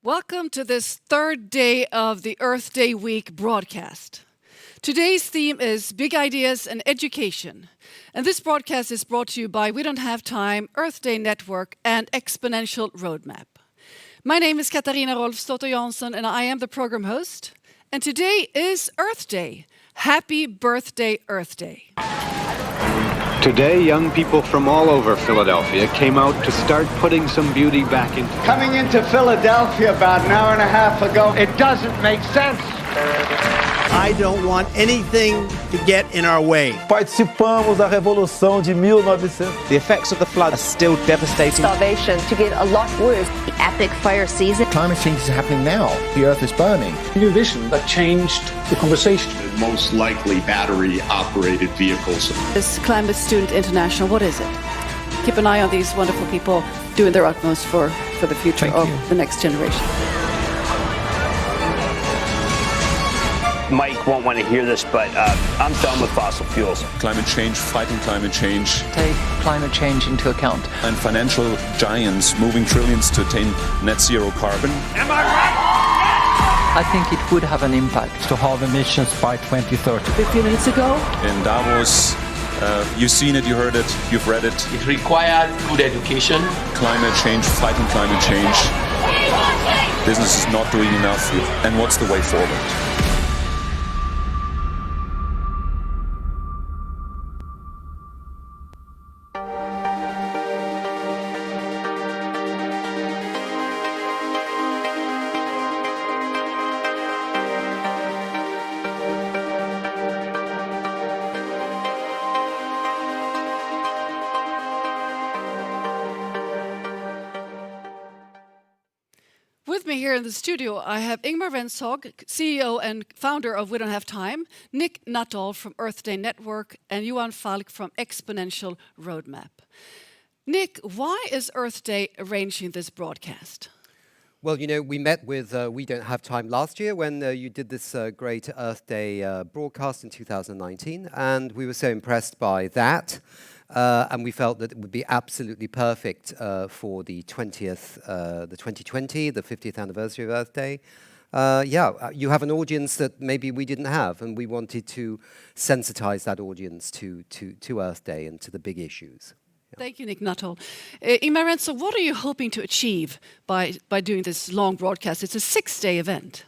Welcome to this third day of the Earth Day Week broadcast. Today's theme is Big Ideas and Education. And this broadcast is brought to you by We Don't Have Time, Earth Day Network, and Exponential Roadmap. My name is Katarina Rolfsdotter Jansson, and I am the program host. And today is Earth Day. Happy birthday, Earth Day. Today, young people from all over Philadelphia came out to start putting some beauty back into... Coming into Philadelphia about an hour and a half ago, It doesn't make sense. I don't want anything to get in our way. Participamos da Revolução de 1900. The effects of the flood are still devastating. Starvation to get a lot worse. The epic fire season. Climate change is happening now. The Earth is burning. New vision that changed the conversation. Most likely battery-operated vehicles. This Climate Student International, what is it? Keep an eye on these wonderful people doing their utmost for the future of the next generation. Mike won't want to hear this, but I'm done with fossil fuels. Climate change, fighting climate change. Take climate change into account. And financial giants moving trillions to attain net zero carbon. Am I right? I think it would have an impact to halve emissions by 2030. 15 minutes ago. In Davos, you've seen it, you heard it, you've read it. It required good education. Climate change, fighting climate change. Business is not doing enough. And what's the way forward? With me here in the studio, I have Ingmar Renshog, CEO and founder of We Don't Have Time, Nick Nuttall from Earth Day Network, and Johan Falk from Exponential Roadmap. Nick, why is Earth Day arranging this broadcast? Well, you know, we met with We Don't Have Time last year when you did this great Earth Day broadcast in 2019, and we were so impressed by that. And we felt that it would be absolutely perfect for the 2020, the 50th anniversary of Earth Day. You have an audience that maybe we didn't have, and we wanted to sensitize that audience to Earth Day and to the big issues. Yeah. Thank you, Nick Nuttall. Ingmar Renshog, what are you hoping to achieve by doing this long broadcast? It's a 6-day event.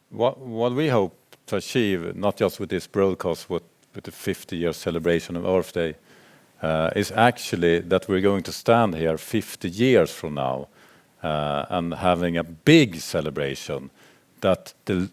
What we hope to achieve, not just with this broadcast, but with the 50-year celebration of Earth Day, is actually that we're going to stand here 50 years from now and having a big celebration that the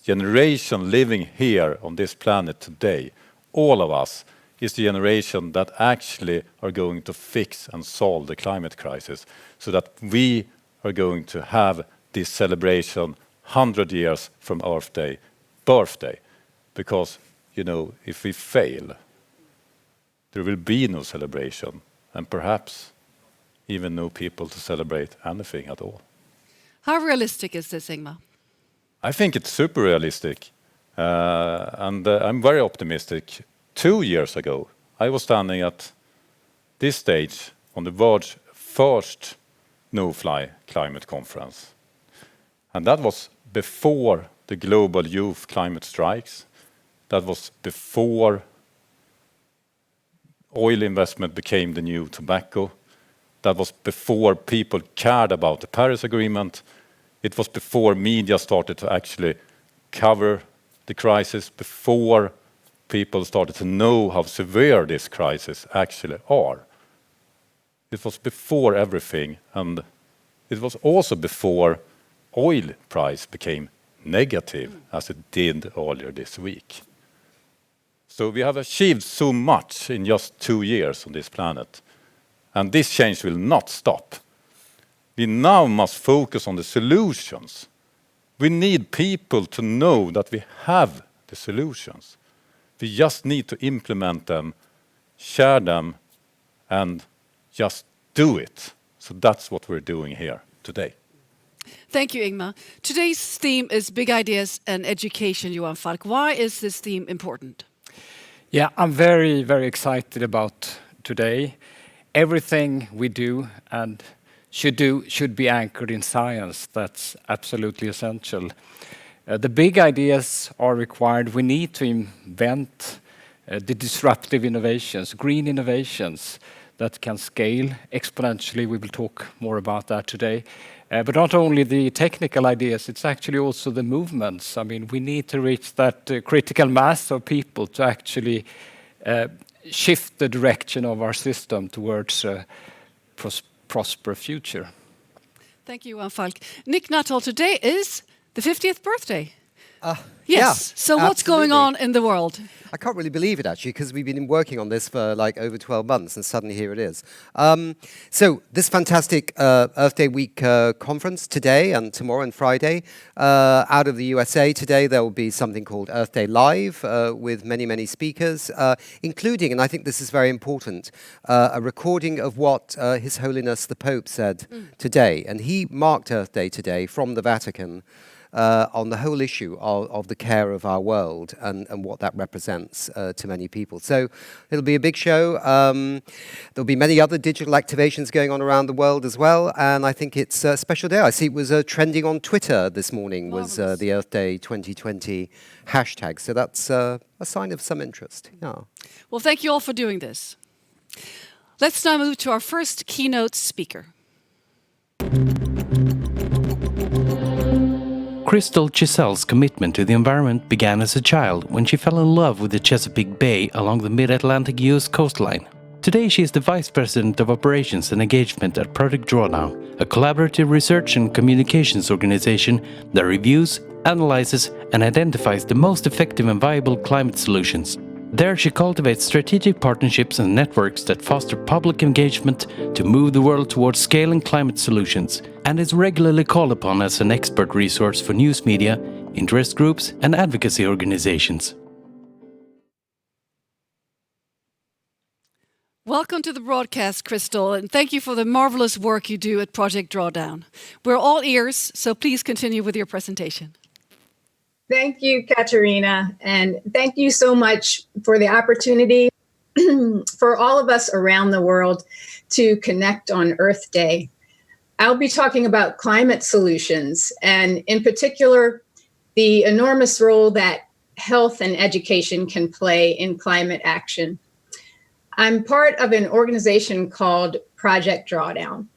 generation living here on this planet today, all of us, is the generation that actually are going to fix and solve the climate crisis, so that we are going to have this celebration 100 years from Earth Day, birthday. Because, you know, if we fail, there will be no celebration, and perhaps even no people to celebrate anything at all. How realistic is this, Ingmar? I think it's super realistic, and I'm very optimistic. 2 years ago, I was standing at this stage on the world's first no-fly climate conference. And that was before the global youth climate strikes. That was before oil investment became the new tobacco. That was before people cared about the Paris Agreement. It was before media started to actually cover the crisis, before people started to know how severe this crisis actually are. It was before everything, and it was also before oil price became negative, as it did earlier this week. So we have achieved so much in just 2 years on this planet. And this change will not stop. We now must focus on the solutions. We need people to know that we have the solutions. We just need to implement them, share them, and just do it. So that's what we're doing here today. Thank you, Ingmar. Today's theme is Big Ideas and Education, Johan Falk. Why is this theme important? Yeah, I'm very, very excited about today. Everything we do and should be anchored in science. That's absolutely essential. The big ideas are required. We need to invent the disruptive innovations, green innovations that can scale exponentially. We will talk more about that today. But not only the technical ideas, it's actually also the movements. I mean, we need to reach that critical mass of people to actually shift the direction of our system towards a prosperous future. Thank you, Falk. Nick Nuttall, today is the 50th birthday. Yes. Yeah, so what's going on in the world? I can't really believe it, actually, because we've been working on this for like over 12 months, and suddenly here it is. So this fantastic Earth Day Week conference today and tomorrow and Friday. Out of the USA today, there will be something called Earth Day Live with many, many speakers, including, and I think this is very important, a recording of what His Holiness the Pope said today. And he marked Earth Day today from the Vatican on the whole issue of the care of our world and what that represents to many people. So it'll be a big show. There'll be many other digital activations going on around the world as well, and I think it's a special day. I see it was trending on Twitter this morning, was the Earth Day 2020 hashtag. So that's a sign of some interest. Yeah. Well, thank you all for doing this. Let's now move to our first keynote speaker. Chrystal Chissell's commitment to the environment began as a child when she fell in love with the Chesapeake Bay along the mid-Atlantic US coastline. Today she is the Vice President of Operations and Engagement at Project Drawdown, a collaborative research and communications organization that reviews, analyzes and identifies the most effective and viable climate solutions. There she cultivates strategic partnerships and networks that foster public engagement to move the world towards scaling climate solutions, and is regularly called upon as an expert resource for news media, interest groups and advocacy organizations. Welcome to the broadcast, Chrystal, and thank you for the marvelous work you do at Project Drawdown. We're all ears, so please continue with your presentation. Thank you, Katarina, and thank you so much for the opportunity for all of us around the world to connect on Earth Day. I'll be talking about climate solutions, and in particular, the enormous role that health and education can play in climate action. I'm part of an organization called Project Drawdown.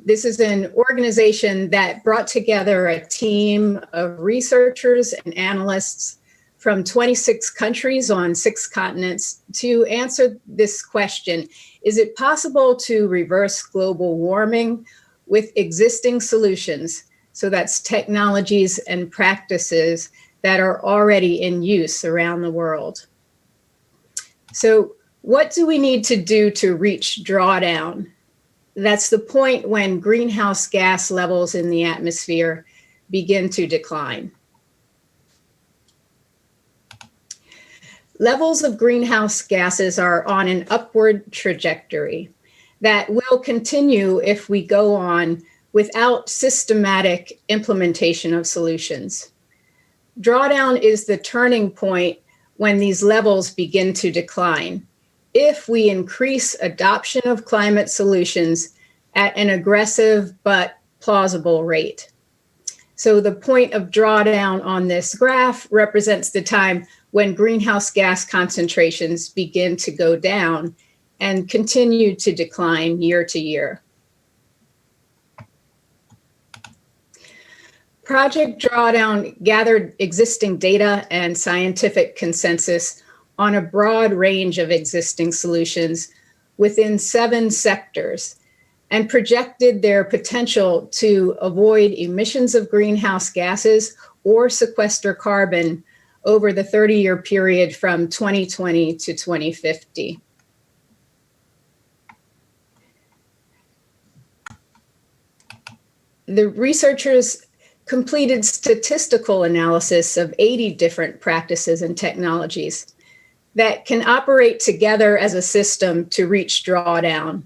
This is an organization that brought together a team of researchers and analysts from 26 countries on 6 continents to answer this question. Is it possible to reverse global warming with existing solutions? So that's technologies and practices that are already in use around the world. So what do we need to do to reach drawdown? That's the point when greenhouse gas levels in the atmosphere begin to decline. Levels of greenhouse gases are on an upward trajectory that will continue if we go on without systematic implementation of solutions. Drawdown is the turning point when these levels begin to decline, if we increase adoption of climate solutions at an aggressive but plausible rate. So the point of drawdown on this graph represents the time when greenhouse gas concentrations begin to go down and continue to decline year to year. Project Drawdown gathered existing data and scientific consensus on a broad range of existing solutions within 7 sectors and projected their potential to avoid emissions of greenhouse gases or sequester carbon over the 30-year period from 2020 to 2050. The researchers completed statistical analysis of 80 different practices and technologies that can operate together as a system to reach drawdown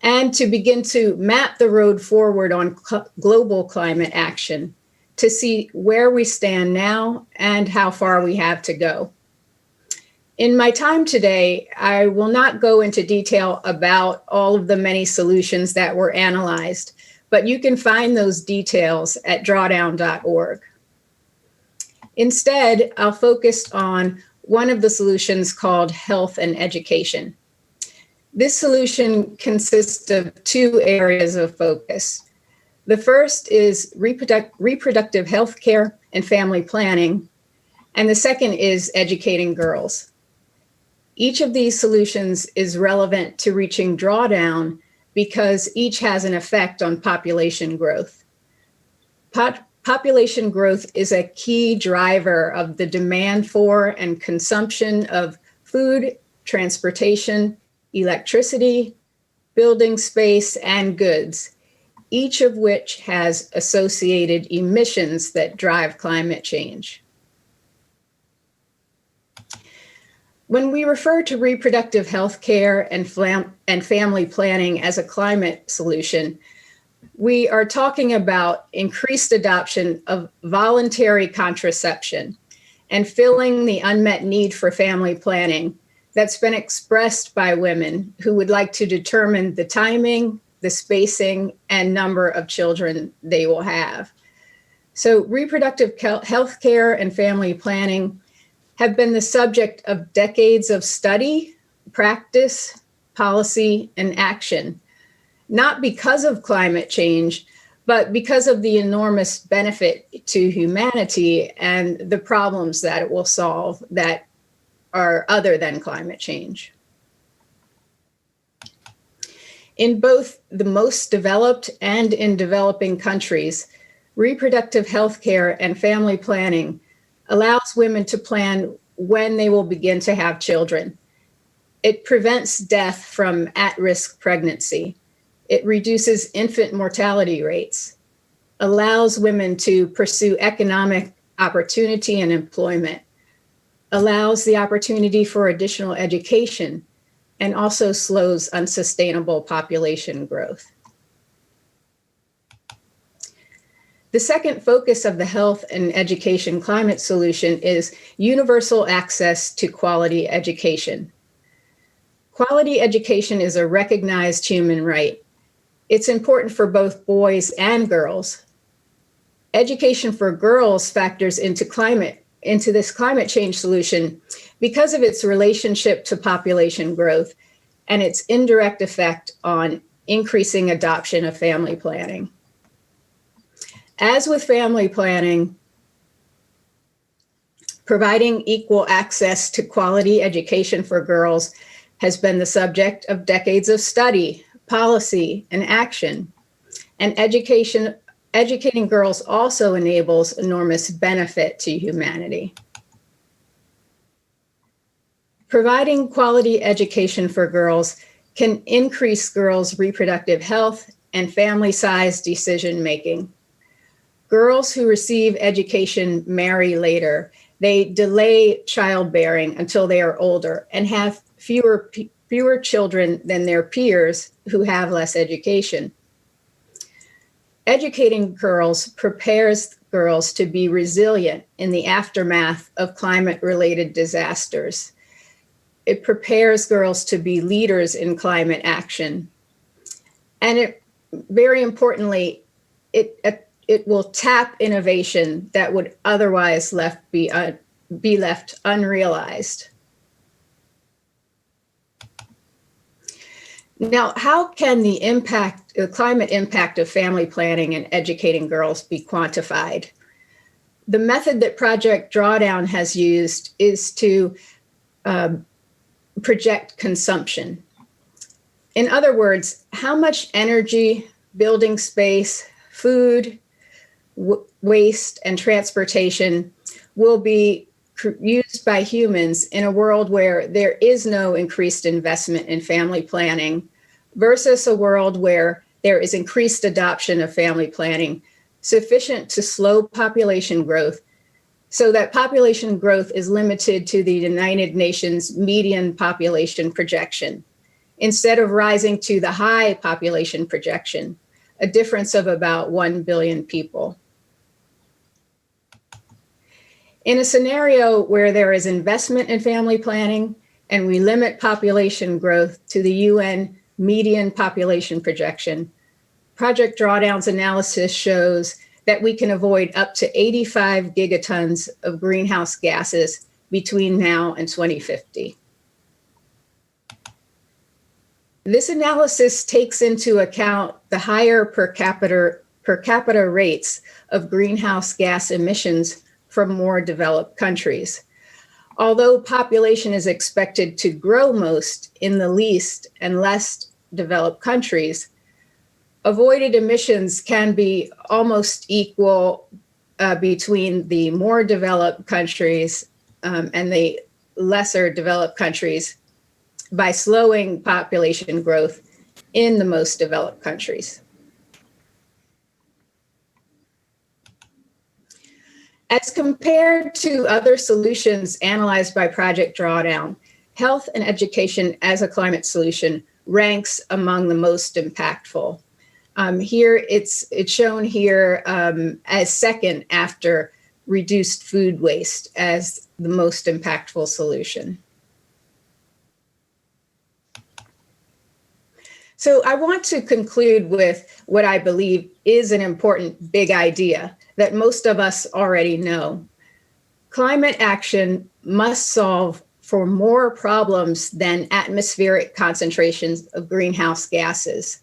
and to begin to map the road forward on global climate action to see where we stand now and how far we have to go. In my time today, I will not go into detail about all of the many solutions that were analyzed, but you can find those details at drawdown.org. Instead, I'll focus on one of the solutions called health and education. This solution consists of two areas of focus. The first is reproductive health care and family planning, and the second is educating girls. Each of these solutions is relevant to reaching drawdown because each has an effect on population growth. Population growth is a key driver of the demand for and consumption of food, transportation, electricity, building space, and goods, each of which has associated emissions that drive climate change. When we refer to reproductive health care and family planning as a climate solution, we are talking about increased adoption of voluntary contraception and filling the unmet need for family planning that's been expressed by women who would like to determine the timing, the spacing, and number of children they will have. So reproductive health care and family planning have been the subject of decades of study, practice, policy, and action, not because of climate change, but because of the enormous benefit to humanity and the problems that it will solve that are other than climate change. In both the most developed and in developing countries, reproductive health care and family planning allows women to plan when they will begin to have children. It prevents death from at-risk pregnancy. It reduces infant mortality rates, allows women to pursue economic opportunity and employment, allows the opportunity for additional education, and also slows unsustainable population growth. The second focus of the health and education climate solution is universal access to quality education. Quality education is a recognized human right. It's important for both boys and girls. Education for girls factors into this climate change solution because of its relationship to population growth and its indirect effect on increasing adoption of family planning. As with family planning, providing equal access to quality education for girls has been the subject of decades of study, policy, and action. And educating girls also enables enormous benefit to humanity. Providing quality education for girls can increase girls' reproductive health and family-size decision-making. Girls who receive education marry later. They delay childbearing until they are older and have fewer children than their peers who have less education. Educating girls prepares girls to be resilient in the aftermath of climate-related disasters. It prepares girls to be leaders in climate action. And very importantly, it will tap innovation that would otherwise be left unrealized. Now, how can the climate impact of family planning and educating girls be quantified? The method that Project Drawdown has used is to project consumption. In other words, how much energy, building space, food, waste, and transportation will be used by humans in a world where there is no increased investment in family planning versus a world where there is increased adoption of family planning sufficient to slow population growth so that population growth is limited to the United Nations median population projection instead of rising to the high population projection, a difference of about 1 billion people. In a scenario where there is investment in family planning and we limit population growth to the UN median population projection, Project Drawdown's analysis shows that we can avoid up to 85 gigatons of greenhouse gases between now and 2050. This analysis takes into account the higher per capita rates of greenhouse gas emissions from more developed countries. Although population is expected to grow most in the least and less developed countries, avoided emissions can be almost equal between the more developed countries and the lesser developed countries by slowing population growth in the most developed countries. As compared to other solutions analyzed by Project Drawdown, health and education as a climate solution ranks among the most impactful. Here, it's shown here as second after reduced food waste as the most impactful solution. So I want to conclude with what I believe is an important big idea that most of us already know. Climate action must solve for more problems than atmospheric concentrations of greenhouse gases.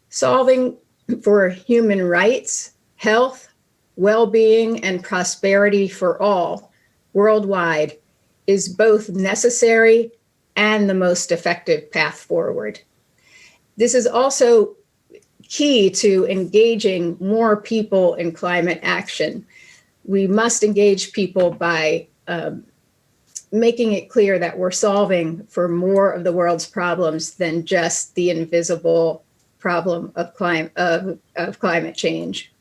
Solving for human rights, health, well-being, and prosperity for all worldwide is both necessary and the most effective path forward. This is also key to engaging more people in climate action. We must engage people by making it clear that we're solving for more of the world's problems than just the invisible problem of climate change.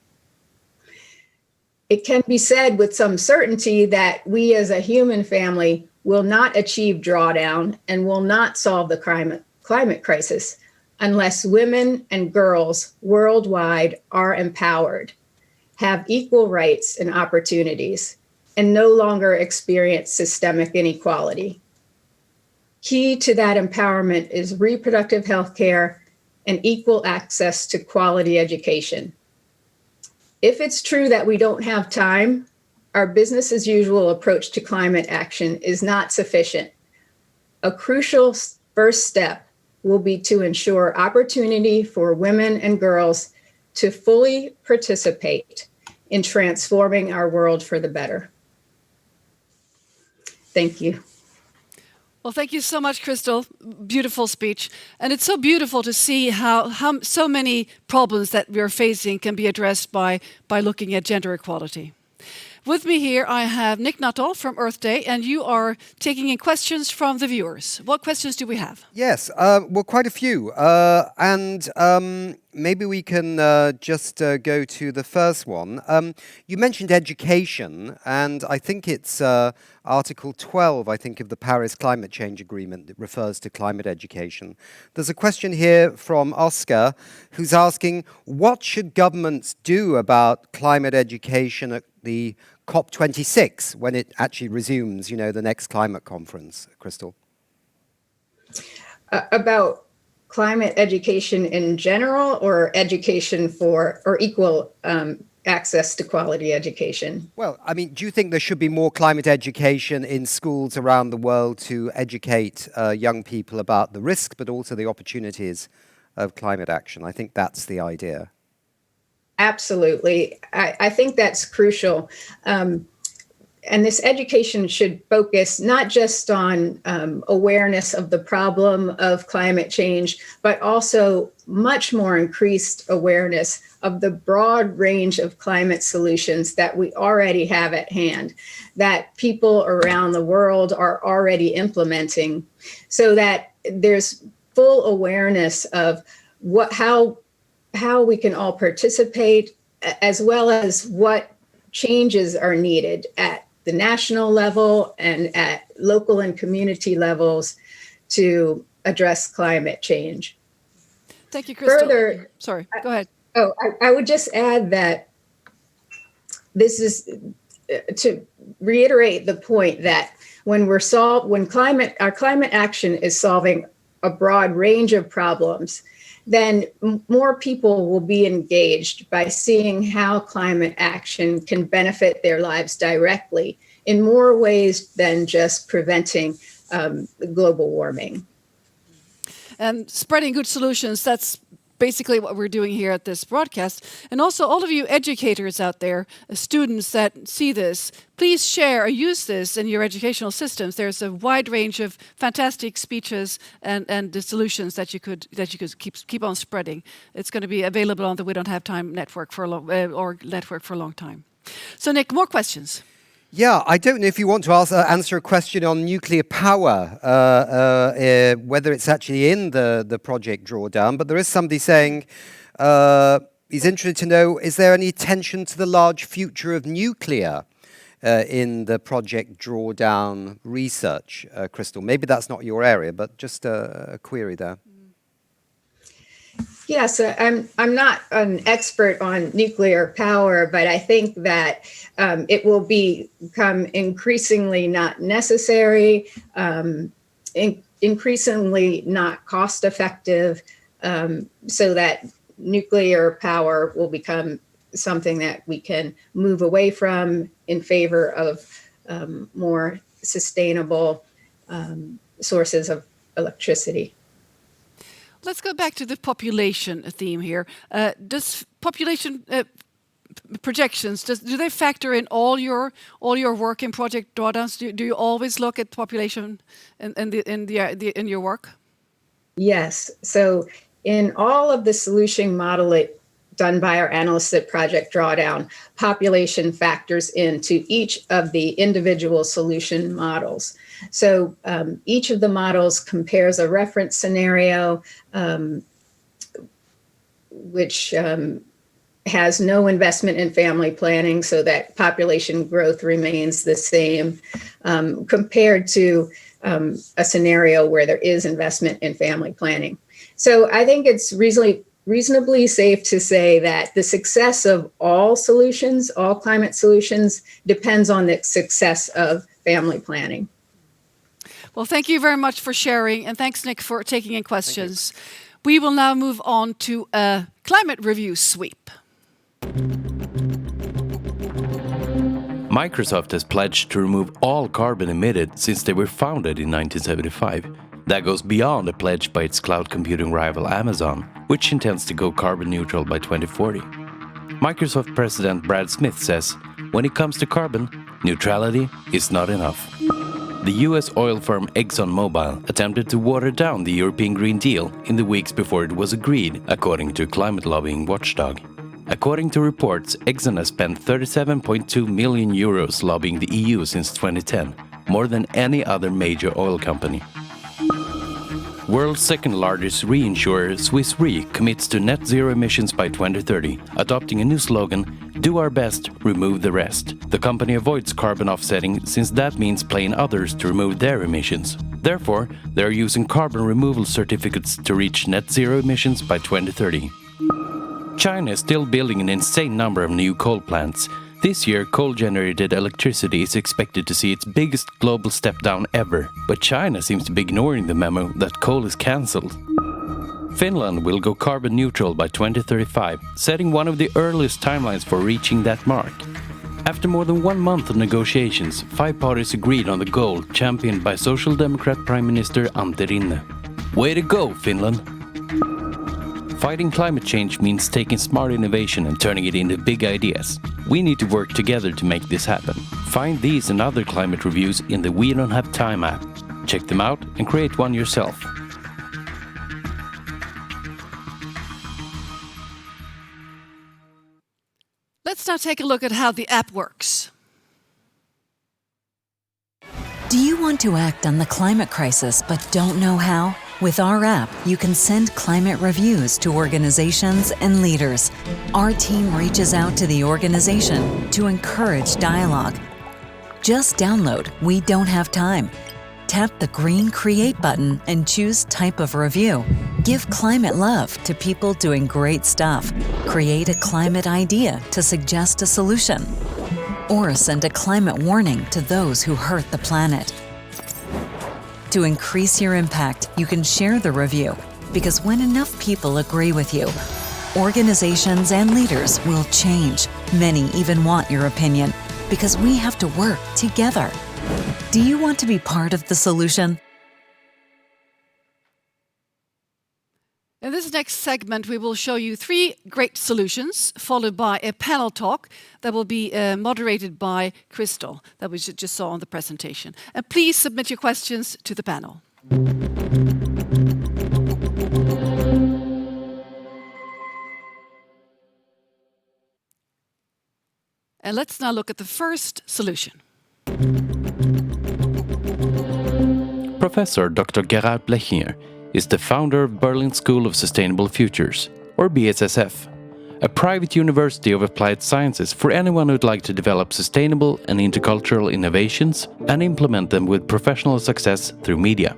It can be said with some certainty that we as a human family will not achieve drawdown and will not solve the climate crisis unless women and girls worldwide are empowered, have equal rights and opportunities, and no longer experience systemic inequality. Key to that empowerment is reproductive health care and equal access to quality education. If it's true that we don't have time, our business as usual approach to climate action is not sufficient. A crucial first step will be to ensure opportunity for women and girls to fully participate in transforming our world for the better. Thank you. Well, thank you so much, Chrystal. Beautiful speech. And it's so beautiful to see how so many problems that we're facing can be addressed by looking at gender equality. With me here, I have Nick Nuttall from Earth Day, and you are taking in questions from the viewers. What questions do we have? Yes, well, quite a few. Maybe we can just go to the first one. You mentioned education, and I think it's Article 12, I think, of the Paris Climate Change Agreement that refers to climate education. There's a question here from Oscar, who's asking, what should governments do about climate education at the COP26 when it actually resumes, the next climate conference, Chrystal? About climate education in general, or education or equal access to quality education? Well, I mean, do you think there should be more climate education in schools around the world to educate young people about the risks, but also the opportunities of climate action? I think that's the idea. Absolutely. I think that's crucial. And this education should focus not just on awareness of the problem of climate change, but also much more increased awareness of the broad range of climate solutions that we already have at hand, that people around the world are already implementing, so that there's full awareness of how we can all participate, as well as what changes are needed at the national level and at local and community levels to address climate change. Thank you, Chrystal. Further, sorry, go ahead. I would just add that this is to reiterate the point that when our climate action is solving a broad range of problems, then more people will be engaged by seeing how climate action can benefit their lives directly in more ways than just preventing global warming. And spreading good solutions, that's basically what we're doing here at this broadcast. And also all of you educators out there, students that see this, please share or use this in your educational systems. There's a wide range of fantastic speeches and the solutions that you could keep on spreading. It's going to be available on the We Don't Have Time network for a long time. So Nick, more questions. Yeah, I don't know if you want to answer a question on nuclear power, whether it's actually in the project Drawdown, but there is somebody saying he's interested to know, is there any attention to the large future of nuclear in the project Drawdown research, Chrystal? Maybe that's not your area, but just a query there. Yes, I'm not an expert on nuclear power, but I think that it will become increasingly not necessary, increasingly not cost effective, so that nuclear power will become something that we can move away from in favor of more sustainable sources of electricity. Let's go back to the population theme here. Does population projections, do they factor in all your work in Project Drawdowns? Do you always look at population in your work? Yes. So in all of the solution modeling done by our analysts at Project Drawdown, population factors into each of the individual solution models. So each of the models compares a reference scenario which has no investment in family planning, so that population growth remains the same, compared to a scenario where there is investment in family planning. So I think it's reasonably safe to say that the success of all solutions, all climate solutions, depends on the success of family planning. Well, thank you very much for sharing, and thanks, Nick, for taking in questions. We will now move on to a climate review sweep. Microsoft has pledged to remove all carbon emitted since they were founded in 1975. That goes beyond a pledge by its cloud computing rival Amazon, which intends to go carbon neutral by 2040. Microsoft President Brad Smith says, when it comes to carbon, neutrality is not enough. The US oil firm ExxonMobil attempted to water down the European Green Deal in the weeks before it was agreed, according to climate lobbying watchdog. According to reports, Exxon has spent 37.2 million euros lobbying the EU since 2010, more than any other major oil company. World's second largest reinsurer, Swiss Re, commits to net zero emissions by 2030, adopting a new slogan, "Do our best, remove the rest." The company avoids carbon offsetting since that means paying others to remove their emissions. Therefore, they are using carbon removal certificates to reach net zero emissions by 2030. China is still building an insane number of new coal plants. This year, coal-generated electricity is expected to see its biggest global step down ever, but China seems to be ignoring the memo that coal is cancelled. Finland will go carbon neutral by 2035, setting one of the earliest timelines for reaching that mark. After more than 1 month of negotiations, 5 parties agreed on the goal championed by Social Democrat Prime Minister Antii. Way to go, Finland! Fighting climate change means taking smart innovation and turning it into big ideas. We need to work together to make this happen. Find these and other climate reviews in the We Don't Have Time app. Check them out and create one yourself. Let's now take a look at how the app works. Do you want to act on the climate crisis but don't know how? With our app, you can send climate reviews to organizations and leaders. Our team reaches out to the organization to encourage dialogue. Just download We Don't Have Time. Tap the green Create button and choose Type of Review. Give climate love to people doing great stuff. Create a climate idea to suggest a solution. or send a climate warning to those who hurt the planet. To increase your impact, you can share the review, because when enough people agree with you, organizations and leaders will change. Many even want your opinion, because we have to work together. Do you want to be part of the solution? In this next segment, we will show you 3 great solutions, followed by a panel talk that will be moderated by Chrystal, that we just saw on the presentation. And please submit your questions to the panel. And let's now look at the first solution. Professor Dr. Gerhard Blechinger is the founder of Berlin School of Sustainable Futures, or BSSF, a private university of applied sciences for anyone who'd like to develop sustainable and intercultural innovations and implement them with professional success through media.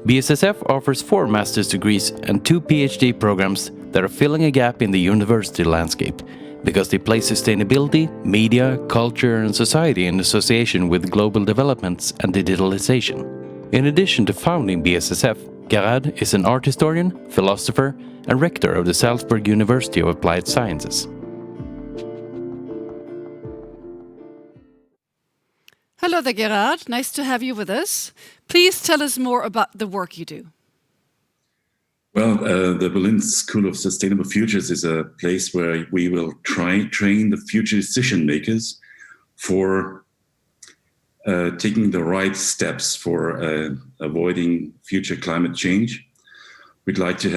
BSSF offers 4 master's degrees and 2 PhD programs that are filling a gap in the university landscape, because they place sustainability, media, culture and society in association with global developments and digitalization. In addition to founding BSSF, Gerhard is an art historian, philosopher and rector of the Salzburg University of Applied Sciences. Hello there, Gerhard. Nice to have you with us. Please tell us more about the work you do. Well, the Berlin School of Sustainable Futures is a place where we will train the future decision makers for taking the right steps for avoiding future climate change. We'd like to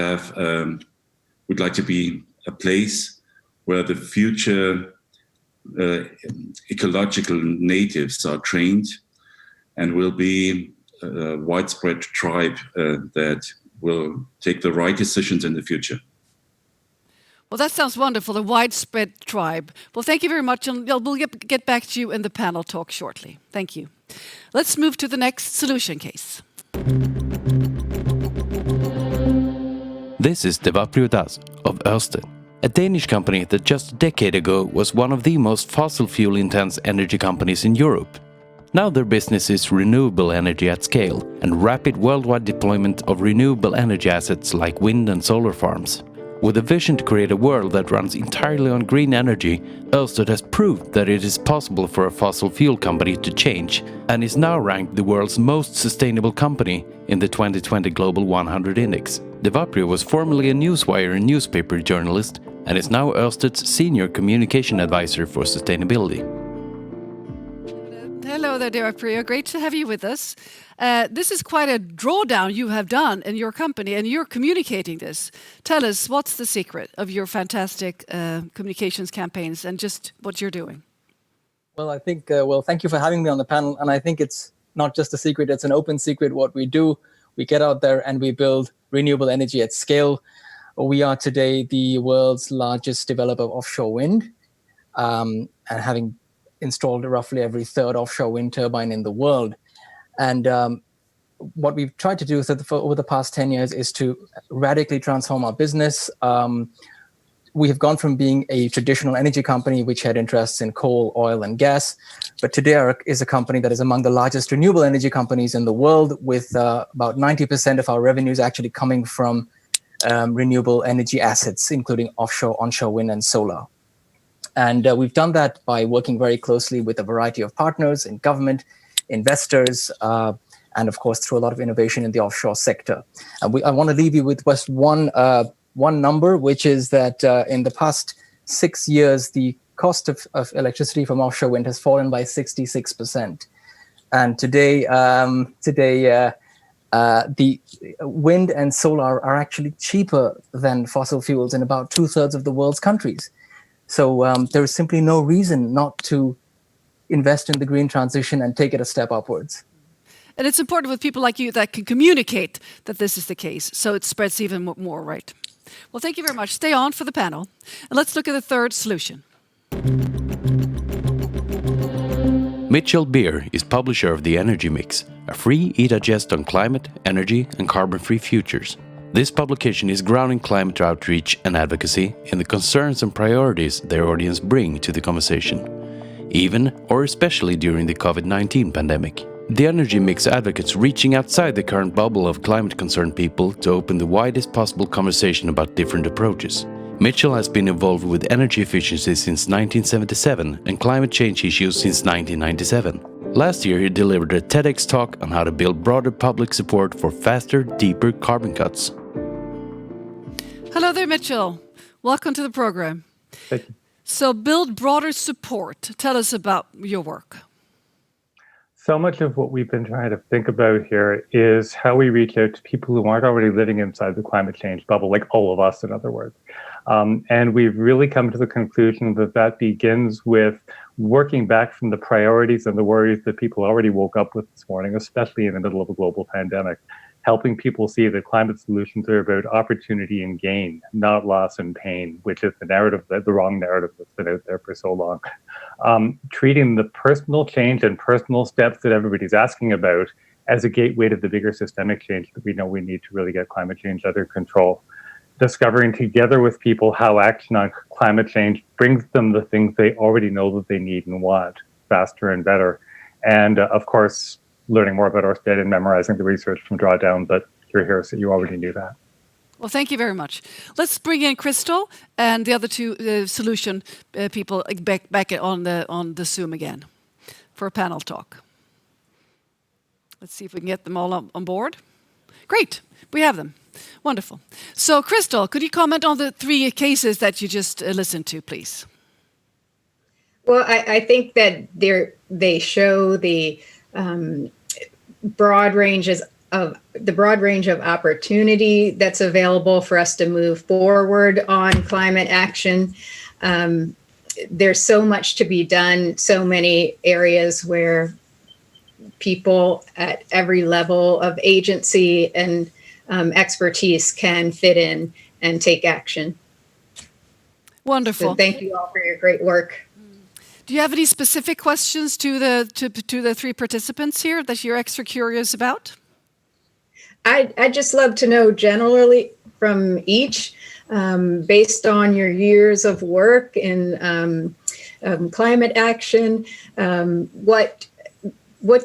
be a place where the future ecological natives are trained and will be a widespread tribe that will take the right decisions in the future. Well, that sounds wonderful, a widespread tribe. Well, thank you very much, and we'll get back to you in the panel talk shortly. Thank you. Let's move to the next solution case. This is Devaprioy of Örsted, a Danish company that just a decade ago was one of the most fossil fuel-intense energy companies in Europe. Now their business is renewable energy at scale and rapid worldwide deployment of renewable energy assets like wind and solar farms. With a vision to create a world that runs entirely on green energy, Örsted has proved that it is possible for a fossil fuel company to change and is now ranked the world's most sustainable company in the 2020 Global 100 Index. Devaprioy was formerly a newswire and newspaper journalist and is now Örsted's senior communication advisor for sustainability. Hello there, Devaprioy. Great to have you with us. This is quite a drawdown you have done in your company, and you're communicating this. Tell us, what's the secret of your fantastic communications campaigns and just what you're doing? Well, I think, thank you for having me on the panel. And I think it's not just a secret, it's an open secret what we do. We get out there and we build renewable energy at scale. We are today the world's largest developer of offshore wind, and having installed roughly every 3rd offshore wind turbine in the world. And what we've tried to do over the past 10 years is to radically transform our business. We have gone from being a traditional energy company which had interests in coal, oil, and gas, but today is a company that is among the largest renewable energy companies in the world, with about 90% of our revenues actually coming from renewable energy assets, including offshore, onshore wind, and solar. And we've done that by working very closely with a variety of partners in government, investors, and of course, through a lot of innovation in the offshore sector. I want to leave you with just one number, which is that in the past 6 years, the cost of electricity from offshore wind has fallen by 66%. And today, the wind and solar are actually cheaper than fossil fuels in about 2/3 of the world's countries. So there is simply no reason not to invest in the green transition and take it a step upwards. And it's important with people like you that can communicate that this is the case, so it spreads even more, right? Well, thank you very much. Stay on for the panel. And let's look at the third solution. Mitchell Beer is publisher of The Energy Mix, a free e-digest on climate, energy and carbon-free futures. This publication is grounding climate outreach and advocacy in the concerns and priorities their audience bring to the conversation. even or especially during the COVID-19 pandemic. The energy mix advocates reaching outside the current bubble of climate-concerned people to open the widest possible conversation about different approaches. Mitchell has been involved with energy efficiency since 1977 and climate change issues since 1997. Last year, he delivered a TEDx talk on how to build broader public support for faster, deeper carbon cuts. Hello there, Mitchell. Welcome to the program. Thank you. So, build broader support. Tell us about your work. So much of what we've been trying to think about here is how we reach out to people who aren't already living inside the climate change bubble, like all of us, in other words. And we've really come to the conclusion that that begins with working back from the priorities and the worries that people already woke up with this morning, especially in the middle of a global pandemic, helping people see that climate solutions are about opportunity and gain, not loss and pain, which is the narrative, the wrong narrative that's been out there for so long. Treating the personal change and personal steps that everybody's asking about as a gateway to the bigger systemic change that we know we need to really get climate change under control. Discovering together with people how action on climate change brings them the things they already know that they need and want faster and better. And of course, learning more about Örsted and memorizing the research from Drawdown, but you're here, so you already knew that. Well, thank you very much. Let's bring in Chrystal and the other two solution people back on the Zoom again for a panel talk. Let's see if we can get them all on board. Great, we have them. Wonderful. So, Chrystal, could you comment on the 3 cases that you just listened to, please? Well, I think that they show the broad range of opportunity that's available for us to move forward on climate action. There's so much to be done, so many areas where people at every level of agency and expertise can fit in and take action. Wonderful. So thank you all for your great work. Do you have any specific questions to the 3 participants here that you're extra curious about? I'd just love to know generally from each, based on your years of work in climate action, what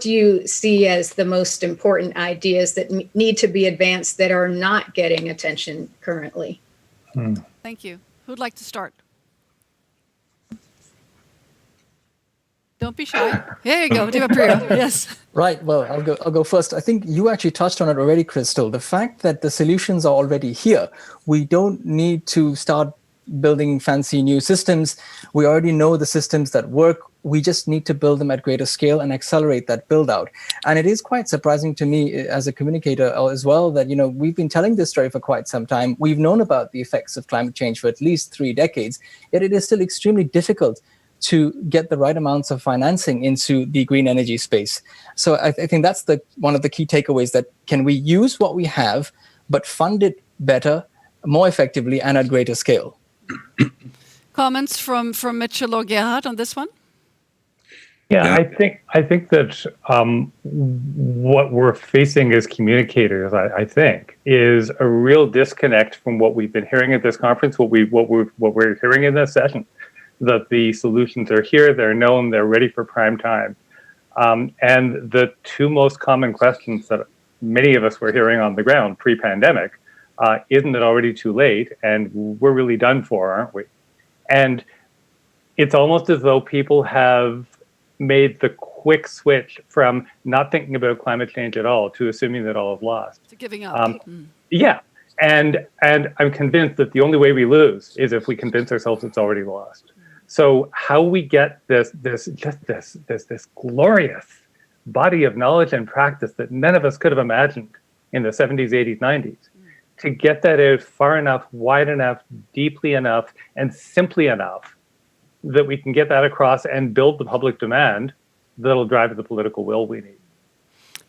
do you see as the most important ideas that need to be advanced that are not getting attention currently? Thank you. Who'd like to start? Don't be shy. Here you go, Devaprioy. Yes. Right. Well, I'll go first. I think you actually touched on it already, Chrystal. The fact that the solutions are already here. We don't need to start building fancy new systems. We already know the systems that work. We just need to build them at greater scale and accelerate that build out. And it is quite surprising to me as a communicator as well that, we've been telling this story for quite some time. We've known about the effects of climate change for at least 3 decades, yet it is still extremely difficult to get the right amounts of financing into the green energy space. So I think that's one of the key takeaways, that can we use what we have, but fund it better, more effectively, and at greater scale? Comments from Mitchell or Gerhard on this one? Yeah, I think that what we're facing as communicators, I think, is a real disconnect from what we've been hearing at this conference, what we're hearing in this session. That the solutions are here, they're known, they're ready for prime time. And the 2 most common questions that many of us were hearing on the ground pre-pandemic, isn't it already too late? And we're really done for, aren't we? And it's almost as though people have made the quick switch from not thinking about climate change at all to assuming that all is lost. To giving up. Yeah. And I'm convinced that the only way we lose is if we convince ourselves it's already lost. So how we get this glorious body of knowledge and practice that none of us could have imagined in the 70s, 80s, 90s, to get that out far enough, wide enough, deeply enough, and simply enough that we can get that across and build the public demand that'll drive the political will we need.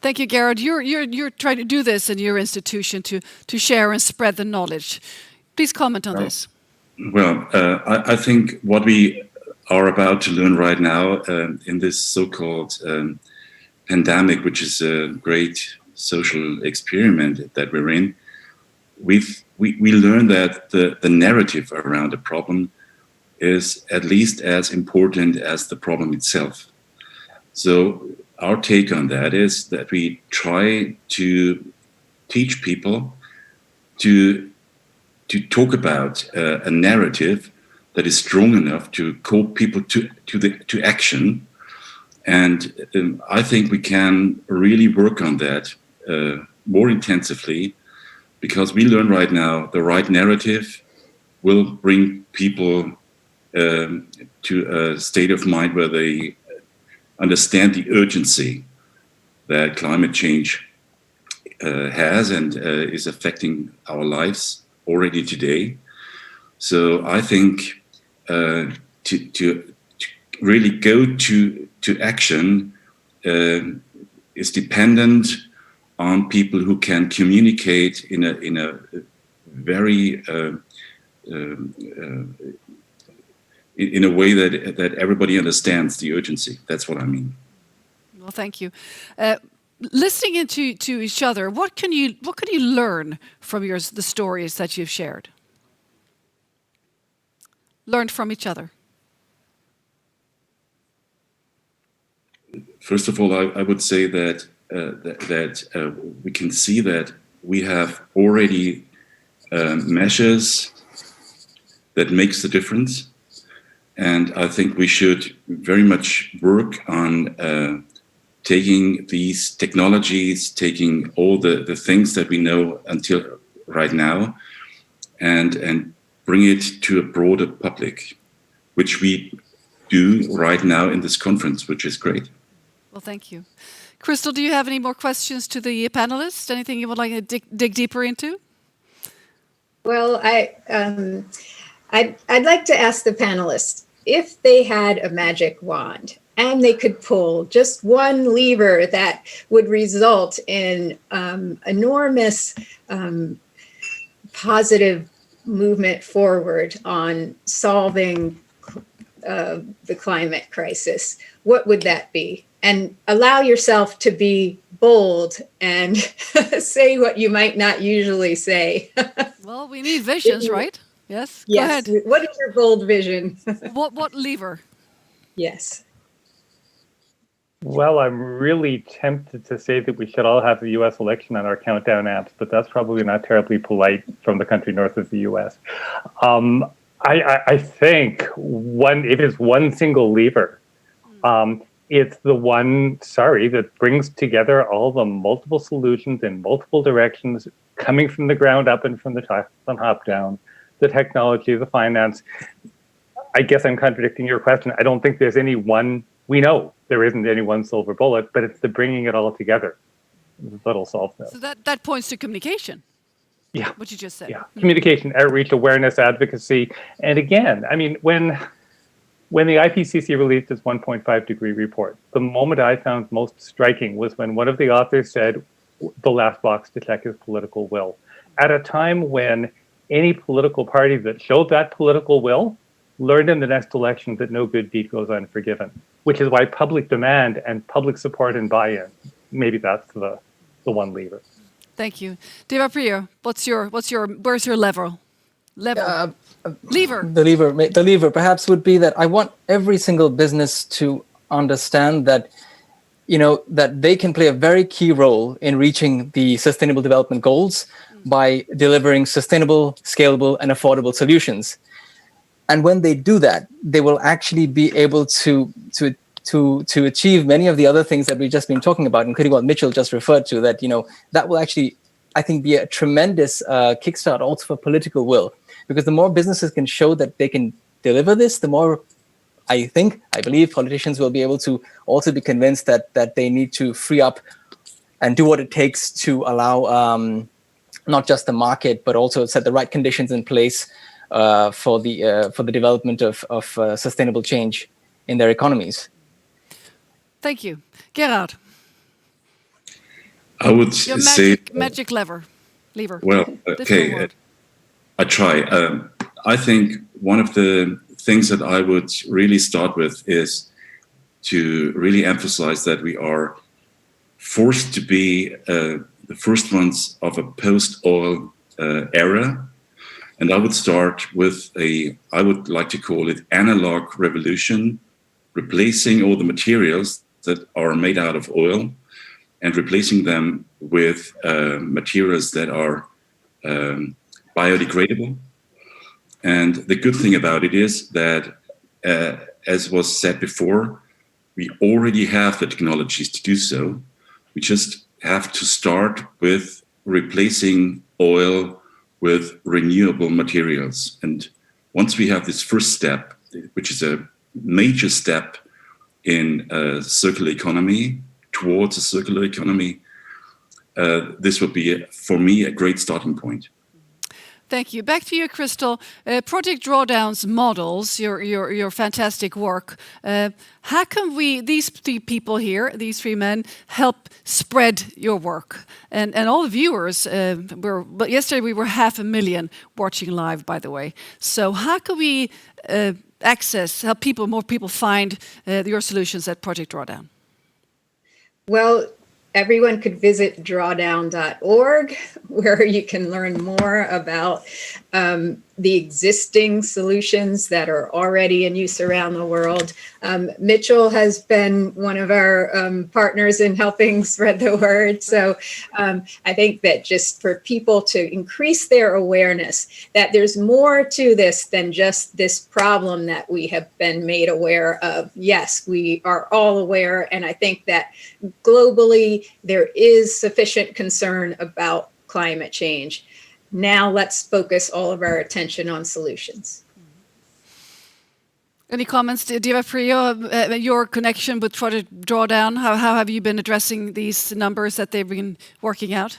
Thank you, Gerhard. You're trying to do this in your institution to share and spread the knowledge. Please comment on this. Well, I think what we are about to learn right now in this so-called pandemic, which is a great social experiment that we're in, we learn that the narrative around the problem is at least as important as the problem itself. So our take on that is that we try to teach people to talk about a narrative that is strong enough to call people to action. And I think we can really work on that more intensively, because we learn right now the right narrative will bring people to a state of mind where they understand the urgency that climate change has and is affecting our lives already today. So I think to really go to action is dependent on people who can communicate in a very in a way that everybody understands the urgency. That's what I mean. Well, thank you. Listening into each other, what can you learn from the stories that you've shared? Learned from each other. First of all, I would say that we can see that we have already measures that makes the difference, and I think we should very much work on taking these technologies, taking all the things that we know until right now, and bring it to a broader public, which we do right now in this conference, which is great. Well, thank you. Chrystal, do you have any more questions to the panelists? Anything you would like to dig deeper into? Well, I'd like to ask the panelists, if they had a magic wand and they could pull just one lever that would result in enormous positive movement forward on solving the climate crisis, what would that be? And allow yourself to be bold and say what you might not usually say. Well, we need visions, right? Yes. Yes. Go ahead. What is your bold vision? What lever? Yes. Well, I'm really tempted to say that we should all have the U.S. election on our countdown apps, but that's probably not terribly polite from the country north of the U.S. I think it is one single lever. It's the one, that brings together all the multiple solutions in multiple directions, coming from the ground up and from the top down, the technology, the finance. I guess I'm contradicting your question. I don't think there's any one, we know there isn't any one silver bullet, but it's the bringing it all together that'll solve this. So that points to communication. Yeah. What you just said. Yeah. Communication, outreach, awareness, advocacy. And again, I mean, when the IPCC released its 1.5 degree report, the moment I found most striking was when one of the authors said, the last box to check is political will. At a time when any political party that showed that political will learned in the next election that no good deed goes unforgiven, which is why public demand and public support and buy-in, maybe that's the one lever. Thank you. Devaprioy, where's your lever? Lever. The lever perhaps would be that I want every single business to understand that, that they can play a very key role in reaching the Sustainable Development Goals by delivering sustainable, scalable, and affordable solutions. And when they do that, they will actually be able to achieve many of the other things that we've just been talking about, including what Mitchell just referred to, that, that will actually, I think, be a tremendous kickstart also for political will. Because the more businesses can show that they can deliver this, the more I believe politicians will be able to also be convinced that they need to free up and do what it takes to allow not just the market, but also set the right conditions in place for the development of sustainable change in their economies. Thank you. Gerhard. I would your say... magic lever. Well, okay. I try. I think one of the things that I would really start with is to really emphasize that we are forced to be the first ones of a post-oil era. And I would start with I would like to call it analog revolution, replacing all the materials that are made out of oil and replacing them with materials that are biodegradable. And the good thing about it is that, as was said before, we already have the technologies to do so. We just have to start with replacing oil with renewable materials. And once we have this first step, which is a major step in a circular economy, towards a circular economy, this would be, for me, a great starting point. Thank you. Back to you, Chrystal. Project Drawdown's models, your fantastic work. How can these three people here, these three men, help spread your work? And all the viewers, but yesterday we were 500,000 watching live, by the way. So how can we help more people find your solutions at Project Drawdown? Well, everyone could visit drawdown.org, where you can learn more about the existing solutions that are already in use around the world. Mitchell has been one of our partners in helping spread the word. So I think that just for people to increase their awareness that there's more to this than just this problem that we have been made aware of. Yes, we are all aware. And I think that globally, there is sufficient concern about climate change. Now let's focus all of our attention on solutions. Any comments, Devaprioy, your connection with Project Drawdown? How have you been addressing these numbers that they've been working out?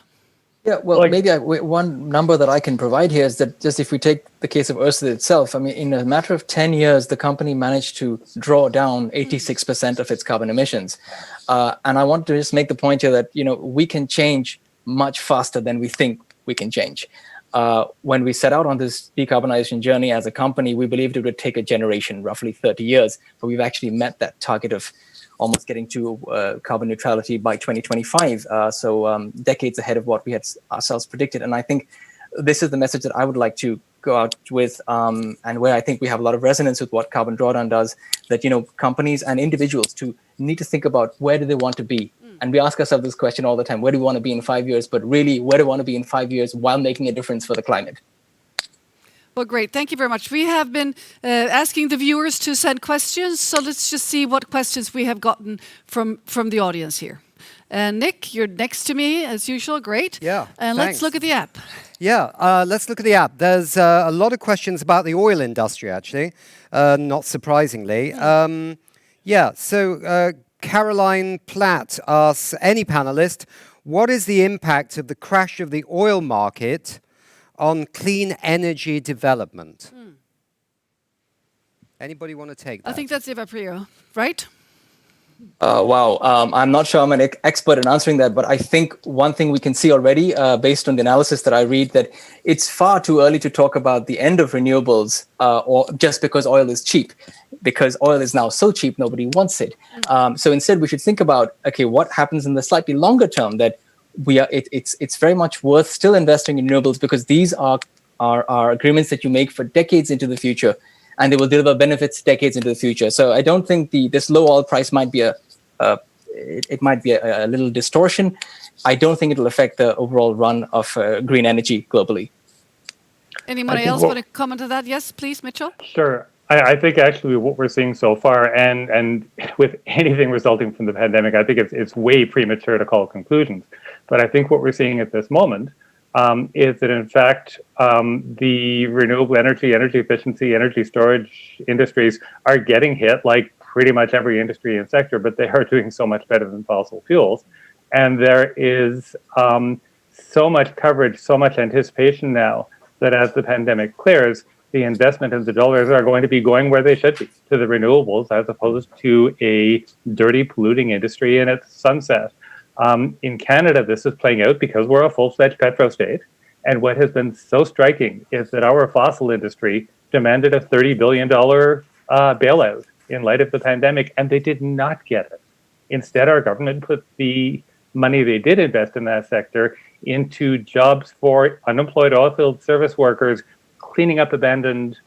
Yeah, well, maybe one number that I can provide here is that just if we take the case of Örsted itself, I mean, in a matter of 10 years, the company managed to draw down 86% of its carbon emissions. And I want to just make the point here that, we can change much faster than we think we can change. When we set out on this decarbonization journey as a company, we believed it would take a generation, roughly 30 years, but we've actually met that target of almost getting to carbon neutrality by 2025. So decades ahead of what we had ourselves predicted. And I think this is the message that I would like to go out with, and where I think we have a lot of resonance with what Carbon Drawdown does, that, companies and individuals need to think about where do they want to be. And we ask ourselves this question all the time, where do we want to be in 5 years? But really, where do we want to be in 5 years while making a difference for the climate? Well, great. Thank you very much. We have been asking the viewers to send questions, so let's just see what questions we have gotten from the audience here. Nick, you're next to me, as usual. Great. Yeah, and thanks. Let's look at the app. Yeah, let's look at the app. There's a lot of questions about the oil industry, actually, not surprisingly. So Caroline Platt asks any panelist, what is the impact of the crash of the oil market on clean energy development? Anybody want to take that? I think that's Devaprioy, right? Wow. I'm not sure I'm an expert in answering that, but I think one thing we can see already, based on the analysis that I read, that it's far too early to talk about the end of renewables, or just because oil is cheap, because oil is now so cheap, nobody wants it. So instead, we should think about, okay, what happens in the slightly longer term, that it's very much worth still investing in renewables, because these are agreements that you make for decades into the future, and they will deliver benefits decades into the future. So I don't think this low oil price might be a little distortion. I don't think it will affect the overall run of green energy globally. Anybody else want to comment on that? Yes, please, Mitchell. Sure. I think actually what we're seeing so far, and with anything resulting from the pandemic, I think it's way premature to call conclusions. But I think what we're seeing at this moment is that, in fact, the renewable energy efficiency, energy storage industries are getting hit like pretty much every industry and sector, but they are doing so much better than fossil fuels. And there is so much coverage, so much anticipation now that as the pandemic clears, the investment and the dollars are going to be going where they should be, to the renewables, as opposed to a dirty, polluting industry in its sunset. In Canada, this is playing out because we're a full-fledged petro state. And what has been so striking is that our fossil industry demanded a $30 billion bailout in light of the pandemic, and they did not get it. Instead, our government put the money they did invest in that sector into jobs for unemployed oilfield service workers, cleaning up abandoned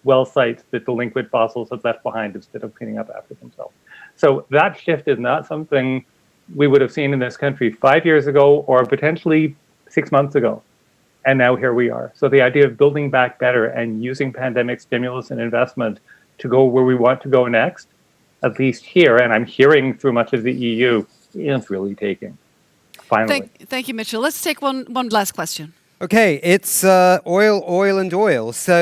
well sites that delinquent fossils have left behind instead of cleaning up after themselves. So that shift is not something we would have seen in this country 5 years ago or potentially 6 months ago. And now here we are. So the idea of building back better and using pandemic stimulus and investment to go where we want to go next, at least here, and I'm hearing through much of the EU, is really taking. Finally. Thank you, Mitchell. Let's take one last question. Okay, it's oil and oil. So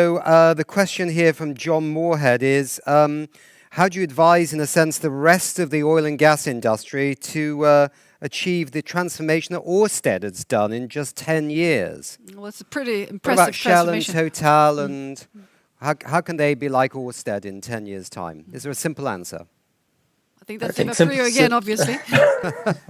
the question here from John Moorhead is, how do you advise, in a sense, the rest of the oil and gas industry to achieve the transformation that Ørsted has done in just 10 years? Well, it's a pretty impressive what about Shell and transformation. Total, and how can they be like Ørsted in 10 years' time? Is there a simple answer? I think that's Devaprioy again, obviously.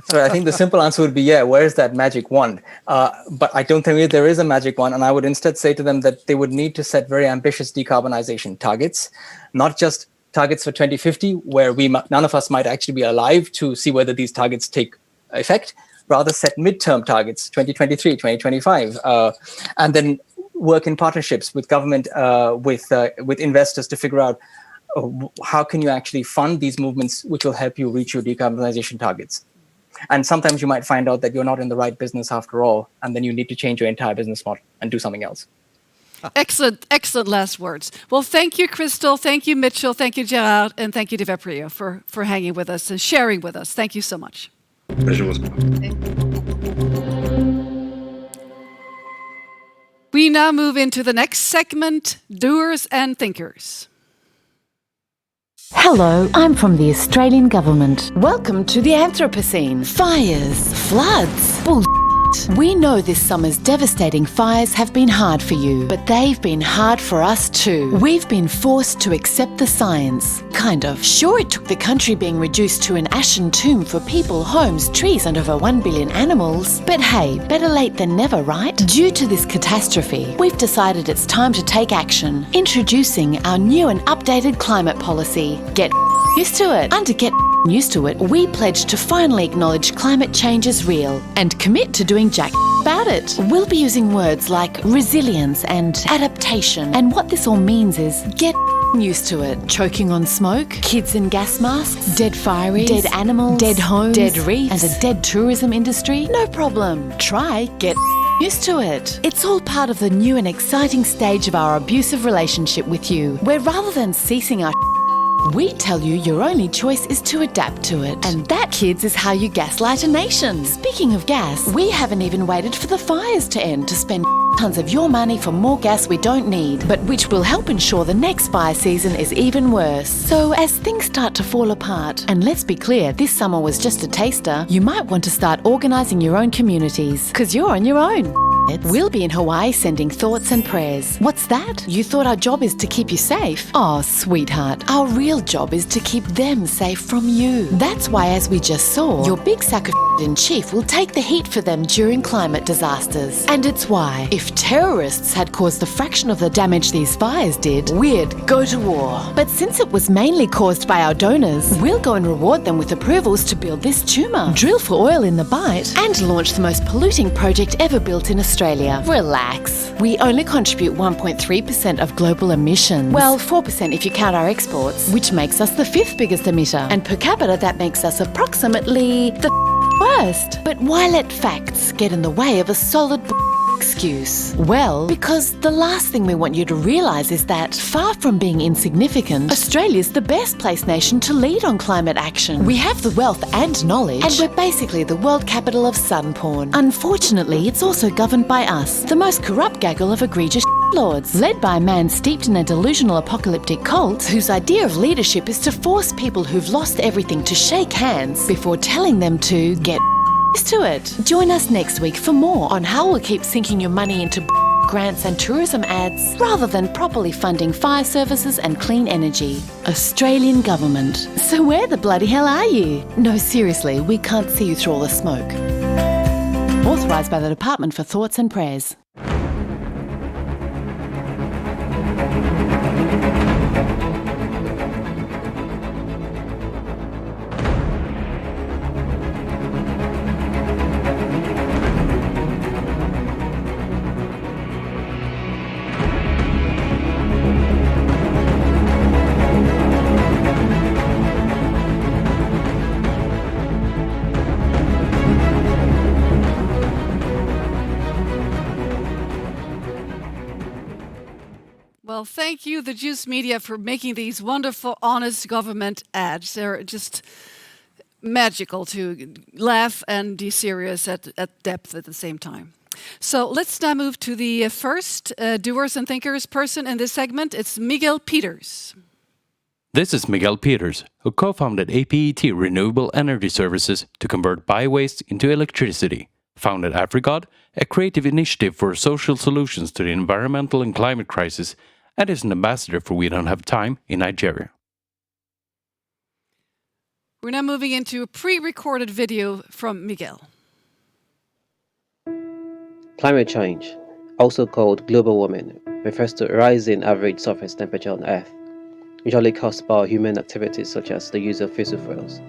So I think the simple answer would be, yeah, where's that magic wand? But I don't think there is a magic wand. And I would instead say to them that they would need to set very ambitious decarbonization targets, not just targets for 2050, where none of us might actually be alive to see whether these targets take effect, rather set midterm targets, 2023, 2025, and then work in partnerships with government, with investors to figure out how can you actually fund these movements which will help you reach your decarbonization targets. And sometimes you might find out that you're not in the right business after all, and then you need to change your entire business model and do something else. Excellent last words. Well, thank you, Chrystal. Thank you, Mitchell. Thank you, Gerhard. And thank you, Devaprioy, for hanging with us and sharing with us. Thank you so much. Pleasure was mine. We now move into the next segment, Doers and Thinkers. Hello, I'm from the Australian government. Welcome to the Anthropocene. Fires, floods, bullshit. We know this summer's devastating fires have been hard for you, but they've been hard for us too. We've been forced to accept the science. Kind of. Sure, it took the country being reduced to an ashen tomb for people, homes, trees, and over 1 billion animals. But hey, better late than never, right? Due to this catastrophe, we've decided it's time to take action. Introducing our new and updated climate policy. Get used to it. And to get used to it, we pledge to finally acknowledge climate change is real and commit to doing jack about it. We'll be using words like resilience and adaptation, and what this all means is get used to it. Choking on smoke, kids in gas masks, dead fireys, dead animals, dead homes, dead reefs, and a dead tourism industry. No problem. Try get used to it. It's all part of the new and exciting stage of our abusive relationship with you, where rather than ceasing our we tell you your only choice is to adapt to it. And that, kids, is how you gaslight a nation. Speaking of gas, we haven't even waited for the fires to end to spend tons of your money for more gas we don't need, but which will help ensure the next fire season is even worse. So as things start to fall apart, and let's be clear, this summer was just a taster, you might want to start organising your own communities, because you're on your own. We'll be in Hawaii sending thoughts and prayers. What's that? You thought our job is to keep you safe? Oh, sweetheart, our real job is to keep them safe from you. That's why, as we just saw, your big sack of in chief will take the heat for them during climate disasters. And it's why, if terrorists had caused the fraction of the damage these fires did, we'd go to war. But since it was mainly caused by our donors, we'll go and reward them with approvals to build this tumour, drill for oil in the Bight, and launch the most polluting project ever built in Australia. Relax. We only contribute 1.3% of global emissions. Well, 4% if you count our exports, which makes us the 5th biggest emitter. And per capita, that makes us approximately the worst. But why let facts get in the way of a solid excuse? Well, because the last thing we want you to realise is that, far from being insignificant, Australia's the best placed nation to lead on climate action. We have the wealth and knowledge, and we're basically the world capital of sun porn. Unfortunately, it's also governed by us, the most corrupt gaggle of egregious lords, led by a man steeped in a delusional apocalyptic cult whose idea of leadership is to force people who've lost everything to shake hands before telling them to get used to it. Join us next week for more on how we'll keep sinking your money into grants and tourism ads rather than properly funding fire services and clean energy. Australian government. So where the bloody hell are you? No, seriously, we can't see you through all the smoke. Authorised by the Department for Thoughts and Prayers. Well, thank you, the Juice Media, for making these wonderful, honest government ads. They're just magical to laugh and be serious at depth at the same time. So let's now move to the first doers and thinkers person in this segment. It's Miguel Peters. This is Miguel Peters, who co-founded APET Renewable Energy Services to convert biowaste into electricity, founded Afrigod, a creative initiative for social solutions to the environmental and climate crisis, and is an ambassador for We Don't Have Time in Nigeria. We're now moving into a pre-recorded video from Miguel. Climate change, also called global warming, refers to a rise in average surface temperature on Earth, usually caused by human activities such as the use of fossil fuels,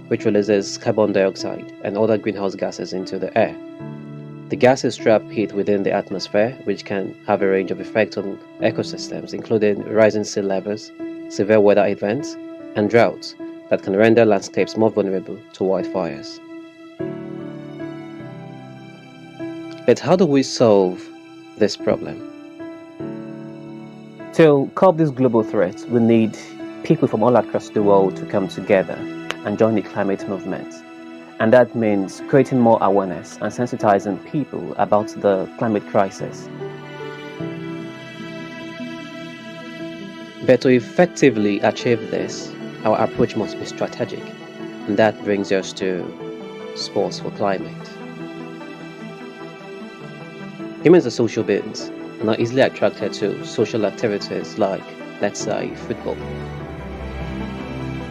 which releases carbon dioxide and other greenhouse gases into the air. The gases trap heat within the atmosphere, which can have a range of effects on ecosystems, including rising sea levels, severe weather events, and droughts that can render landscapes more vulnerable to wildfires. But how do we solve this problem? To curb this global threat, we need people from all across the world to come together and join the climate movement. And that means creating more awareness and sensitizing people about the climate crisis. But to effectively achieve this, our approach must be strategic. And that brings us to sports for climate. Humans are social beings and are easily attracted to social activities like, let's say, football.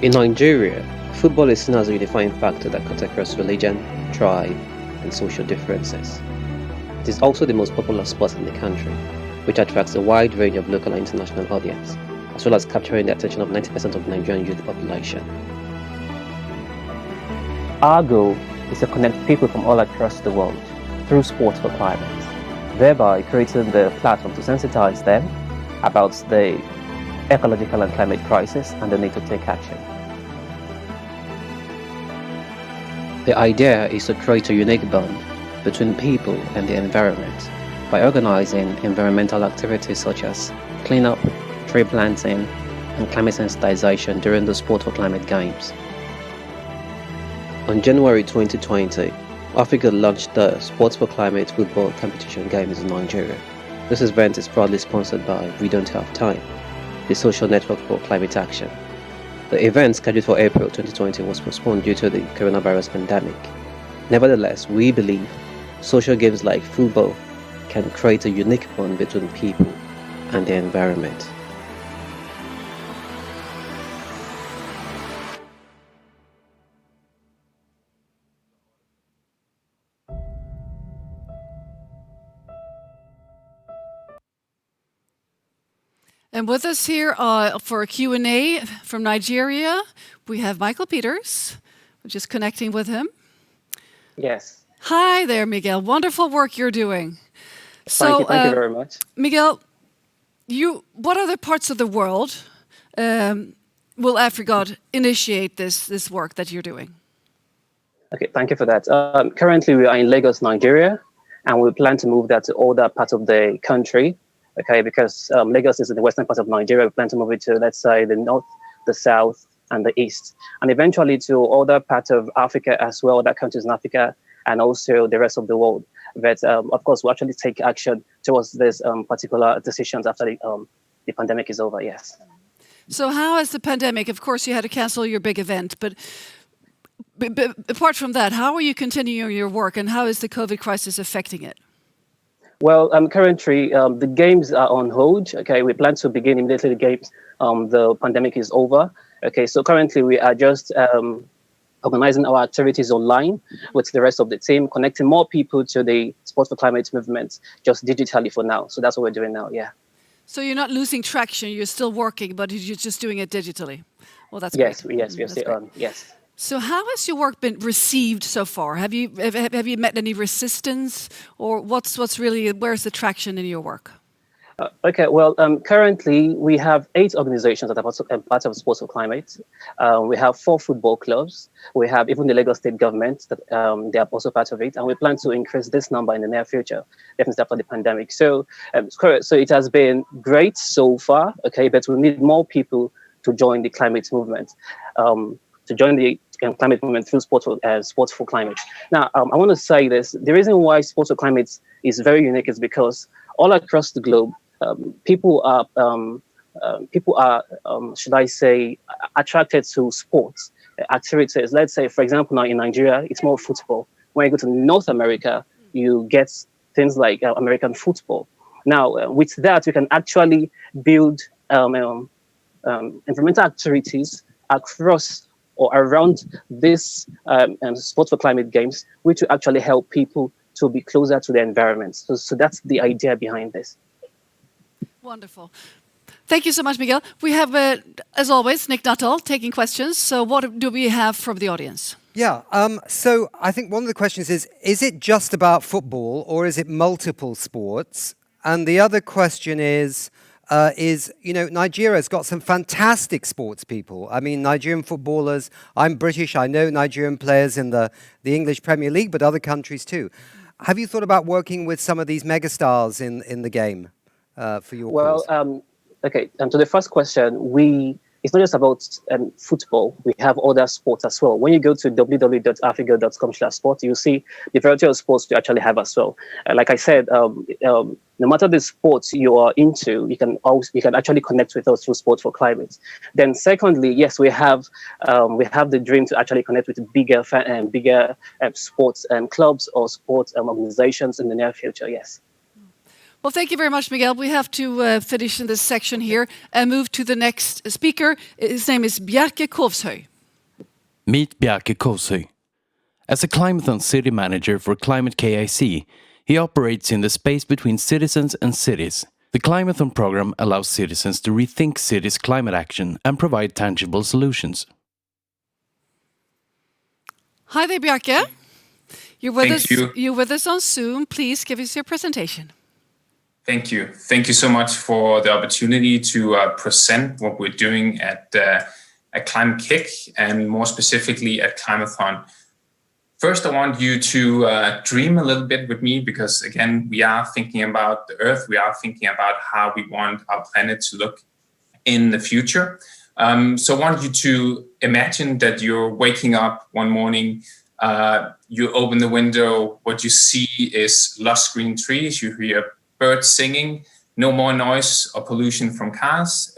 In Nigeria, football is seen as a unifying factor that cuts across religion, tribe, and social differences. It is also the most popular sport in the country, which attracts a wide range of local and international audience, as well as capturing the attention of 90% of the Nigerian youth population. Our goal is to connect people from all across the world through sports for climate, thereby creating the platform to sensitize them about the ecological and climate crisis and the need to take action. The idea is to create a unique bond between people and the environment by organizing environmental activities such as cleanup, tree planting, and climate sensitization during the Sport for Climate Games. On January 2020, Afrigod launched the Sports for Climate Football Competition Games in Nigeria. This event is proudly sponsored by We Don't Have Time, the social network for climate action. The event, scheduled for April 2020, was postponed due to the coronavirus pandemic. Nevertheless, we believe social games like football can create a unique bond between people and the environment. And with us here for a Q&A from Nigeria, we have Michael Peters. We're just connecting with him. Yes. Hi there, Miguel. Wonderful work you're doing. Thank you very much. Miguel, what other parts of the world will Afrigod initiate this work that you're doing? Okay, thank you for that. Currently, we are in Lagos, Nigeria, and we plan to move that to other parts of the country. Okay, because Lagos is in the western part of Nigeria, we plan to move it to, let's say, the north, the south, and the east, and eventually to other parts of Africa as well, other countries in Africa, and also the rest of the world. But of course, we'll actually take action towards these particular decisions after the pandemic is over, yes. So how has the pandemic, of course, you had to cancel your big event, but apart from that, how are you continuing your work, and how is the COVID crisis affecting it? Well, currently, the games are on hold. Okay, we plan to begin immediately the games. The pandemic is over. Okay, so currently we are just organizing our activities online with the rest of the team, connecting more people to the Sports for Climate movement, just digitally for now. So that's what we're doing now, yeah. So you're not losing traction, you're still working, but you're just doing it digitally. Well, that's yes, great. Yes, we're still on, yes. So how has your work been received so far? Have you met any resistance, or where's the traction in your work? Okay, well, currently we have 8 organizations that are also part of Sports for Climate. We have 4 football clubs. We have even the Lagos state government that they are also part of it. And we plan to increase this number in the near future, definitely after the pandemic. So it has been great so far, okay, but we need more people to join the climate movement, to join the climate movement through Sports for Climate. Now, I want to say this. The reason why Sports for Climate is very unique is because all across the globe, people are, should I say, attracted to sports activities. Let's say, for example, now in Nigeria, it's more football. When you go to North America, you get things like American football. Now, with that, you can actually build environmental activities across or around this Sports for Climate games, which will actually help people to be closer to the environment. So that's the idea behind this. Wonderful. Thank you so much, Miguel. We have, as always, Nick Nuttall taking questions. So what do we have from the audience? Yeah, so I think one of the questions is it just about football or is it multiple sports? And the other question is, Nigeria's got some fantastic sports people. I mean, Nigerian footballers, I'm British, I know Nigerian players in the English Premier League, but other countries too. Have you thought about working with some of these megastars in the game for your cause? Okay, to the first question, it's not just about football. We have other sports as well. When you go to www.afrigod.com/sport, you'll see the variety of sports you actually have as well. Like I said, no matter the sports you are into, you can actually connect with us through Sports for Climate. Then, secondly, yes, we have the dream to actually connect with bigger sports clubs or sports organizations in the near future. Yes. Well, thank you very much, Miguel. We have to finish in this section here and move to the next speaker. His name is Bjarke Kovshöj. Meet Bjarke Kovshöj. As a Climathon city manager for Climate-KIC, he operates in the space between citizens and cities. The Climathon program allows citizens to rethink cities' climate action and provide tangible solutions. Hi there, Bjarke. You're with us on Zoom. Please give us your presentation. Thank you. Thank you so much for the opportunity to present what we're doing at Climate-KIC and more specifically at Climathon. First, I want you to dream a little bit with me because, again, we are thinking about the Earth. We are thinking about how we want our planet to look in the future. So I want you to imagine that you're waking up one morning, you open the window, what you see is lush green trees, you hear birds singing, no more noise or pollution from cars.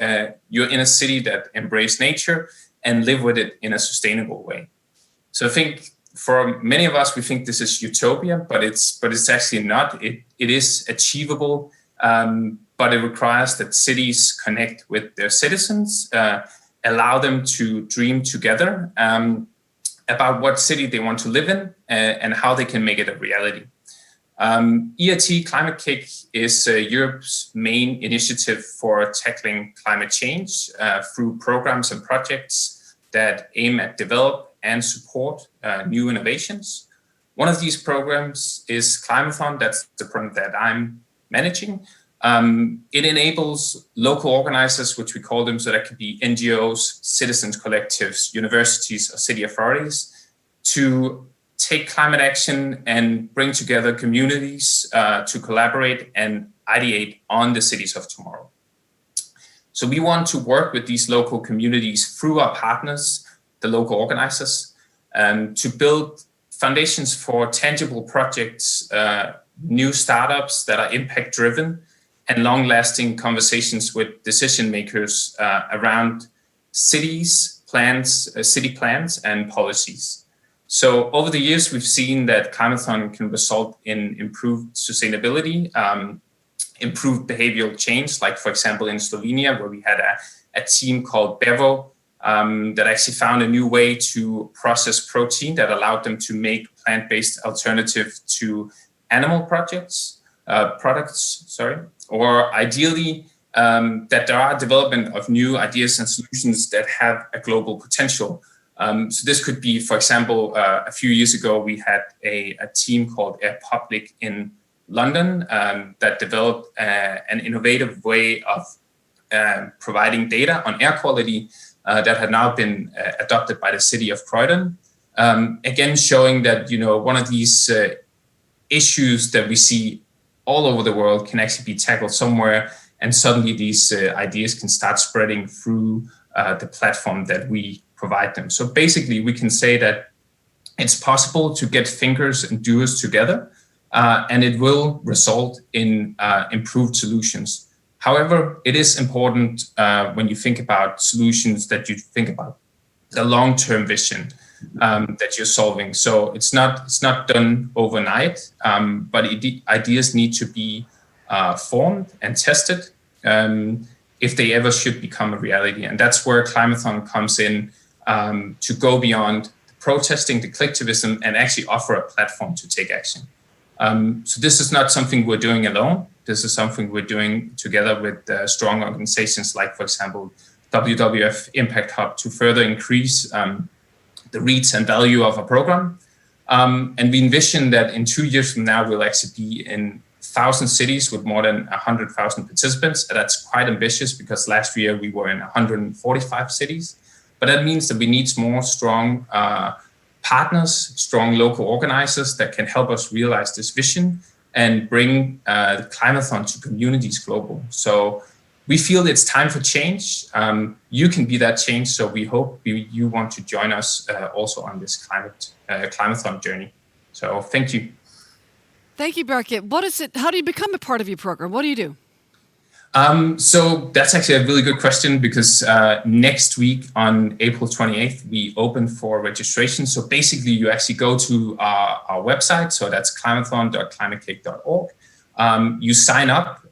You're in a city that embraces nature and live with it in a sustainable way. So I think for many of us, we think this is utopia, but it's actually not. It is achievable, but it requires that cities connect with their citizens, allow them to dream together about what city they want to live in and how they can make it a reality. ERT Climate-KIC is Europe's main initiative for tackling climate change through programs and projects that aim at develop and support new innovations. One of these programs is Climathon. That's the program that I'm managing. It enables local organizers, which we call them, so that could be NGOs, citizens collectives, universities, or city authorities, to take climate action and bring together communities to collaborate and ideate on the cities of tomorrow. So we want to work with these local communities through our partners, the local organizers, to build foundations for tangible projects, new startups that are impact-driven, and long-lasting conversations with decision makers around cities, city plans, and policies. So over the years, we've seen that Climathon can result in improved sustainability, improved behavioral change, like, for example, in Slovenia, where we had a team called Bevo that actually found a new way to process protein that allowed them to make plant-based alternative to animal products, or ideally, that there are development of new ideas and solutions that have a global potential. So this could be, for example, a few years ago, we had a team called Air Public in London that developed an innovative way of providing data on air quality that had now been adopted by the city of Croydon. Again, showing that, one of these issues that we see all over the world can actually be tackled somewhere, and suddenly these ideas can start spreading through the platform that we provide them. So basically, we can say that it's possible to get thinkers and doers together, and it will result in improved solutions. However, it is important when you think about solutions that you think about the long-term vision that you're solving. So it's not done overnight, but ideas need to be formed and tested if they ever should become a reality. And that's where Climathon comes in to go beyond the protesting, the collectivism, and actually offer a platform to take action. So this is not something we're doing alone. This is something we're doing together with strong organizations like, for example, WWF Impact Hub to further increase the reach and value of a program. And we envision that in 2 years from now, we'll actually be in 1,000 cities with more than 100,000 participants. And that's quite ambitious because last year we were in 145 cities. But that means that we need more strong partners, strong local organizers that can help us realize this vision and bring the Climathon to communities global. So we feel it's time for change. You can be that change. So we hope you want to join us also on this Climathon journey. So thank you. Thank you, Bjarke. What is it? How do you become a part of your program? What do you do? So that's actually a really good question because next week on April 28th, we open for registration. So basically you actually go to our website. So that's climathon.climate-KIC.org. You sign up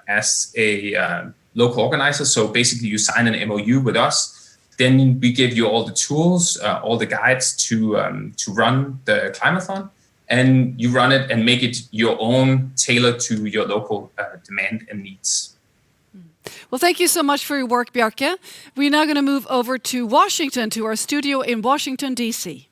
as a local organizer. So basically you sign an MOU with us. Then we give you all the tools, all the guides to run the Climathon. And you run it and make it your own, tailored to your local demand and needs. Well, thank you so much for your work, Bjarke. We're now going to move over to Washington, to our studio in Washington, D.C.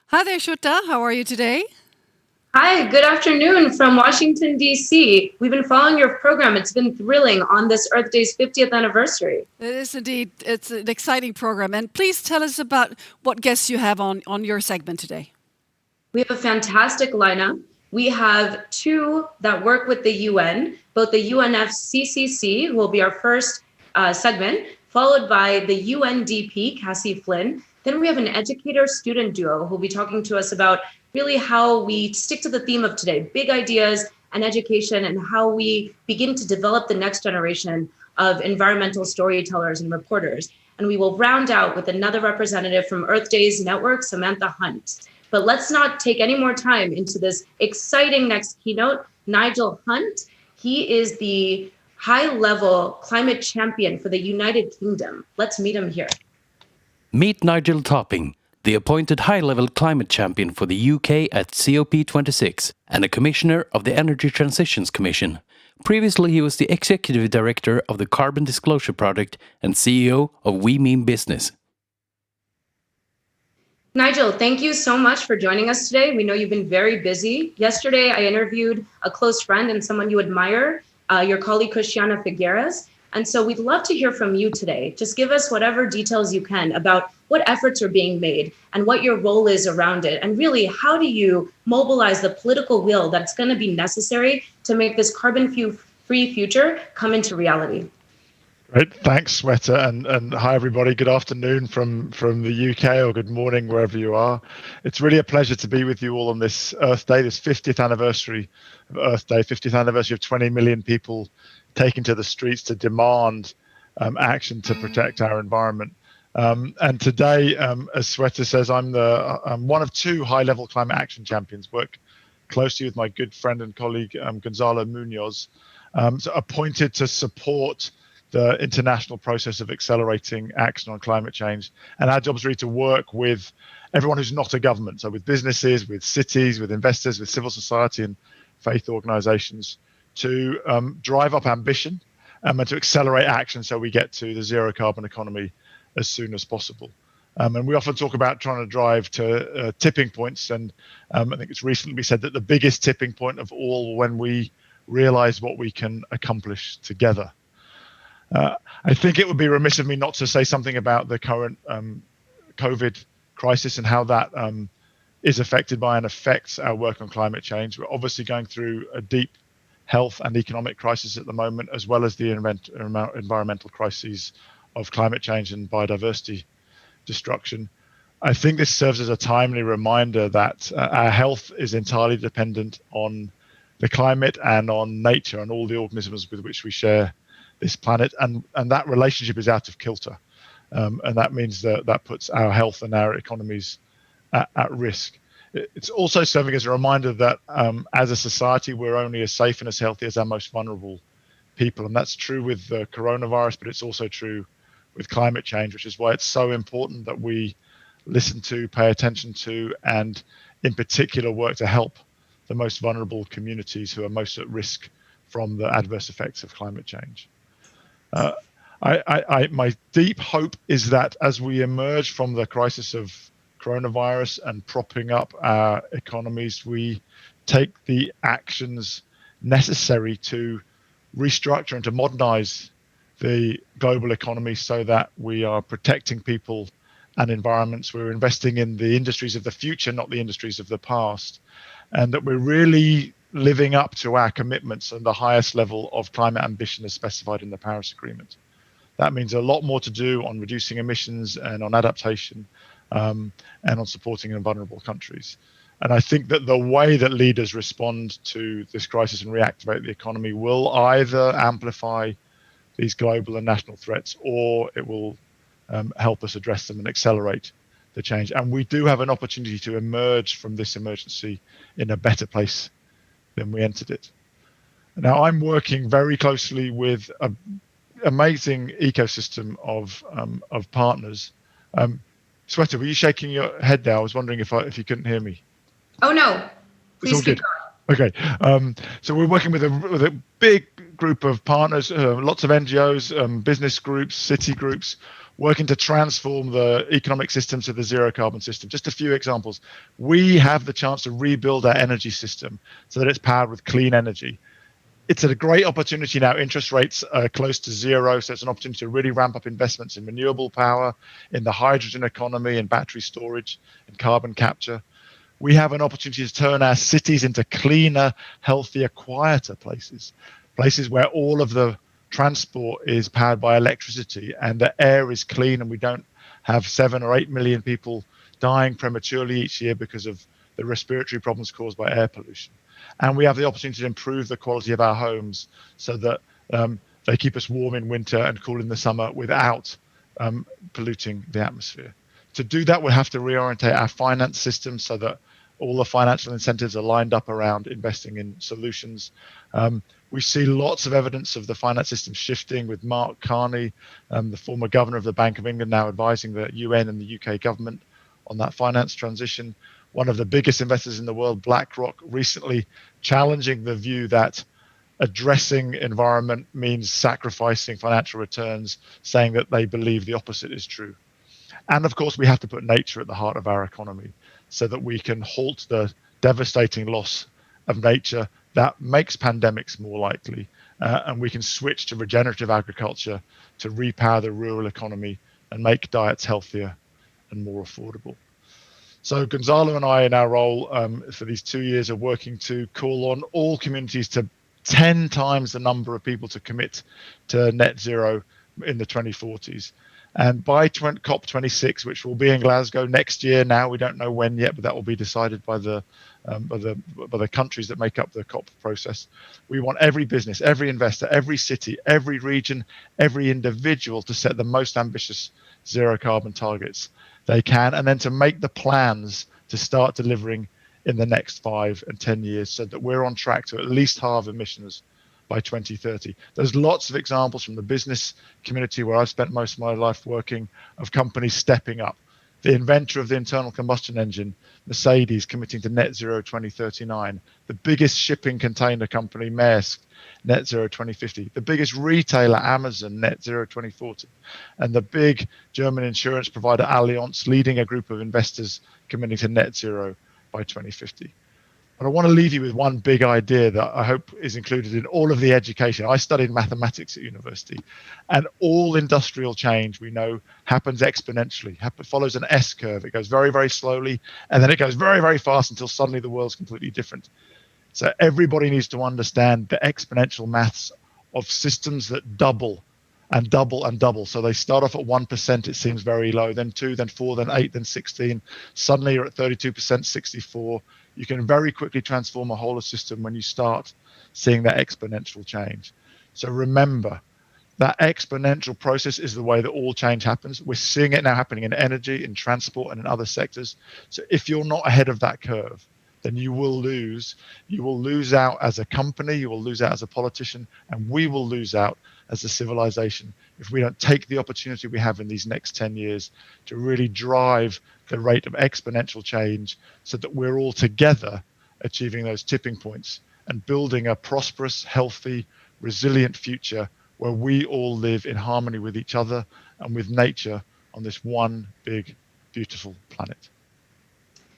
Hi there, Shutta. How are you today? Hi, good afternoon from Washington, D.C. We've been following your program. It's been thrilling on this Earth Day's 50th anniversary. It is indeed. It's an exciting program. And please tell us about what guests you have on your segment today. We have a fantastic lineup. We have two that work with the UN, both the UNFCCC, who will be our first segment, followed by the UNDP, Cassie, Flynn. Then we have an educator-student duo who will be talking to us about really how we stick to the theme of today, big ideas and education, and how we begin to develop the next generation of environmental storytellers and reporters. And we will round out with another representative from Earth Day's network, Samantha Hunt. But let's not take any more time into this exciting next keynote. Nigel Hunt, he is the high-level climate champion for the United Kingdom. Let's meet him here. Meet Nigel Topping, the appointed high-level climate champion for the UK at COP26 and a commissioner of the Energy Transitions Commission. Previously, he was the executive director of the Carbon Disclosure Project and CEO of We Mean Business. Nigel, thank you so much for joining us today. We know you've been very busy. Yesterday, I interviewed a close friend and someone you admire, your colleague Christiana Figueres. And so we'd love to hear from you today. Just give us whatever details you can about what efforts are being made and what your role is around it. And really, how do you mobilize the political will that's going to be necessary to make this carbon-free future come into reality? Great, thanks, Sweta, and hi everybody. Good afternoon from the UK, or good morning wherever you are. It's really a pleasure to be with you all on this Earth Day, this 50th anniversary of Earth Day, 50th anniversary of 20 million people taking to the streets to demand action to protect our environment. And today, as Sweta says, I'm one of two high-level climate action champions. Work closely with my good friend and colleague Gonzalo Munoz, so appointed to support the international process of accelerating action on climate change. And our job is really to work with everyone who's not a government, so with businesses, with cities, with investors, with civil society and faith organizations, to drive up ambition and to accelerate action so we get to the zero carbon economy as soon as possible. And we often talk about trying to drive to tipping points, and I think it's recently said that the biggest tipping point of all when we realize what we can accomplish together. I think it would be remiss of me not to say something about the current COVID crisis and how that is affected by and affects our work on climate change. We're obviously going through a deep health and economic crisis at the moment, as well as the environmental crises of climate change and biodiversity destruction. I think this serves as a timely reminder that our health is entirely dependent on the climate and on nature and all the organisms with which we share this planet, and that relationship is out of kilter, and that means that puts our health and our economies at risk. It's also serving as a reminder that as a society we're only as safe and as healthy as our most vulnerable people, and that's true with the coronavirus, but it's also true with climate change, which is why it's so important that we listen to, pay attention to, and in particular work to help the most vulnerable communities who are most at risk from the adverse effects of climate change. My deep hope is that as we emerge from the crisis of coronavirus and propping up our economies, we take the actions necessary to restructure and to modernize the global economy so that we are protecting people and environments. We're investing in the industries of the future, not the industries of the past, and that we're really living up to our commitments and the highest level of climate ambition as specified in the Paris Agreement. That means a lot more to do on reducing emissions and on adaptation and on supporting vulnerable countries. And I think that the way that leaders respond to this crisis and reactivate the economy will either amplify these global and national threats, or it will help us address them and accelerate the change. And we do have an opportunity to emerge from this emergency in a better place than we entered it. Now, I'm working very closely with an amazing ecosystem of partners. Sweta, were you shaking your head there? I was wondering if you couldn't hear me. Oh no, please keep going. Okay, so we're working with a big group of partners, lots of NGOs, business groups, city groups, working to transform the economic system to the zero carbon system. Just a few examples. We have the chance to rebuild our energy system so that it's powered with clean energy. It's a great opportunity now. Interest rates are close to zero, so it's an opportunity to really ramp up investments in renewable power, in the hydrogen economy, in battery storage, in carbon capture. We have an opportunity to turn our cities into cleaner, healthier, quieter places where all of the transport is powered by electricity and the air is clean, and we don't have 7 or 8 million people dying prematurely each year because of the respiratory problems caused by air pollution. And we have the opportunity to improve the quality of our homes so that they keep us warm in winter and cool in the summer without polluting the atmosphere. To do that, we'll have to reorientate our finance system so that all the financial incentives are lined up around investing in solutions. We see lots of evidence of the finance system shifting, with Mark Carney, the former governor of the Bank of England, now advising the UN and the UK government on that finance transition. One of the biggest investors in the world, BlackRock, recently challenging the view that addressing environment means sacrificing financial returns, saying that they believe the opposite is true. And of course, we have to put nature at the heart of our economy so that we can halt the devastating loss of nature that makes pandemics more likely, and we can switch to regenerative agriculture to repower the rural economy and make diets healthier and more affordable. So Gonzalo and I, in our role for these 2 years, are working to call on all communities to 10 times the number of people to commit to net zero in the 2040s. And by COP26, which will be in Glasgow next year, now we don't know when yet, but that will be decided by the countries that make up the COP process. We want every business, every investor, every city, every region, every individual to set the most ambitious zero carbon targets they can, and then to make the plans to start delivering in the next 5 and 10 years so that we're on track to at least halve emissions by 2030. There's lots of examples from the business community where I've spent most of my life working of companies stepping up. The inventor of the internal combustion engine, Mercedes, committing to net zero 2039. The biggest shipping container company, Maersk, net zero 2050. The biggest retailer, Amazon, net zero 2040. And the big German insurance provider, Allianz, leading a group of investors committing to net zero by 2050. But I want to leave you with one big idea that I hope is included in all of the education. I studied mathematics at university, and all industrial change we know happens exponentially, follows an S curve. It goes very, very slowly, and then it goes very, very fast until suddenly the world's completely different. So everybody needs to understand the exponential maths of systems that double and double and double. So they start off at 1%, it seems very low, then 2, then 4, then 8, then 16. Suddenly you're at 32%, 64. You can very quickly transform a whole system when you start seeing that exponential change. So remember, that exponential process is the way that all change happens. We're seeing it now happening in energy, in transport, and in other sectors. So if you're not ahead of that curve, then you will lose. You will lose out as a company, you will lose out as a politician, and we will lose out as a civilization if we don't take the opportunity we have in these next 10 years to really drive the rate of exponential change so that we're all together achieving those tipping points and building a prosperous, healthy, resilient future where we all live in harmony with each other and with nature on this one big, beautiful planet.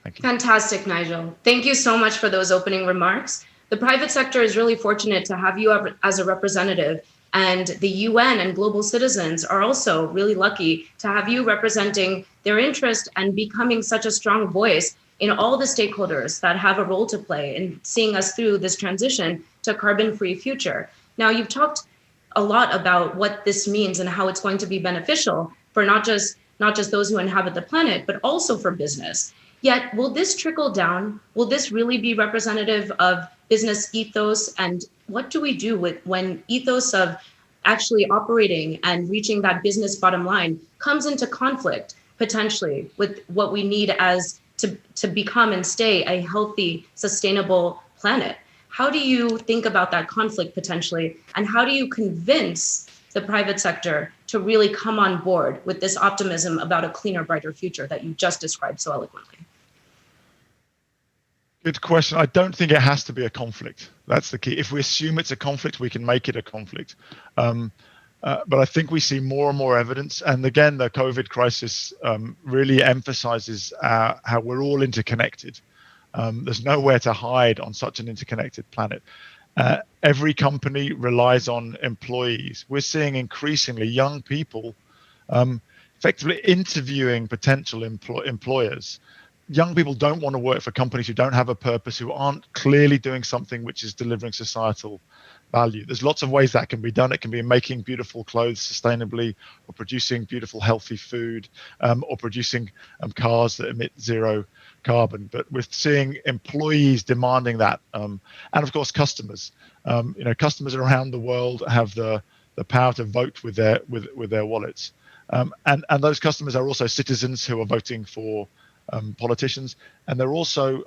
Thank you. Fantastic, Nigel. Thank you so much for those opening remarks. The private sector is really fortunate to have you as a representative, and the UN and global citizens are also really lucky to have you representing their interest and becoming such a strong voice in all the stakeholders that have a role to play in seeing us through this transition to carbon-free future. Now, you've talked a lot about what this means and how it's going to be beneficial for not just those who inhabit the planet, but also for business. Yet, will this trickle down? Will this really be representative of business ethos? And what do we do when ethos of actually operating and reaching that business bottom line comes into conflict, potentially, with what we need as to become and stay a healthy, sustainable planet? How do you think about that conflict potentially? And how do you convince the private sector to really come on board with this optimism about a cleaner, brighter future that you just described so eloquently? Good question. I don't think it has to be a conflict. That's the key. If we assume it's a conflict, we can make it a conflict. But I think we see more and more evidence. And again, the COVID crisis really emphasizes how we're all interconnected. There's nowhere to hide on such an interconnected planet. Every company relies on employees. We're seeing increasingly young people effectively interviewing potential employers. Young people don't want to work for companies who don't have a purpose, who aren't clearly doing something which is delivering societal value. There's lots of ways that can be done. It can be making beautiful clothes sustainably, or producing beautiful, healthy food, or producing cars that emit zero carbon. But we're seeing employees demanding that, and of course customers. Customers around the world have the power to vote with their wallets, and those customers are also citizens who are voting for politicians, and they're also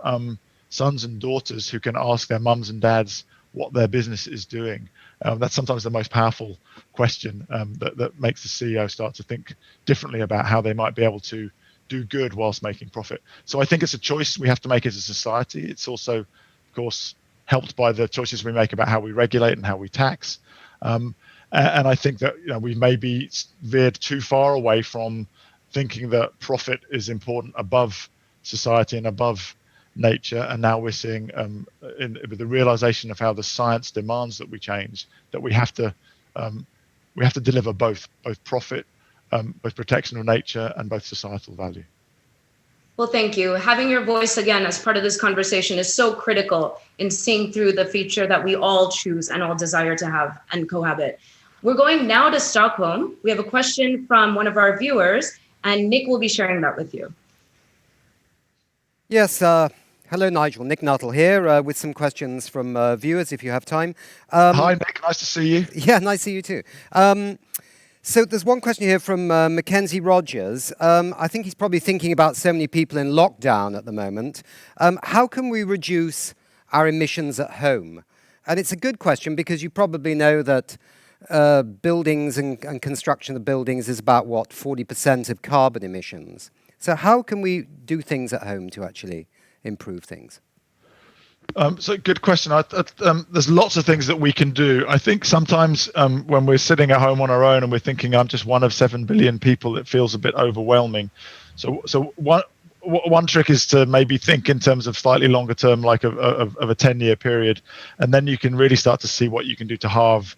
sons and daughters who can ask their mums and dads what their business is doing. That's sometimes the most powerful question that makes the CEO start to think differently about how they might be able to do good whilst making profit. So I think it's a choice we have to make as a society. It's also, of course, helped by the choices we make about how we regulate and how we tax. And I think that we may be veered too far away from thinking that profit is important above society and above nature, and now we're seeing with the realization of how the science demands that we change, that we have to deliver both profit, both protection of nature and both societal value. Well, thank you. Having your voice again as part of this conversation is so critical in seeing through the future that we all choose and all desire to have and cohabit. We're going now to Stockholm. We have a question from one of our viewers, and Nick will be sharing that with you. Yes, hello Nigel, Nick Nuttall here with some questions from viewers if you have time. Hi Nick, nice to see you. Yeah, nice to see you too. So there's one question here from Mackenzie Rogers. I think he's probably thinking about so many people in lockdown at the moment. How can we reduce our emissions at home? And it's a good question because you probably know that buildings and construction of buildings is about, 40% of carbon emissions. So how can we do things at home to actually improve things? So good question. There's lots of things that we can do. I think sometimes when we're sitting at home on our own and we're thinking, I'm just one of 7 billion people, it feels a bit overwhelming. So one trick is to maybe think in terms of slightly longer term, like of a 10-year period, and then you can really start to see what you can do to halve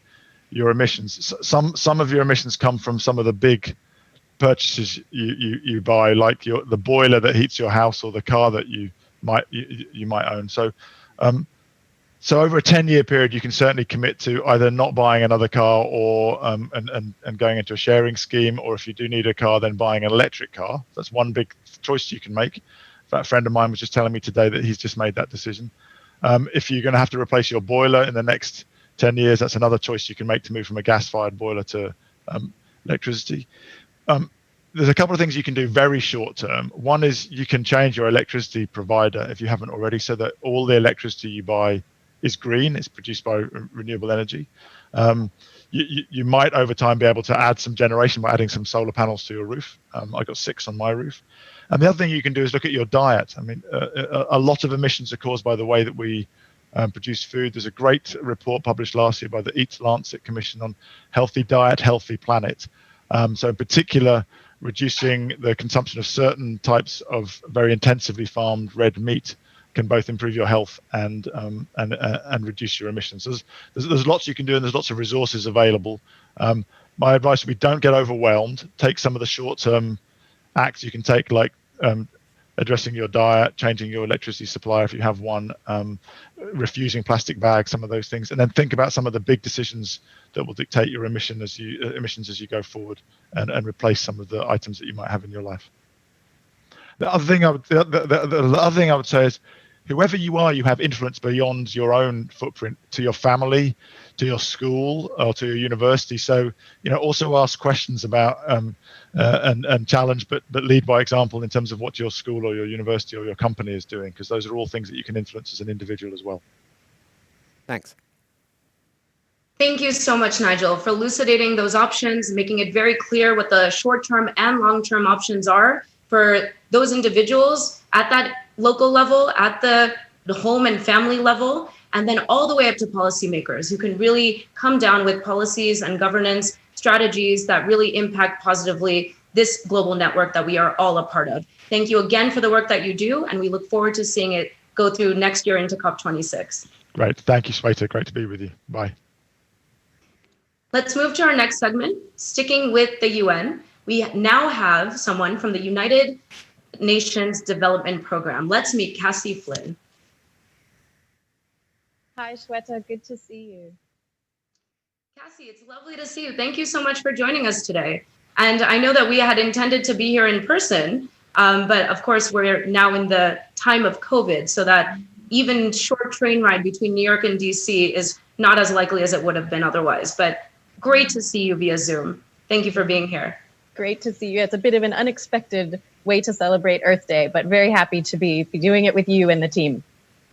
your emissions. Some of your emissions come from some of the big purchases you buy, like the boiler that heats your house or the car that you might own. So over a 10-year period, you can certainly commit to either not buying another car or and going into a sharing scheme, or if you do need a car, then buying an electric car. That's one big choice you can make. In fact, a friend of mine was just telling me today that he's just made that decision. If you're going to have to replace your boiler in the next 10 years, that's another choice you can make to move from a gas-fired boiler to electricity. There's a couple of things you can do very short term. One is you can change your electricity provider if you haven't already, so that all the electricity you buy is green. It's produced by renewable energy. You might over time be able to add some generation by adding some solar panels to your roof. I got 6 on my roof. And the other thing you can do is look at your diet. I mean, a lot of emissions are caused by the way that we produce food. There's a great report published last year by the Eat Lancet Commission on healthy diet, healthy planet. So in particular, reducing the consumption of certain types of very intensively farmed red meat can both improve your health and reduce your emissions. There's lots you can do, and there's lots of resources available. My advice would be, don't get overwhelmed. Take some of the short-term acts you can take, like addressing your diet, changing your electricity supply if you have one, refusing plastic bags, some of those things, and then think about some of the big decisions that will dictate your emissions as you go forward, and replace some of the items that you might have in your life. The other thing I would say is, whoever you are, you have influence beyond your own footprint to your family, to your school, or to your university. So, also ask questions about and challenge, but lead by example in terms of what your school or your university or your company is doing, because those are all things that you can influence as an individual as well. Thanks. Thank you so much, Nigel, for elucidating those options, making it very clear what the short-term and long-term options are for those individuals at that local level, at the home and family level, and then all the way up to policymakers who can really come down with policies and governance strategies that really impact positively this global network that we are all a part of. Thank you again for the work that you do, and we look forward to seeing it go through next year into COP26. Great. Thank you, Sweta. Great to be with you. Bye. Let's move to our next segment. Sticking with the UN, we now have someone from the United Nations Development Program. Let's meet Cassie Flynn. Hi, Shweta. Good to see you. Cassie, it's lovely to see you. Thank you so much for joining us today. And I know that we had intended to be here in person, but of course, we're now in the time of COVID, so that even short train ride between New York and DC is not as likely as it would have been otherwise. But great to see you via Zoom. Thank you for being here. Great to see you. It's a bit of an unexpected way to celebrate Earth Day, but very happy to be doing it with you and the team.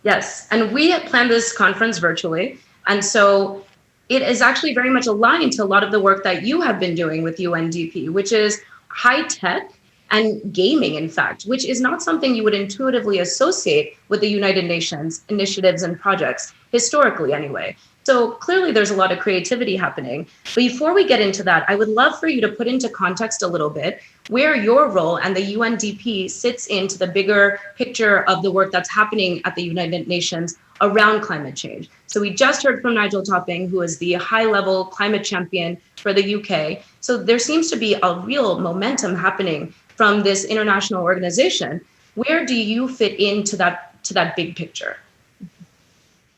Yes, and we had planned this conference virtually. And so it is actually very much aligned to a lot of the work that you have been doing with UNDP, which is high tech and gaming, in fact, which is not something you would intuitively associate with the United Nations initiatives and projects, historically anyway. So clearly there's a lot of creativity happening. But before we get into that, I would love for you to put into context a little bit where your role and the UNDP sits into the bigger picture of the work that's happening at the United Nations around climate change. So we just heard from Nigel Topping, who is the high-level climate champion for the UK. So there seems to be a real momentum happening from this international organization. Where do you fit into that big picture?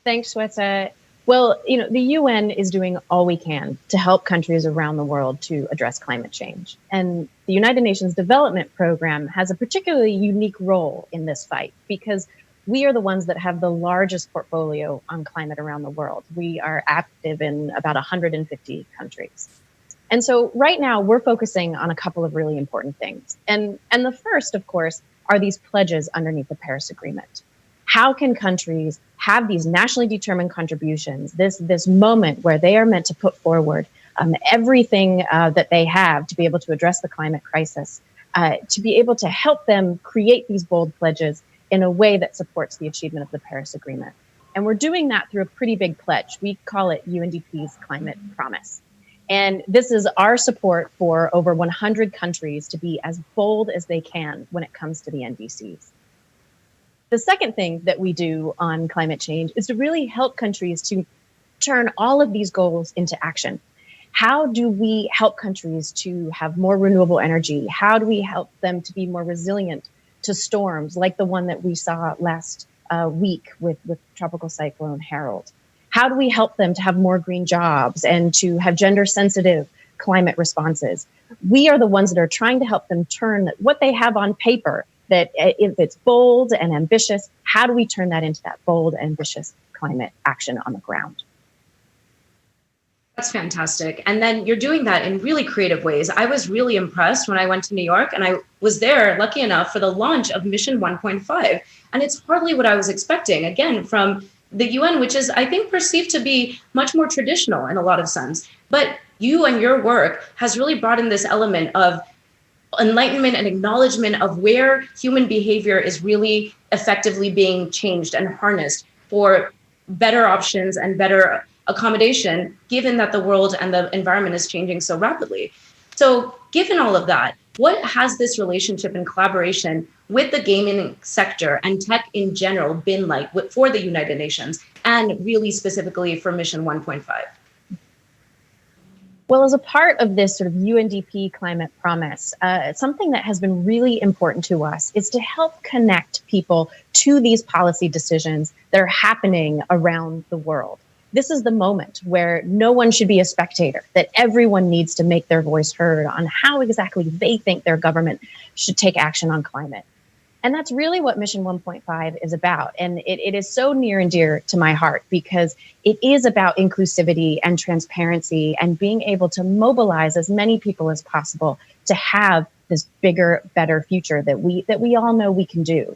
Thanks, Shweta. Well, the UN is doing all we can to help countries around the world to address climate change. And the United Nations Development Program has a particularly unique role in this fight because we are the ones that have the largest portfolio on climate around the world. We are active in about 150 countries. And so right now we're focusing on a couple of really important things. And the first, of course, are these pledges underneath the Paris Agreement. How can countries have these nationally determined contributions, this moment where they are meant to put forward everything that they have to be able to address the climate crisis, to be able to help them create these bold pledges in a way that supports the achievement of the Paris Agreement. And we're doing that through a pretty big pledge. We call it UNDP's Climate Promise. And this is our support for over 100 countries to be as bold as they can when it comes to the NDCs. The second thing that we do on climate change is to really help countries to turn all of these goals into action. How do we help countries to have more renewable energy? How do we help them to be more resilient to storms like the one that we saw last week with Tropical Cyclone Harold? How do we help them to have more green jobs and to have gender-sensitive climate responses? We are the ones that are trying to help them turn what they have on paper, that if it's bold and ambitious, how do we turn that into that bold, ambitious climate action on the ground? That's fantastic. And then you're doing that in really creative ways. I was really impressed when I went to New York, and I was there, lucky enough, for the launch of Mission 1.5. And it's hardly what I was expecting, again, from the UN, which is, I think, perceived to be much more traditional in a lot of sense. But you and your work has really brought in this element of enlightenment and acknowledgement of where human behavior is really effectively being changed and harnessed for better options and better accommodation, given that the world and the environment is changing so rapidly. So given all of that, what has this relationship and collaboration with the gaming sector and tech in general been like for the United Nations, and really specifically for Mission 1.5? Well, as a part of this sort of UNDP climate promise, something that has been really important to us is to help connect people to these policy decisions that are happening around the world. This is the moment where no one should be a spectator, that everyone needs to make their voice heard on how exactly they think their government should take action on climate. And that's really what Mission 1.5 is about. And it is so near and dear to my heart because it is about inclusivity and transparency and being able to mobilize as many people as possible to have this bigger, better future that we all know we can do.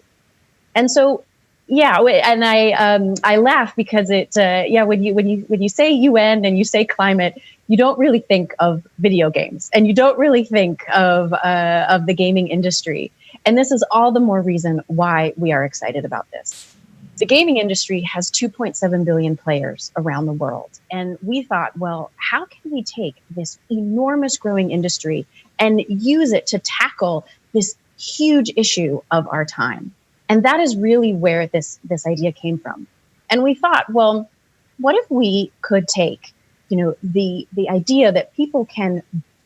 And so, yeah, and I laugh because when you say UN and you say climate, you don't really think of video games and you don't really think of the gaming industry. And this is all the more reason why we are excited about this. The gaming industry has 2.7 billion players around the world. And we thought, well, how can we take this enormous growing industry and use it to tackle this huge issue of our time? And that is really where this idea came from. And we thought, well, what if we could take, the idea that people can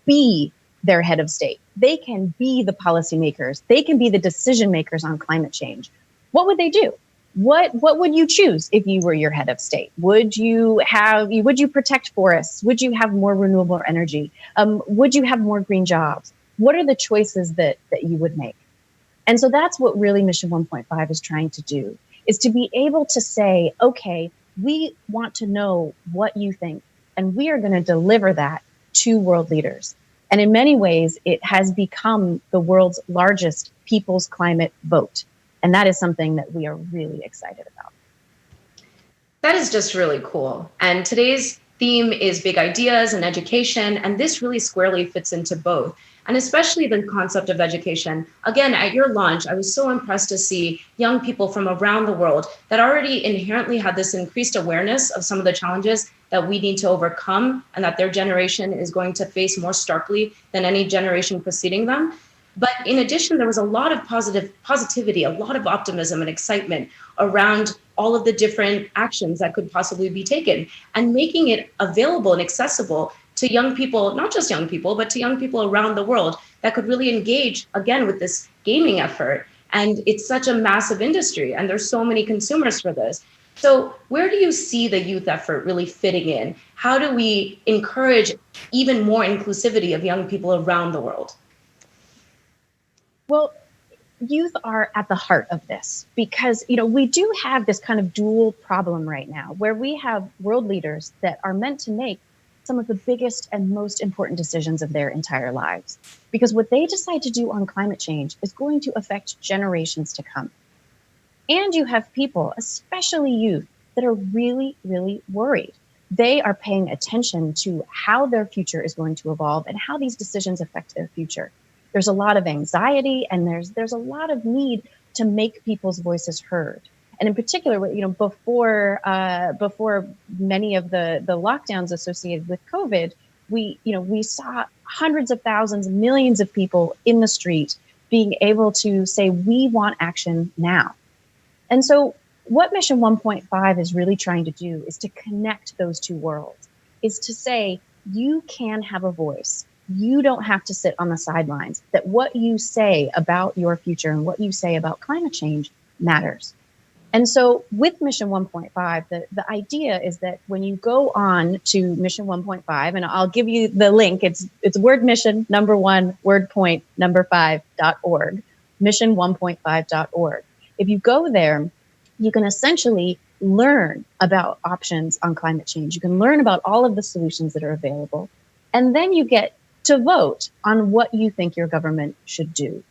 be their head of state, they can be the policymakers, they can be the decision makers on climate change. What would they do? What would you choose if you were your head of state? Would you protect forests? Would you have more renewable energy? Would you have more green jobs? What are the choices that you would make? And so that's what really Mission 1.5 is trying to do, is to be able to say, okay, we want to know what you think, and we are going to deliver that to world leaders. And in many ways, it has become the world's largest people's climate vote. And that is something that we are really excited about. That is just really cool. And today's theme is big ideas and education, and this really squarely fits into both. And especially the concept of education. Again, at your launch, I was so impressed to see young people from around the world that already inherently had this increased awareness of some of the challenges that we need to overcome and that their generation is going to face more starkly than any generation preceding them. But in addition, there was a lot of positivity, a lot of optimism and excitement around all of the different actions that could possibly be taken, and making it available and accessible to young people, not just young people, but to young people around the world that could really engage, again, with this gaming effort. And it's such a massive industry, and there's so many consumers for this. So where do you see the youth effort really fitting in? How do we encourage even more inclusivity of young people around the world? Well, youth are at the heart of this because, we do have this kind of dual problem right now where we have world leaders that are meant to make some of the biggest and most important decisions of their entire lives, because what they decide to do on climate change is going to affect generations to come. And you have people, especially youth, that are really, really worried. They are paying attention to how their future is going to evolve and how these decisions affect their future. There's a lot of anxiety, and there's a lot of need to make people's voices heard. And in particular, before many of the lockdowns associated with COVID, we saw hundreds of thousands, millions of people in the street being able to say, we want action now. And so what Mission 1.5 is really trying to do is to connect those two worlds, is to say, you can have a voice. You don't have to sit on the sidelines, that what you say about your future and what you say about climate change matters. And so with Mission 1.5, the idea is that when you go on to Mission 1.5, and I'll give you the link, it's wordmission1.5.org, mission1.5.org. If you go there, you can essentially learn about options on climate change. You can learn about all of the solutions that are available. And then you get to vote on what you think your government should do.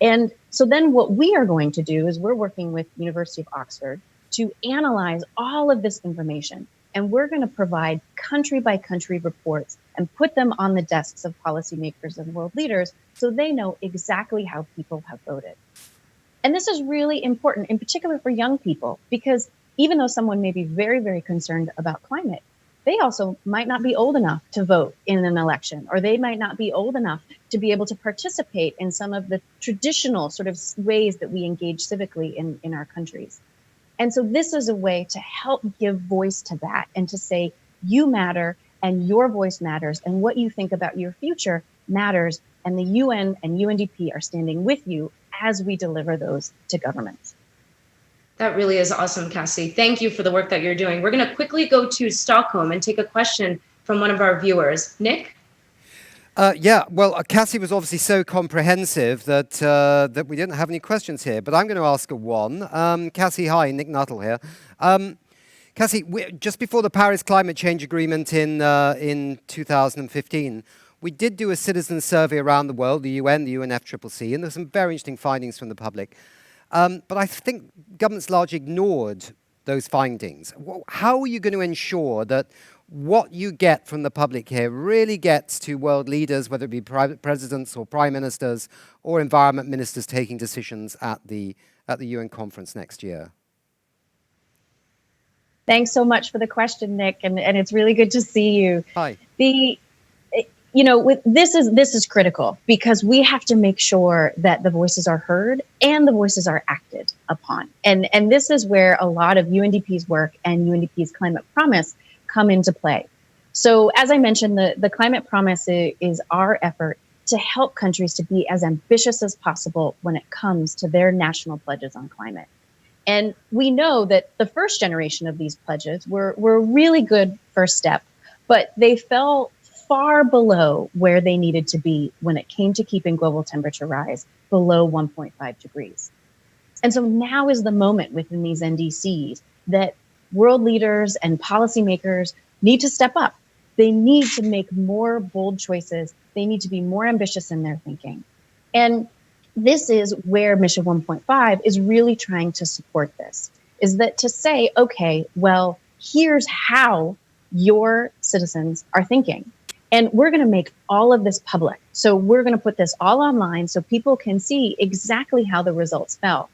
And so then what we are going to do is we're working with University of Oxford to analyze all of this information. And we're going to provide country by country reports and put them on the desks of policymakers and world leaders so they know exactly how people have voted. And this is really important, in particular for young people, because even though someone may be very, very concerned about climate, they also might not be old enough to vote in an election, or they might not be old enough to be able to participate in some of the traditional sort of ways that we engage civically in our countries. And so this is a way to help give voice to that and to say, you matter and your voice matters and what you think about your future matters. And the UN and UNDP are standing with you as we deliver those to governments. That really is awesome, Cassie. Thank you for the work that you're doing. We're going to quickly go to Stockholm and take a question from one of our viewers. Nick? Cassie was obviously so comprehensive that we didn't have any questions here, but I'm going to ask her one. Cassie, hi, Nick Nuttall here. Cassie, just before the Paris Climate Change Agreement in 2015, we did do a citizen survey around the world, the UN, the UNFCCC, and there's some very interesting findings from the public. But I think governments largely ignored those findings. How are you going to ensure that what you get from the public here really gets to world leaders, whether it be private presidents or prime ministers or environment ministers taking decisions at the UN conference next year? Thanks so much for the question, Nick, and it's really good to see you. Hi. This is critical because we have to make sure that the voices are heard and the voices are acted upon. And this is where a lot of UNDP's work and UNDP's Climate Promise come into play. So as I mentioned, the Climate Promise is our effort to help countries to be as ambitious as possible when it comes to their national pledges on climate. And we know that the first generation of these pledges were a really good first step, but they fell far below where they needed to be when it came to keeping global temperature rise below 1.5 degrees. And so now is the moment within these NDCs that world leaders and policymakers need to step up. They need to make more bold choices. They need to be more ambitious in their thinking. And this is where Mission 1.5 is really trying to support this, is that to say, okay, well, here's how your citizens are thinking. And we're going to make all of this public. So we're going to put this all online so people can see exactly how the results fell.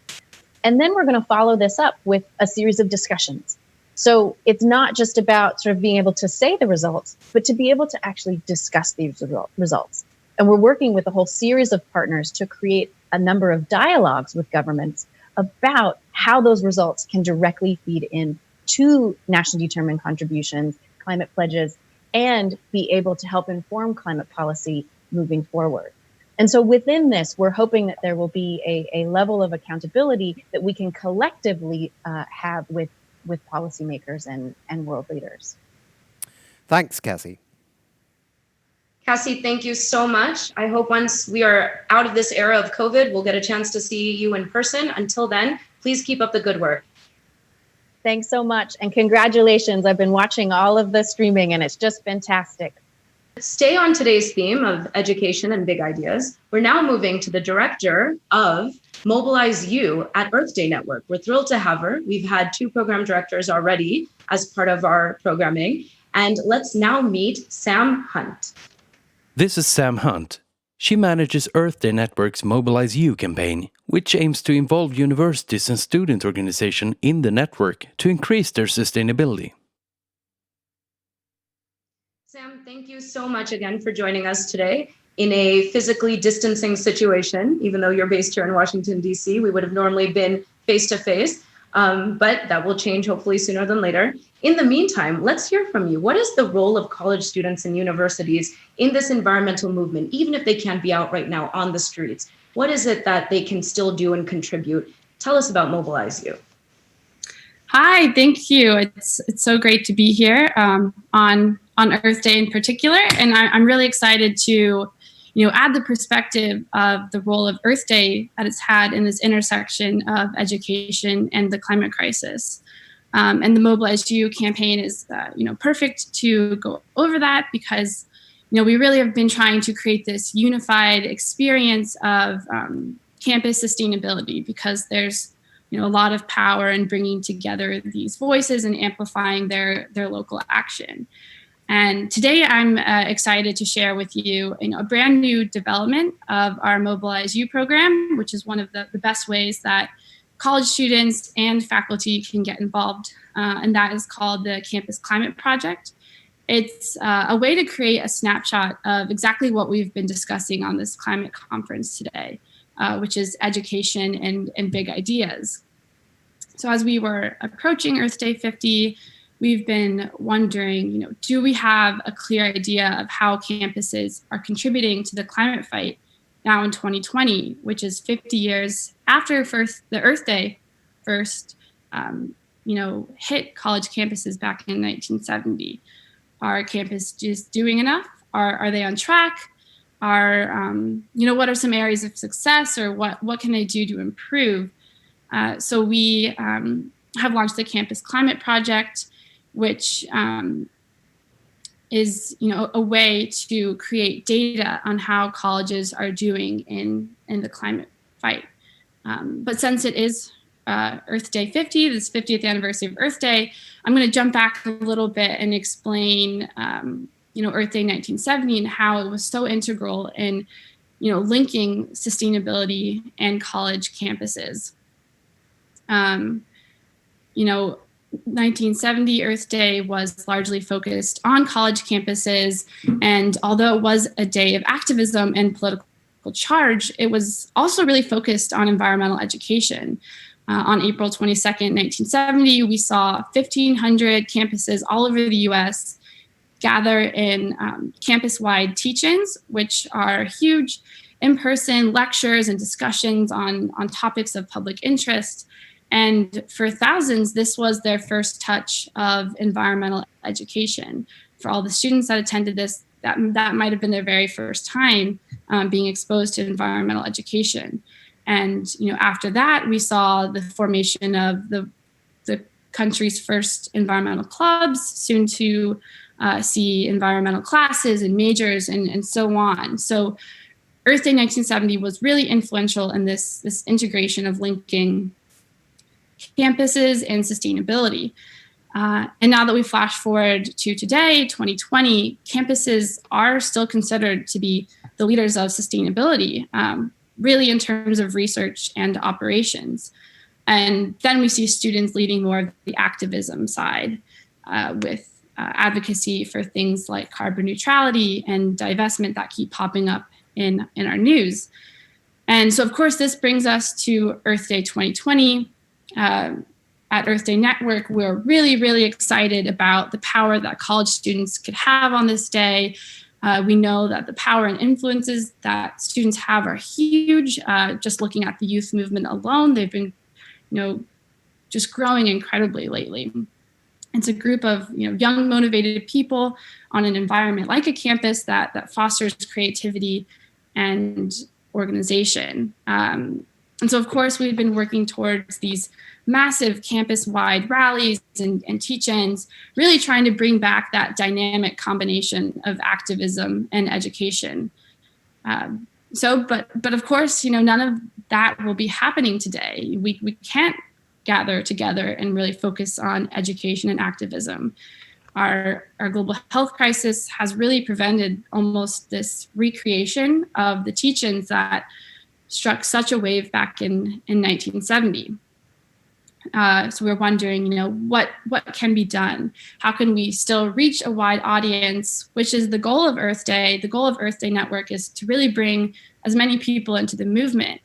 And then we're going to follow this up with a series of discussions. So it's not just about sort of being able to say the results, but to be able to actually discuss these results. And we're working with a whole series of partners to create a number of dialogues with governments about how those results can directly feed in to nationally determined contributions, climate pledges, and be able to help inform climate policy moving forward. And so within this, we're hoping that there will be a level of accountability that we can collectively have with policymakers and world leaders. Thanks, Cassie. Cassie, thank you so much. I hope once we are out of this era of COVID, we'll get a chance to see you in person. Until then, please keep up the good work. Thanks so much. And congratulations. I've been watching all of the streaming and it's just fantastic. stay on today's theme of education and big ideas, we're now moving to the director of MobilizeU at Earth Day Network. We're thrilled to have her. We've had 2 program directors already as part of our programming. And let's now meet Sam Hunt. This is Sam Hunt. She manages Earth Day Network's MobilizeU campaign, which aims to involve universities and student organizations in the network to increase their sustainability. Sam, thank you so much again for joining us today in a physically distancing situation. Even though you're based here in Washington, D.C., we would have normally been face-to-face, but that will change hopefully sooner than later. In the meantime, let's hear from you. What is the role of college students and universities in this environmental movement, even if they can't be out right now on the streets? What is it that they can still do and contribute? Tell us about MobilizeU. Hi, thank you. It's so great to be here on Earth Day in particular, and I'm really excited to add the perspective of the role of Earth Day that it's had in this intersection of education and the climate crisis. And the MobilizeU campaign is perfect to go over that because we really have been trying to create this unified experience of campus sustainability because there's a lot of power in bringing together these voices and amplifying their local action. And today I'm excited to share with you, a brand new development of our MobilizeU program, which is one of the best ways that college students and faculty can get involved. And that is called the Campus Climate Project. It's a way to create a snapshot of exactly what we've been discussing on this climate conference today, which is education and big ideas. So as we were approaching Earth Day 50, we've been wondering, do we have a clear idea of how campuses are contributing to the climate fight now in 2020, which is 50 years after the Earth Day first, hit college campuses back in 1970. Are campuses doing enough? Are they on track? What are some areas of success, or what can they do to improve? So we have launched the Campus Climate Project, which is a way to create data on how colleges are doing in the climate fight. But since it is Earth Day 50, this 50th anniversary of Earth Day, I'm going to jump back a little bit and explain Earth Day 1970 and how it was so integral in linking sustainability and college campuses. 1970 Earth Day was largely focused on college campuses, and although it was a day of activism and political charge, it was also really focused on environmental education. On April 22nd, 1970, we saw 1,500 campuses all over the US gather in campus-wide teach-ins, which are huge in-person lectures and discussions on topics of public interest. And for thousands, this was their first touch of environmental education. For all the students that attended this, that might have been their very first time being exposed to environmental education. And after that, we saw the formation of the country's first environmental clubs, soon to see environmental classes and majors and so on. So Earth Day 1970 was really influential in this integration of linking campuses and sustainability. And now that we flash forward to today, 2020, campuses are still considered to be the leaders of sustainability, really in terms of research and operations. And then we see students leading more of the activism side with advocacy for things like carbon neutrality and divestment that keep popping up in our news. And so, of course, this brings us to Earth Day 2020. At Earth Day Network, we're really, really excited about the power that college students could have on this day. We know that the power and influences that students have are huge. Just looking at the youth movement alone, they've been, just growing incredibly lately. It's a group of, young, motivated people on an environment like a campus that fosters creativity and organization. And so, of course, we've been working towards these massive campus-wide rallies and teach-ins, really trying to bring back that dynamic combination of activism and education. But of course, none of that will be happening today. We can't gather together and really focus on education and activism. Our global health crisis has really prevented almost this recreation of the teach-ins that struck such a wave back in 1970. So we're wondering, what can be done? How can we still reach a wide audience, which is the goal of Earth Day. The goal of Earth Day Network is to really bring as many people into the movement.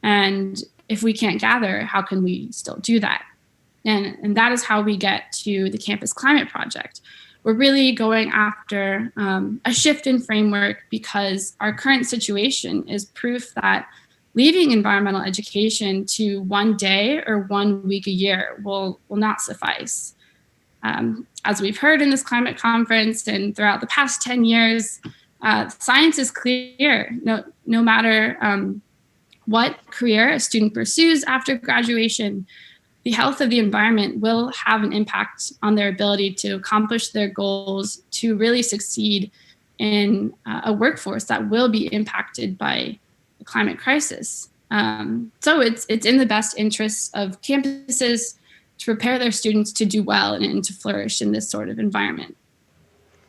And if we can't gather, how can we still do that? And that is how we get to the Campus Climate Project. We're really going after a shift in framework because our current situation is proof that leaving environmental education to 1 day or 1 week a year will not suffice. As we've heard in this climate conference and throughout the past 10 years, science is clear. No matter what career a student pursues after graduation, the health of the environment will have an impact on their ability to accomplish their goals, to really succeed in a workforce that will be impacted by the climate crisis. So it's in the best interests of campuses to prepare their students to do well and to flourish in this sort of environment.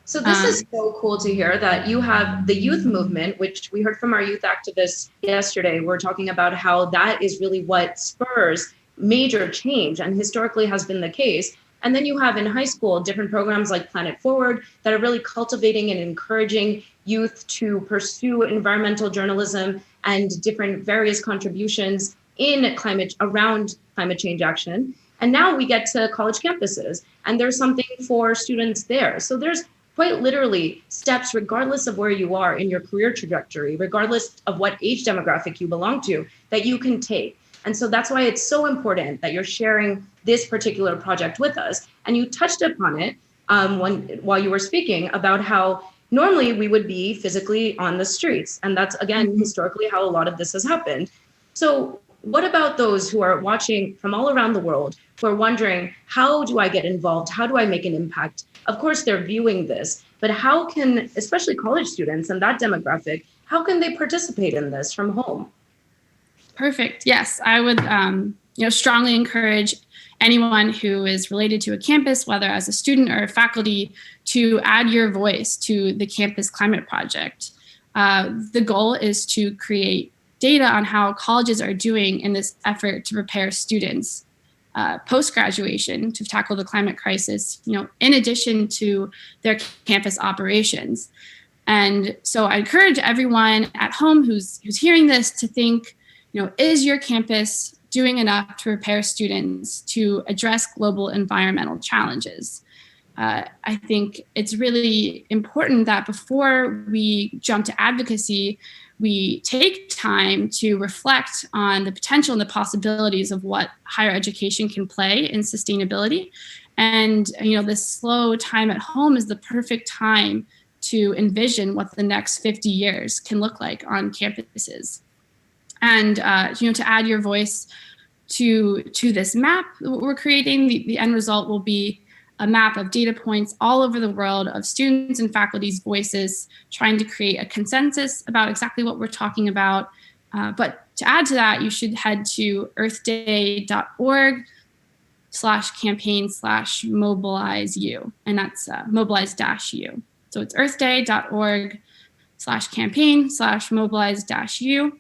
So this is so cool to hear that you have the youth movement, which we heard from our youth activists yesterday. We're talking about how that is really what spurs major change and historically has been the case. And then you have in high school different programs like Planet Forward that are really cultivating and encouraging youth to pursue environmental journalism and different various contributions in around climate change action. And now we get to college campuses and there's something for students there. So there's quite literally steps, regardless of where you are in your career trajectory, regardless of what age demographic you belong to, that you can take. And so that's why it's so important that you're sharing this particular project with us. And you touched upon it while you were speaking about how normally we would be physically on the streets. And that's, again, historically how a lot of this has happened. So what about those who are watching from all around the world, who are wondering, how do I get involved? How do I make an impact? Of course, they're viewing this, but how can, especially college students and that demographic, how can they participate in this from home? Perfect. Yes, I would strongly encourage anyone who is related to a campus, whether as a student or a faculty, to add your voice to the Campus Climate Project. The goal is to create data on how colleges are doing in this effort to prepare students post-graduation to tackle the climate crisis, in addition to their campus operations. And so I encourage everyone at home who's hearing this to think, is your campus doing enough to prepare students to address global environmental challenges? I think it's really important that before we jump to advocacy, we take time to reflect on the potential and the possibilities of what higher education can play in sustainability. And, this slow time at home is the perfect time to envision what the next 50 years can look like on campuses. And, to add your voice to this map we're creating, the end result will be a map of data points all over the world of students and faculty's voices, trying to create a consensus about exactly what we're talking about. But to add to that, you should head to earthday.org/campaign/MobilizeU, and that's Mobilize-U. So it's earthday.org/campaign/Mobilize-U.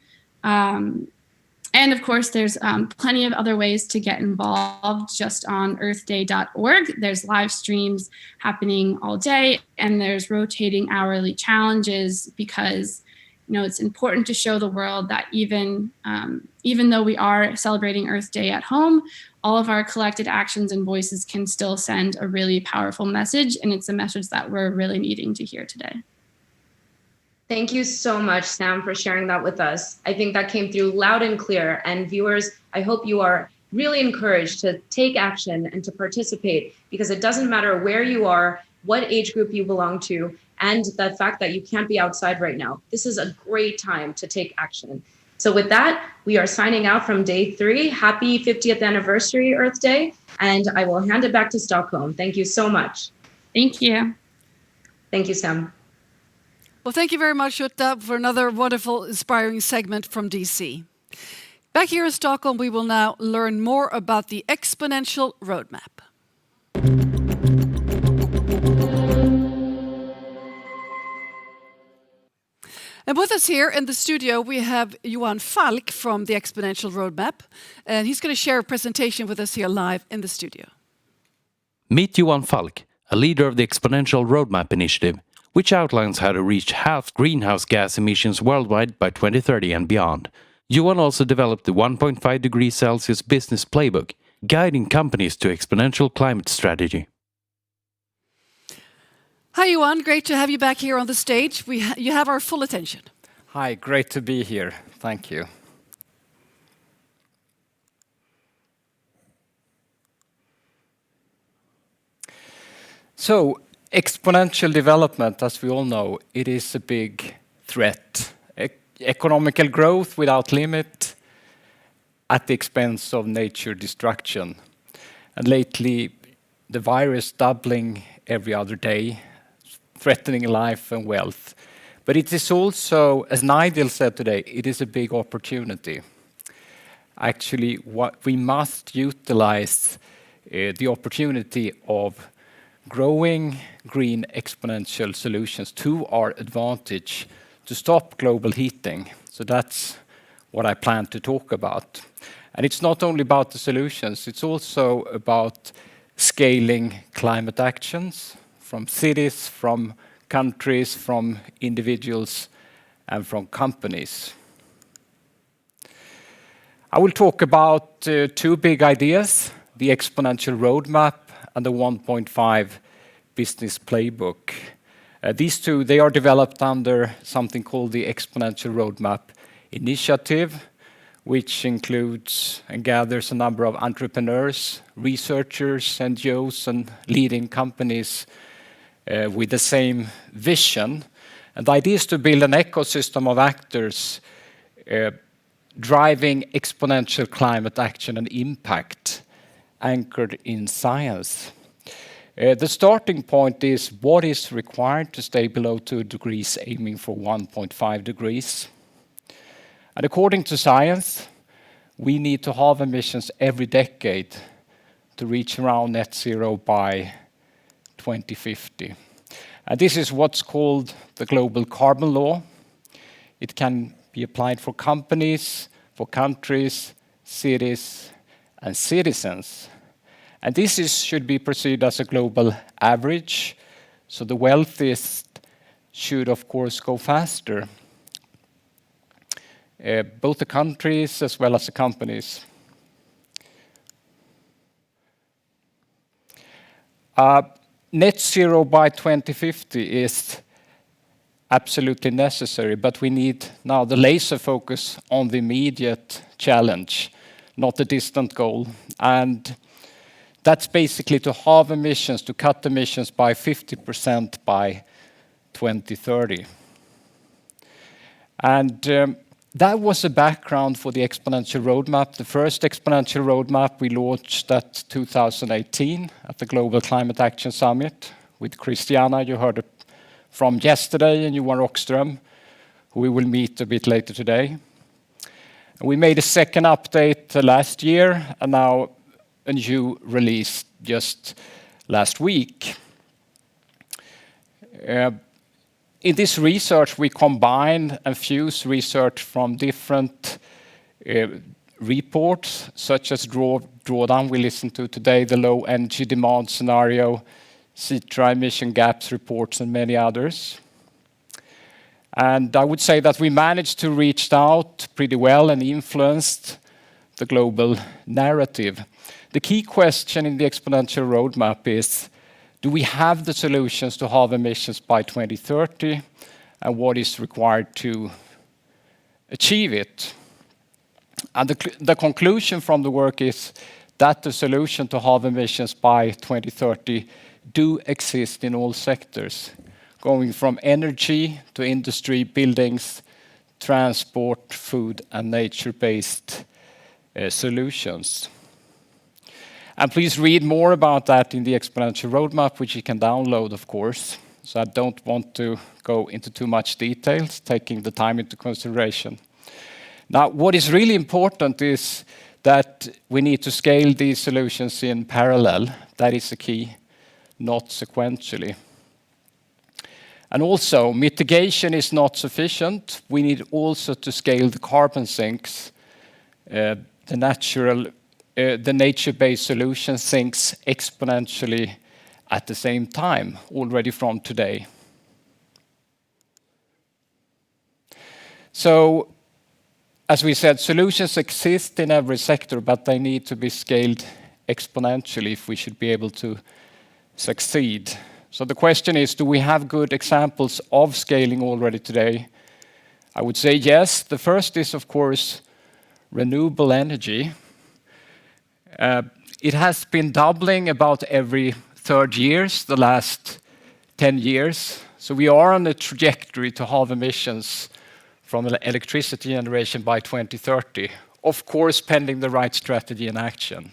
And of course, there's plenty of other ways to get involved just on earthday.org. There's live streams happening all day, and there's rotating hourly challenges because, it's important to show the world that even though we are celebrating Earth Day at home, all of our collected actions and voices can still send a really powerful message, and it's a message that we're really needing to hear today. Thank you so much, Sam, for sharing that with us. I think that came through loud and clear. And viewers, I hope you are really encouraged to take action and to participate, because it doesn't matter where you are, what age group you belong to, and the fact that you can't be outside right now. This is a great time to take action. So with that, we are signing out from day 3. Happy 50th anniversary Earth Day. And I will hand it back to Stockholm. Thank you so much. Thank you. Thank you, Sam. Well, thank you very much, Jutta, for another wonderful, inspiring segment from DC. Back here in Stockholm, we will now learn more about the Exponential Roadmap. And with us here in the studio, we have Johan Falk from the Exponential Roadmap, and he's going to share a presentation with us here live in the studio. Meet Johan Falk, a leader of the Exponential Roadmap initiative, which outlines how to reach half greenhouse gas emissions worldwide by 2030 and beyond. Johan also developed the 1.5 degrees Celsius business playbook, guiding companies to exponential climate strategy. Hi, Johan. Great to have you back here on the stage. You have our full attention. Hi, great to be here. Thank you. So, exponential development, as we all know, it is a big threat. Economical growth without limit at the expense of nature destruction. And lately, the virus doubling every other day, threatening life and wealth. But it is also, as Nigel said today, it is a big opportunity. Actually, what we must utilize the opportunity of growing green exponential solutions to our advantage to stop global heating. So that's what I plan to talk about. And it's not only about the solutions, it's also about scaling climate actions from cities, from countries, from individuals, and from companies. I will talk about 2 big ideas, the Exponential Roadmap and the 1.5 business playbook. These 2, they are developed under something called the Exponential Roadmap Initiative, which includes and gathers a number of entrepreneurs, researchers, NGOs, and leading companies with the same vision. And the idea is to build an ecosystem of actors driving exponential climate action and impact anchored in science. The starting point is what is required to stay below 2 degrees, aiming for 1.5 degrees. And according to science, we need to halve emissions every decade to reach around net zero by 2050. And this is what's called the global carbon law. It can be applied for companies, for countries, cities, and citizens. And this should be perceived as a global average. So the wealthiest should, of course, go faster. Both the countries as well as the companies. Net zero by 2050 is absolutely necessary, but we need now the laser focus on the immediate challenge, not the distant goal. And that's basically to halve emissions, to cut emissions by 50% by 2030. And that was the background for the Exponential Roadmap. The first Exponential Roadmap we launched at 2018 at the Global Climate Action Summit with Christiana, you heard it from yesterday, and Johan Rockström, who we will meet a bit later today. And we made a second update last year, and now a new release just last week. In this research, we combine and fuse research from different reports, such as Drawdown we listened to today, the low energy demand scenario, CITRA emission gaps reports, and many others. And I would say that we managed to reach out pretty well and influenced the global narrative. The key question in the Exponential Roadmap is, do we have the solutions to halve emissions by 2030, and what is required to achieve it? And the conclusion from the work is that the solution to halve emissions by 2030 do exist in all sectors, going from energy to industry, buildings, transport, food, and nature-based solutions. And please read more about that in the Exponential roadmap, which you can download, of course. So I don't want to go into too much details, taking the time into consideration. Now, what is really important is that we need to scale these solutions in parallel. That is the key, not sequentially. And also, mitigation is not sufficient. We need also to scale the carbon sinks, the nature-based solution sinks exponentially at the same time, already from today. So, as we said, solutions exist in every sector, but they need to be scaled exponentially if we should be able to succeed. So the question is, do we have good examples of scaling already today? I would say yes. The first is, of course, renewable energy. It has been doubling about every 3rd year, the last 10 years. So we are on a trajectory to halve emissions from electricity generation by 2030. Of course, pending the right strategy and action.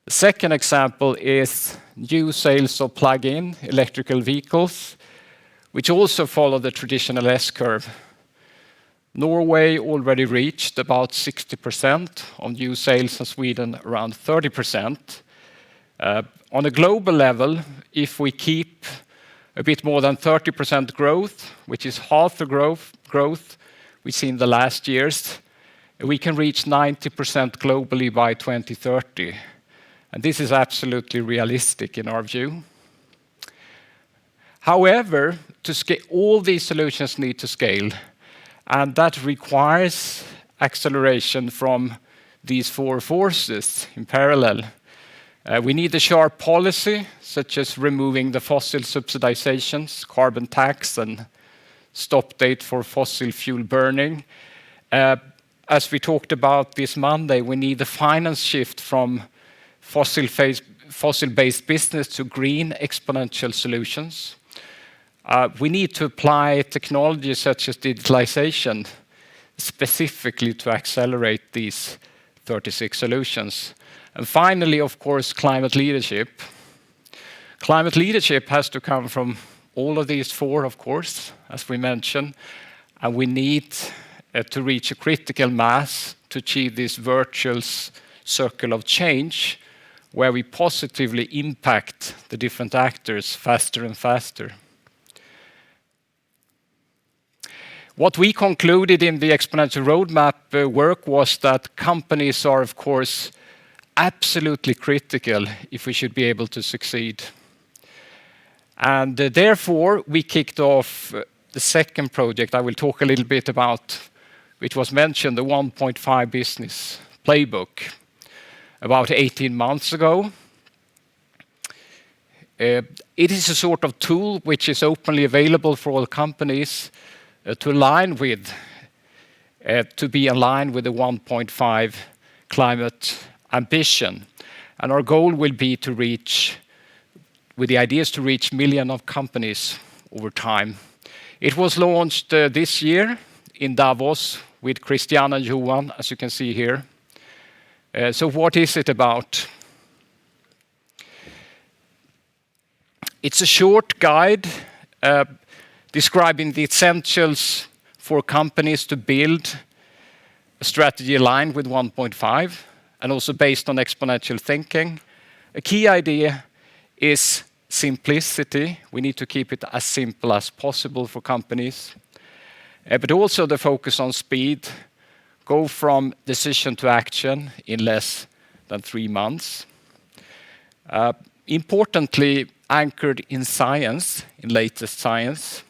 The second example is new sales of plug-in electrical vehicles, which also follow the traditional S-curve. Norway already reached about 60% of new sales, and Sweden around 30%. On a global level, if we keep a bit more than 30% growth, which is half the growth we've seen the last years, we can reach 90% globally by 2030. And this is absolutely realistic in our view. However, to scale, all these solutions need to scale, and that requires acceleration from these 4 forces in parallel. We need a sharp policy, such as removing the fossil subsidizations, carbon tax, and stop date for fossil fuel burning. As we talked about this Monday, we need a finance shift from fossil-based business to green exponential solutions. We need to apply technologies such as digitalization specifically to accelerate these 36 solutions. And finally, of course, climate leadership. Climate leadership has to come from all of these 4, of course, as we mentioned, and we need to reach a critical mass to achieve this virtuous circle of change, where we positively impact the different actors faster and faster. What we concluded in the Exponential roadmap work was that companies are, of course, absolutely critical if we should be able to succeed. And therefore, we kicked off the second project I will talk a little bit about, which was mentioned, the 1.5 business playbook, about 18 months ago. It is a sort of tool which is openly available for all companies to be aligned with the 1.5 climate ambition. And our goal will be to reach, with the ideas to reach millions of companies over time. It was launched this year in Davos with Christian and Johan, as you can see here. So what is it about? It's a short guide describing the essentials for companies to build a strategy aligned with 1.5 and also based on exponential thinking. A key idea is simplicity. We need to keep it as simple as possible for companies, but also the focus on speed. Go from decision to action in less than 3 months. Importantly, anchored in science, in latest science.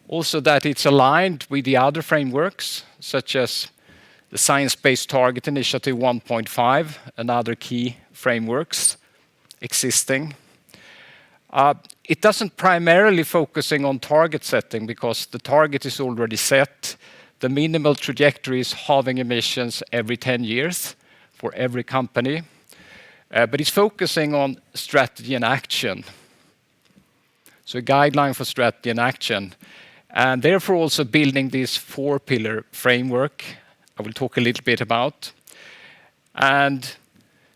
Also that it's aligned with the other frameworks, such as the Science-Based Target Initiative 1.5 and other key frameworks existing. It doesn't primarily focusing on target setting because the target is already set. The minimal trajectory is halving emissions every 10 years for every company. But it's focusing on strategy and action. So a guideline for strategy and action. and therefore also building this 4-pillar framework I will talk a little bit about. And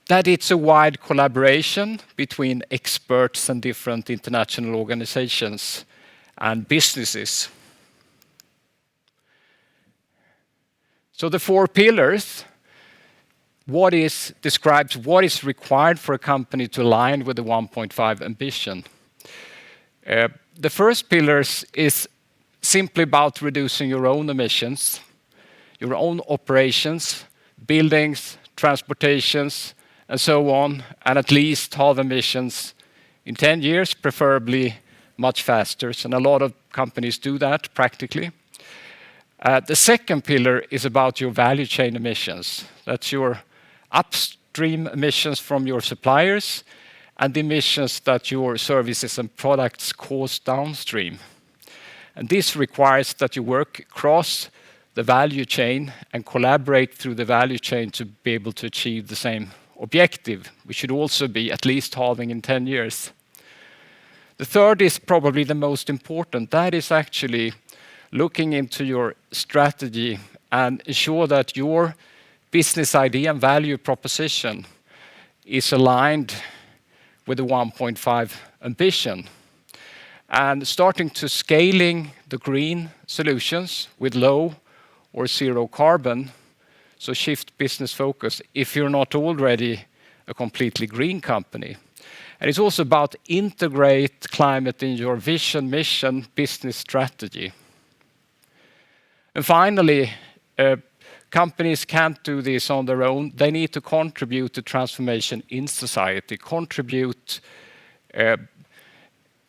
that it's a wide collaboration between experts and different international organizations and businesses. So the 4 pillars, describes what is required for a company to align with the 1.5 ambition. The first pillar is simply about reducing your own emissions, your own operations, buildings, transportations, and so on, and at least halve emissions in 10 years, preferably much faster. And a lot of companies do that practically. The second pillar is about your value chain emissions. That's your upstream emissions from your suppliers and the emissions that your services and products cause downstream. And this requires that you work across the value chain and collaborate through the value chain to be able to achieve the same objective, which should also be at least halving in 10 years. The third is probably the most important. That is actually looking into your strategy and ensure that your business idea and value proposition is aligned with the 1.5 ambition. And starting to scaling the green solutions with low or zero carbon, so shift business focus if you're not already a completely green company. And it's also about integrate climate in your vision, mission, business strategy. And finally, companies can't do this on their own. They need to contribute to transformation in society, contribute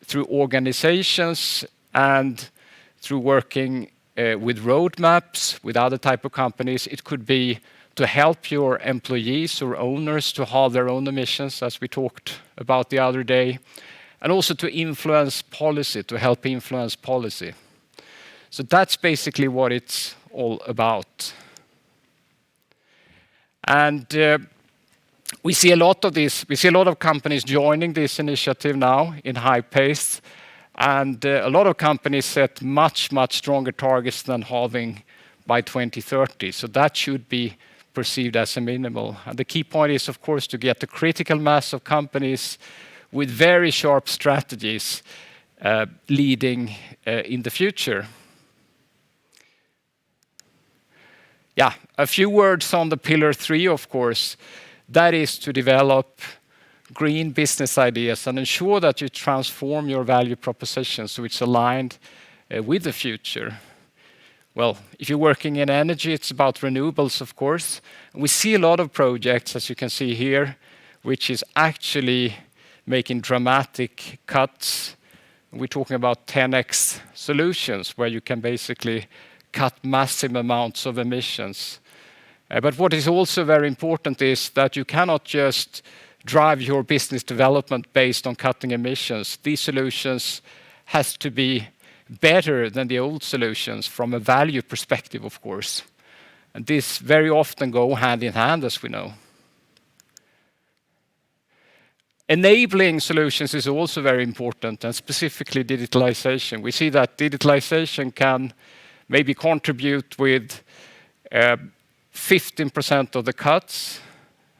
through organizations and through working with roadmaps, with other type of companies. It could be to help your employees or owners to halve their own emissions, as we talked about the other day, and also to influence policy, to help influence policy. So that's basically what it's all about. And we see a lot of this. We see a lot of companies joining this initiative now in high pace. And a lot of companies set much, much stronger targets than halving by 2030. So that should be perceived as a minimal. And the key point is, of course, to get the critical mass of companies with very sharp strategies leading in the future. Yeah, a few words on the pillar 3, of course. That is to develop green business ideas and ensure that you transform your value proposition so it's aligned with the future. Well, if you're working in energy, it's about renewables, of course. We see a lot of projects, as you can see here, which is actually making dramatic cuts. We're talking about 10x solutions where you can basically cut massive amounts of emissions. But what is also very important is that you cannot just drive your business development based on cutting emissions. These solutions has to be better than the old solutions from a value perspective, of course. And this very often go hand in hand, as we know. Enabling solutions is also very important, and specifically digitalization. We see that digitalization can maybe contribute with 15% of the cuts,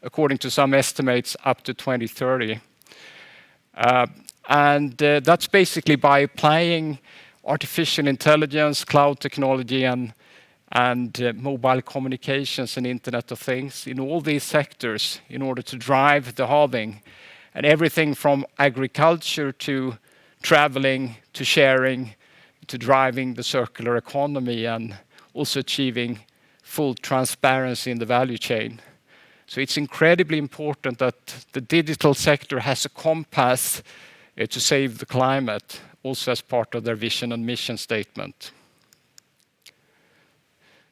according to some estimates, up to 2030. And that's basically by applying artificial intelligence, cloud technology, and mobile communications and Internet of Things in all these sectors in order to drive the halving. And everything from agriculture to traveling to sharing to driving the circular economy and also achieving full transparency in the value chain. So it's incredibly important that the digital sector has a compass to save the climate, also as part of their vision and mission statement.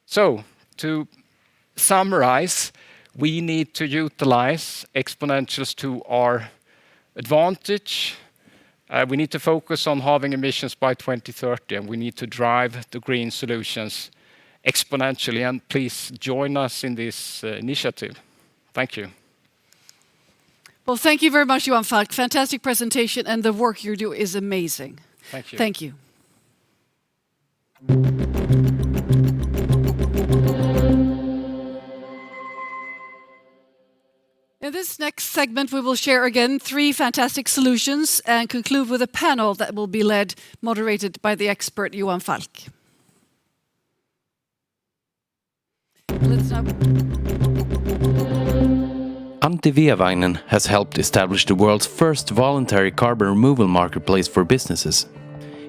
So, to summarize, we need to utilize exponentials to our advantage. We need to focus on halving emissions by 2030, and we need to drive the green solutions exponentially. And please join us in this initiative. Thank you. Well, thank you very much, Johan Falk. Fantastic presentation, and the work you do is amazing. Thank you. Thank you. In this next segment, we will share again 3 fantastic solutions and conclude with a panel that will be moderated by the expert Johan Falk. Antii Vihavainen has helped establish the world's first voluntary carbon removal marketplace for businesses.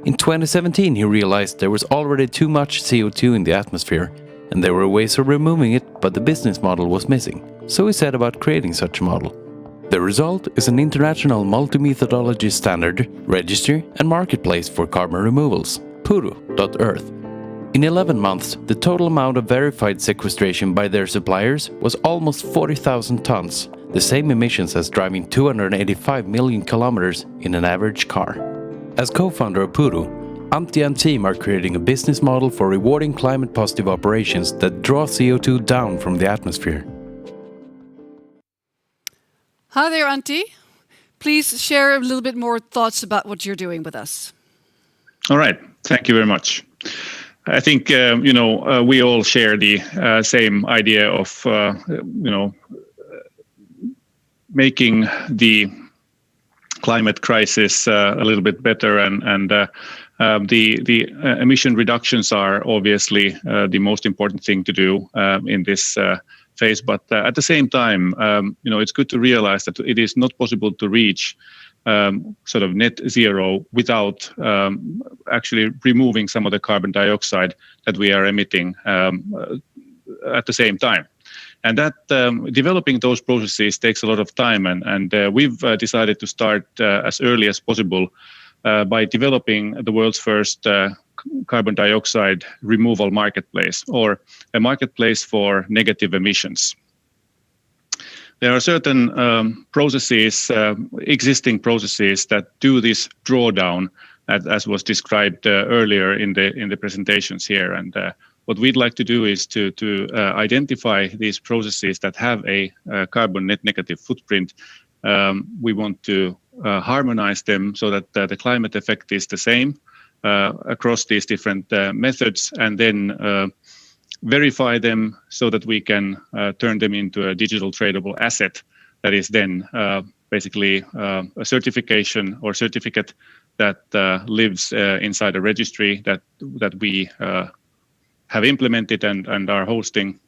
In 2017, he realized there was already too much CO2 in the atmosphere, and there were ways of removing it, but the business model was missing. So he set about creating such a model. The result is an international multi-methodology standard, registry and marketplace for carbon removals, Puro.earth. In 11 months, the total amount of verified sequestration by their suppliers was almost 40,000 tons, the same emissions as driving 285 million kilometers in an average car. As co-founder of Puro, Antii and team are creating a business model for rewarding climate-positive operations that draw CO2 down from the atmosphere. Hi there, Antii. Please share a little bit more thoughts about what you're doing with us. All right. Thank you very much. I think, we all share the same idea of, making the climate crisis a little bit better, and the emission reductions are obviously the most important thing to do in this phase. But at the same time, it's good to realize that it is not possible to reach sort of net zero without actually removing some of the carbon dioxide that we are emitting at the same time. And that developing those processes takes a lot of time, and we've decided to start as early as possible by developing the world's first carbon dioxide removal marketplace, or a marketplace for negative emissions. There are certain processes, existing processes, that do this drawdown, as was described earlier in the presentations here. And what we'd like to do is to identify these processes that have a carbon net negative footprint. We want to harmonize them so that the climate effect is the same across these different methods, and then verify them so that we can turn them into a digital tradable asset that is then basically a certification or certificate that lives inside a registry that we have implemented and are hosting.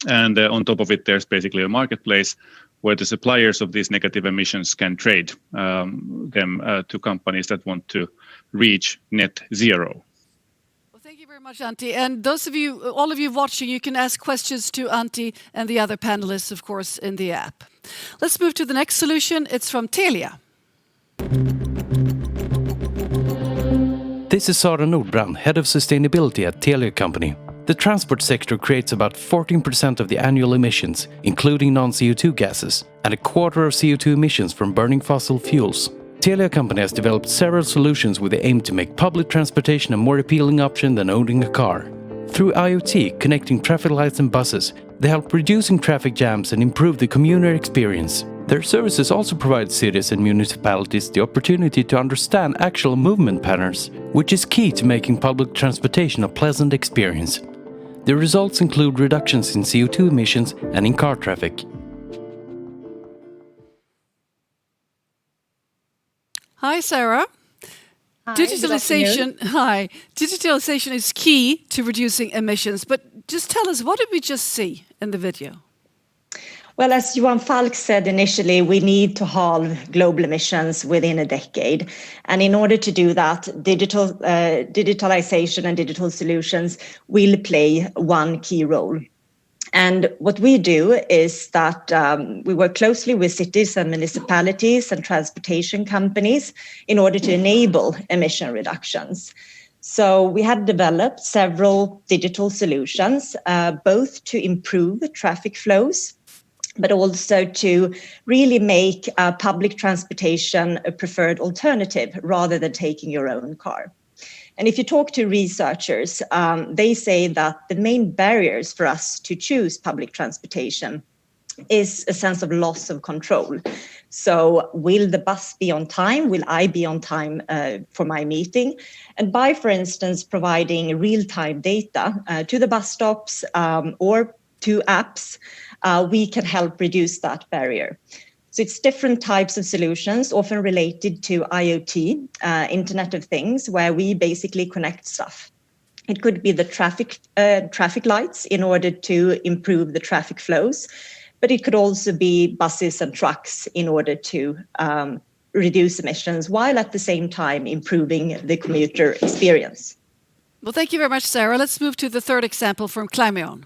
And on top of it, there's basically a marketplace where the suppliers of these negative emissions can trade them to companies that want to reach net zero. Thank you very much, Antii. And all of you watching, you can ask questions to Antii and the other panelists, of course, in the app. Let's move to the next solution. It's from Telia. This is Sara Nordbrand, Head of Sustainability at Telia Company. The transport sector creates about 14% of the annual emissions, including non-CO2 gases, and a quarter of CO2 emissions from burning fossil fuels. Telia Company has developed several solutions with the aim to make public transportation a more appealing option than owning a car. Through IoT, connecting traffic lights and buses, they help reducing traffic jams and improve the commuter experience. Their services also provide cities and municipalities the opportunity to understand actual movement patterns, which is key to making public transportation a pleasant experience. The results include reductions in CO2 emissions and in car traffic. Hi, Sara. Hi, Digitalization is key to reducing emissions, but just tell us, what did we just see in the video? Well, as Johan Falk said initially, we need to halve global emissions within a decade. And in order to do that, digitalization and digital solutions will play one key role. And what we do is that we work closely with cities and municipalities and transportation companies in order to enable emission reductions. So we have developed several digital solutions, both to improve traffic flows, but also to really make public transportation a preferred alternative rather than taking your own car. And if you talk to researchers, they say that the main barriers for us to choose public transportation is a sense of loss of control. So will the bus be on time? Will I be on time for my meeting? And by, for instance, providing real-time data to the bus stops or to apps, we can help reduce that barrier. So it's different types of solutions, often related to IoT, Internet of Things, where we basically connect stuff. It could be the traffic lights in order to improve the traffic flows, but it could also be buses and trucks in order to reduce emissions, while at the same time improving the commuter experience. Well, thank you very much, Sara. Let's move to the third example from Climeon.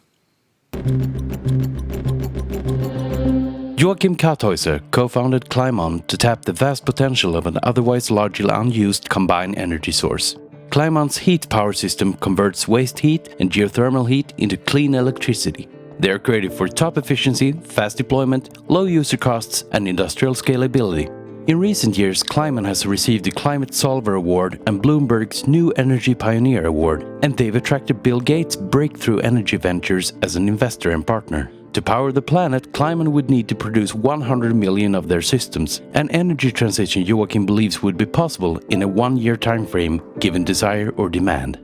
Joachim Karthäuser co-founded Climeon to tap the vast potential of an otherwise largely unused combined energy source. Climeon's heat power system converts waste heat and geothermal heat into clean electricity. They are created for top efficiency, fast deployment, low user costs, and industrial scalability. In recent years, Climeon has received the Climate Solver Award and Bloomberg's New Energy Pioneer Award, and they've attracted Bill Gates' Breakthrough Energy Ventures as an investor and partner. To power the planet, Climeon would need to produce 100 million of their systems, an energy transition Joachim believes would be possible in a 1-year time frame, given desire or demand.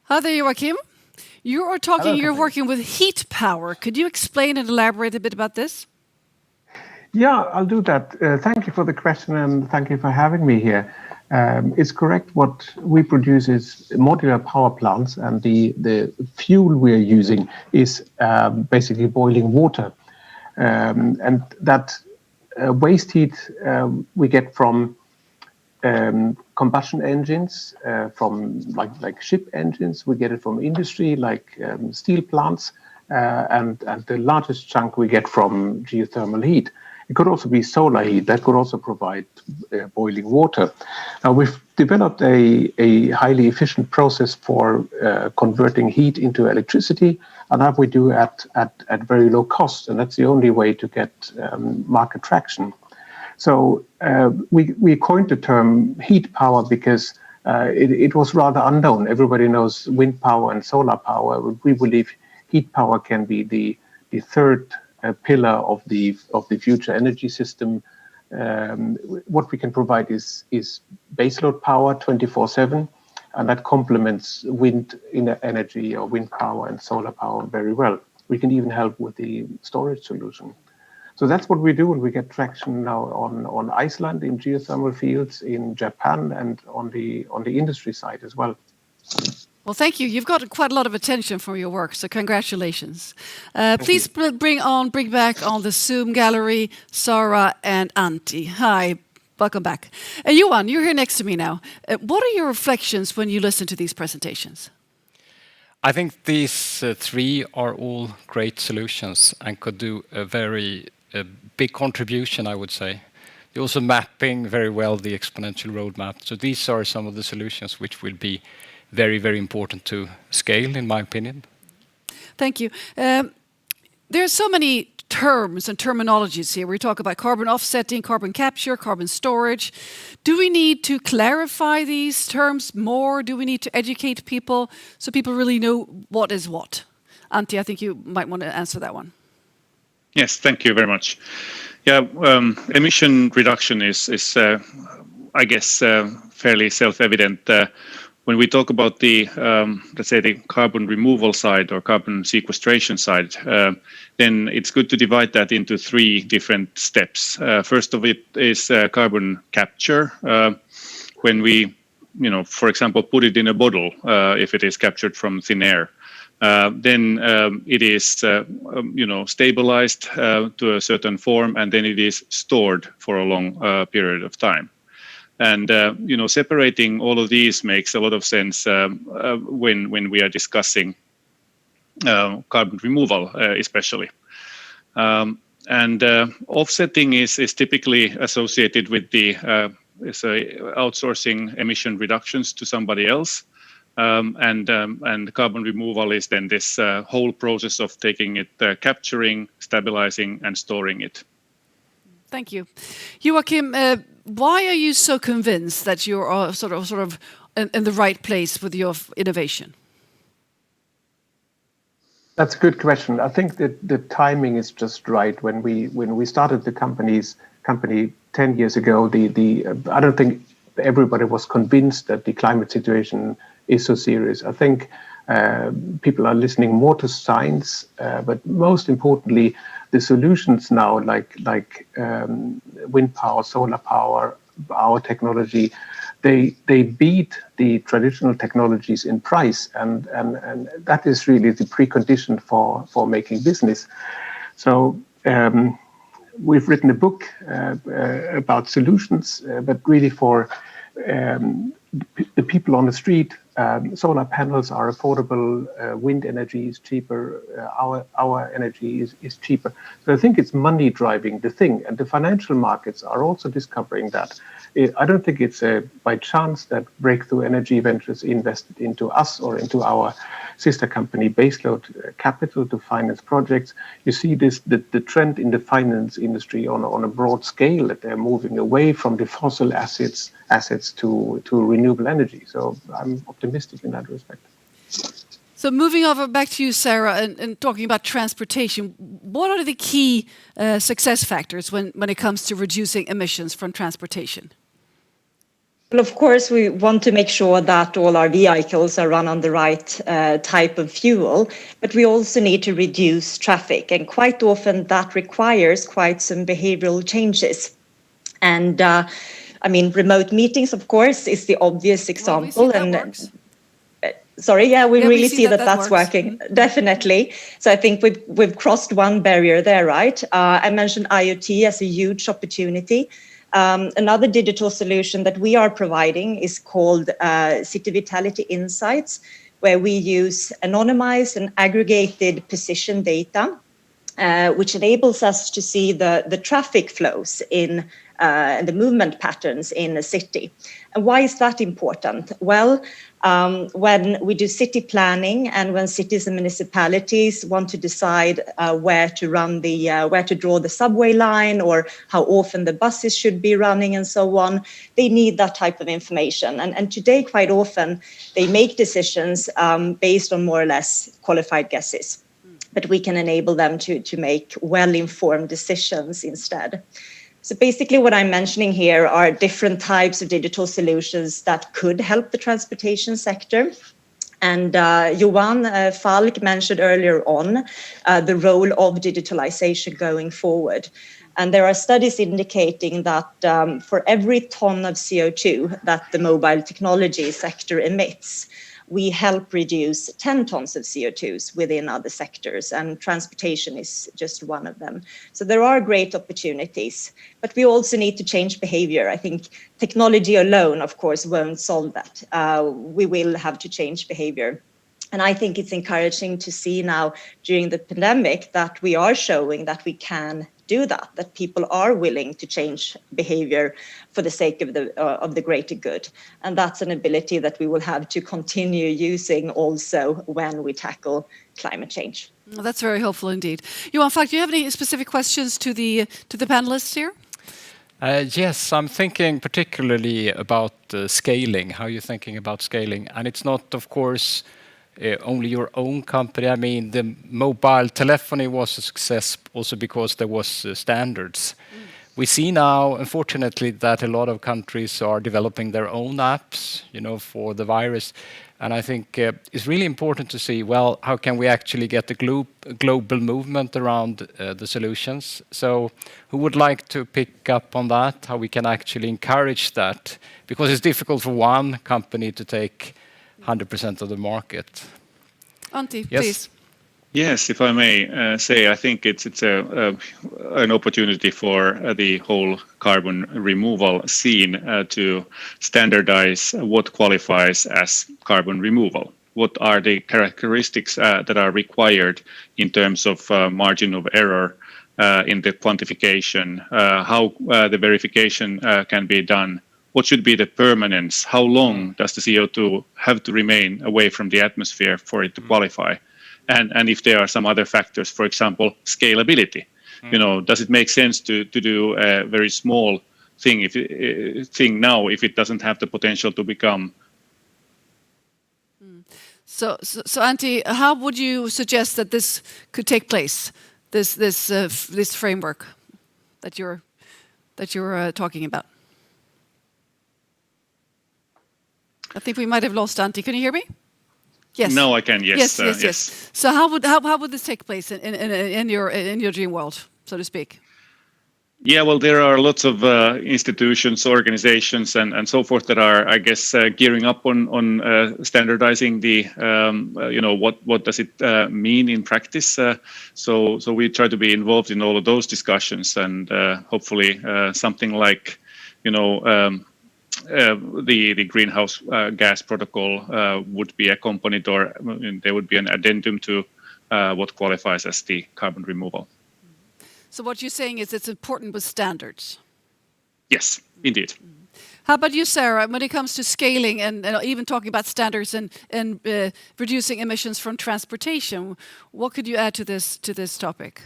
Hi there, Joachim. You're working with heat power. Could you explain and elaborate a bit about this? Yeah, I'll do that. Thank you for the question and thank you for having me here. It's correct. What we produce is modular power plants, and the fuel we're using is basically boiling water. And that waste heat we get from combustion engines, from like ship engines. We get it from industry, like steel plants, and the largest chunk we get from geothermal heat. It could also be solar heat that could also provide boiling water. Now we've developed a highly efficient process for converting heat into electricity, and that we do at very low cost, and that's the only way to get market traction. So we coined the term heat power because it was rather unknown. Everybody knows wind power and solar power. We believe heat power can be the third pillar of the future energy system. What we can provide is baseload power 24/7, and that complements wind energy or wind power and solar power very well. We can even help with the storage solution. So that's what we do, and we get traction now on Iceland in geothermal fields, in Japan, and on the industry side as well. Well, thank you. You've got quite a lot of attention for your work, so congratulations. Please bring back on the Zoom gallery Sara and Antii. Hi, welcome back. Johan, you're here next to me now. What are your reflections when you listen to these presentations? I think these three are all great solutions and could do a very big contribution, I would say. They're also mapping very well the exponential roadmap. So these are some of the solutions which will be very, very important to scale, in my opinion. Thank you. There are so many terms and terminologies here. We talk about carbon offsetting, carbon capture, carbon storage. Do we need to clarify these terms more? Do we need to educate people so people really know what is what? Antii, I think you might want to answer that one. Yes, thank you very much. Yeah, emission reduction is I guess, fairly self-evident. When we talk about the, let's say, the carbon removal side or carbon sequestration side, then it's good to divide that into three different steps. First of it is carbon capture. When we, for example, put it in a bottle, if it is captured from thin air, then it is, stabilized to a certain form, and then it is stored for a long period of time. And separating all of these makes a lot of sense when we are discussing carbon removal, especially. And offsetting is typically associated with the outsourcing emission reductions to somebody else, and carbon removal is then this whole process of taking it, capturing, stabilizing, and storing it. Thank you, Joachim. Why are you so convinced that you're sort of in the right place with your innovation? That's a good question. I think that the timing is just right. When we started the company 10 years ago, I don't think everybody was convinced that the climate situation is so serious. I think people are listening more to science, but most importantly, the solutions now, like wind power, solar power, our technology, they beat the traditional technologies in price, and that is really the precondition for making business. So we've written a book about solutions, but really for the people on the street, solar panels are affordable, wind energy is cheaper, our energy is cheaper. So I think it's money driving the thing, and the financial markets are also discovering that. I don't think it's by chance that Breakthrough Energy Ventures invested into us or into our sister company Baseload Capital to finance projects. You see the trend in the finance industry on a broad scale, that they're moving away from the fossil assets to renewable energy. So I'm optimistic in that respect. So moving over back to you, Sara, and talking about transportation, what are the key success factors when it comes to reducing emissions from transportation? Well, of course, we want to make sure that all our vehicles are run on the right type of fuel, but we also need to reduce traffic. And quite often that requires quite some behavioral changes. And remote meetings, of course, is the obvious example. We really see that that's working. Definitely. So I think we've crossed one barrier there, right? I mentioned IoT as a huge opportunity. Another digital solution that we are providing is called City Vitality Insights, where we use anonymized and aggregated position data, which enables us to see the traffic flows in the movement patterns in a city. And why is that important? Well, when we do city planning and when cities and municipalities want to decide where to draw the subway line or how often the buses should be running and so on, they need that type of information. And today, quite often, they make decisions based on more or less qualified guesses. But we can enable them to make well-informed decisions instead. So basically what I'm mentioning here are different types of digital solutions that could help the transportation sector. And Johan, Falk mentioned earlier on the role of digitalization going forward. And there are studies indicating that for every ton of CO2 that the mobile technology sector emits, we help reduce 10 tons of CO2s within other sectors, and transportation is just one of them. So there are great opportunities, but we also need to change behavior. I think technology alone, of course, won't solve that. We will have to change behavior. And I think it's encouraging to see now during the pandemic that we are showing that we can do that people are willing to change behavior for the sake of the greater good. And that's an ability that we will have to continue using also when we tackle climate change. Well, that's very helpful indeed. Johan, Falk, do you have any specific questions to the panelists here? Yes, I'm thinking particularly about scaling. How are you thinking about scaling? And it's not, of course, only your own company. I mean, the mobile telephony was a success also because there was standards. We see now, unfortunately, that a lot of countries are developing their own apps, for the virus. And I think it's really important to see, well, how can we actually get the global movement around the solutions? So who would like to pick up on that, how we can actually encourage that? Because it's difficult for one company to take 100% of the market. Antii, yes. Please. Yes, if I may say, I think it's an opportunity for the whole carbon removal scene to standardize what qualifies as carbon removal. What are the characteristics that are required in terms of margin of error in the quantification, how the verification can be done, what should be the permanence, how long does the CO2 have to remain away from the atmosphere for it to qualify? And if there are some other factors, for example, scalability, does it make sense to do a very small thing now if it doesn't have the potential to become? So Antii, how would you suggest that this could take place? This framework that you're talking about. I think we might have lost Antii. Can you hear me? Yes. No, I can. Yes. Yes. So how would this take place in your dream world, so to speak? Yeah, well, there are lots of institutions, organizations, and so forth that are, I guess, gearing up on standardizing the, what does it mean in practice. So we try to be involved in all of those discussions, and hopefully something like, the greenhouse gas protocol would be accompanied, or there would be an addendum to what qualifies as the carbon removal. So what you're saying is it's important with standards. Yes, indeed. How about you, Sara? When it comes to scaling and even talking about standards and reducing emissions from transportation, what could you add to this topic?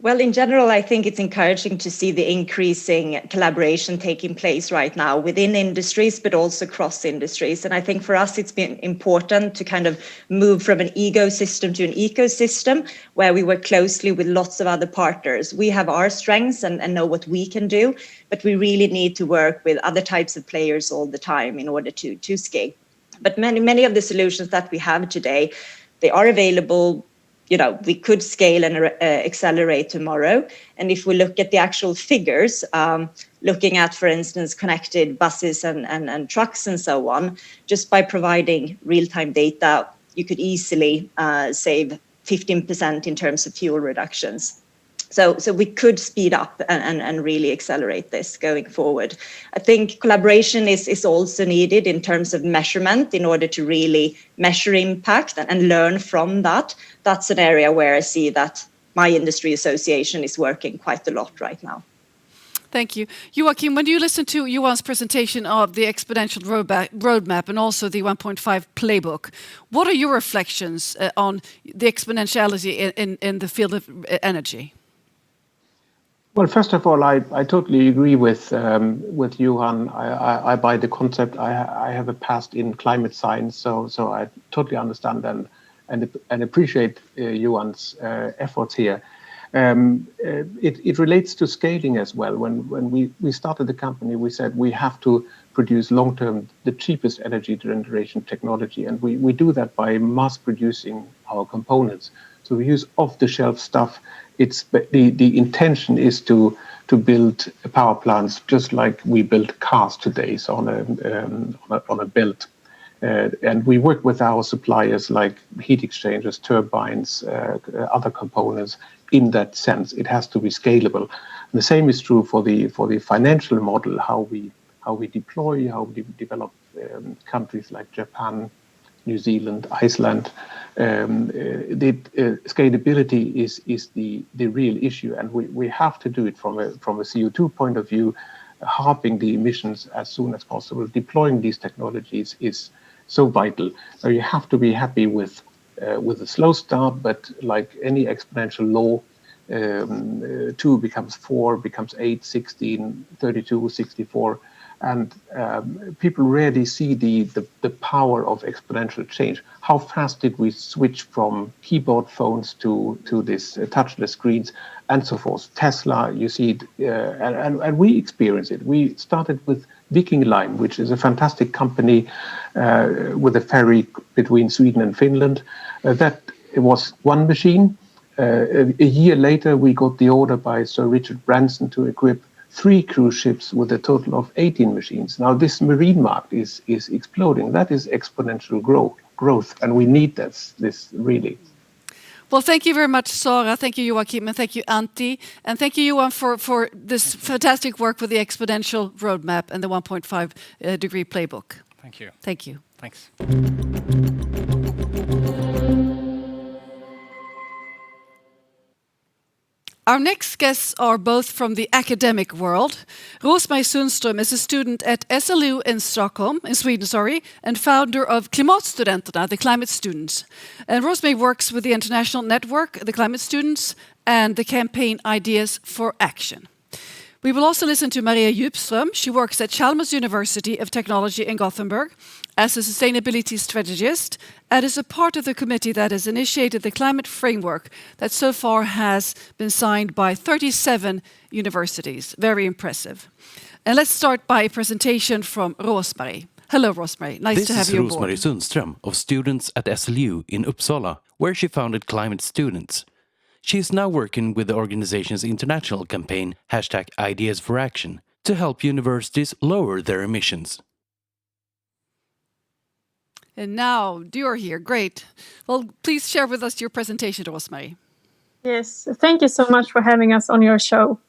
Well, in general, I think it's encouraging to see the increasing collaboration taking place right now within industries, but also across industries. And I think for us, it's been important to kind of move from an ecosystem to an ecosystem where we work closely with lots of other partners. We have our strengths and know what we can do, but we really need to work with other types of players all the time in order to scale. But many of the solutions that we have today, they are available. We could scale and accelerate tomorrow. And if we look at the actual figures, looking at, for instance, connected buses and trucks and so on, just by providing real-time data, you could easily save 15% in terms of fuel reductions. So we could speed up and really accelerate this going forward. I think collaboration is also needed in terms of measurement in order to really measure impact and learn from that. That's an area where I see that my industry association is working quite a lot right now. Thank you. Joachim, when you listen to Johan's presentation of the Exponential roadmap and also the 1.5 playbook, what are your reflections on the exponentiality in the field of energy? Well, first of all, I totally agree with Johan. I buy the concept. I have a past in climate science, so I totally understand and appreciate Johan's efforts here. It relates to scaling as well. When we started the company, we said we have to produce long-term the cheapest energy generation technology, and we do that by mass producing our components. So we use off-the-shelf stuff. It's the intention is to build power plants just like we build cars today, so on a belt. And we work with our suppliers like heat exchangers, turbines, other components. In that sense, it has to be scalable. And the same is true for the financial model, how we deploy, how we develop countries like Japan, New Zealand, Iceland. The scalability is the real issue, and we have to do it from a CO2 point of view, halving the emissions as soon as possible. Deploying these technologies is so vital. So you have to be happy with a slow start, but like any exponential law, 2 becomes 4, becomes 8, 16, 32, 64. And people rarely see the power of exponential change. How fast did we switch from keyboard phones to this touchless screens and so forth? Tesla, you see it, and we experience it. We started with Viking Line, which is a fantastic company with a ferry between Sweden and Finland. That was one machine. A year later, we got the order by Sir Richard Branson to equip 3 cruise ships with a total of 18 machines. Now this marine market is exploding. That is exponential growth, and we need this really. Well, thank you very much, Sara. Thank you, Joachim, and thank you, Antii. And thank you, Johan, for this fantastic work with the Exponential roadmap and the 1.5 degree playbook. Thank you. Thank you. Thanks. Our next guests are both from the academic world. Rose-Marie Sundström is a student at SLU in Sweden, and founder of Klimatstudenterna, the climate students. And Rose-Marie works with the international network, the climate students, and the campaign Ideas for Action. We will also listen to Maria Djupström. She works at Chalmers University of Technology in Gothenburg as a sustainability strategist and is a part of the committee that has initiated the climate framework that so far has been signed by 37 universities. Very impressive. And let's start by a presentation from Rosmarie. Hello, Rosmarie. Nice to have you aboard. This is Rosmarie Sundström of students at SLU in Uppsala, where she founded Climate Students. She is now working with the organization's international campaign, #IdeasForAction, to help universities lower their emissions. And now you're here. Great. Well, please share with us your presentation, Rosmarie. Yes, thank you so much for having us on your show.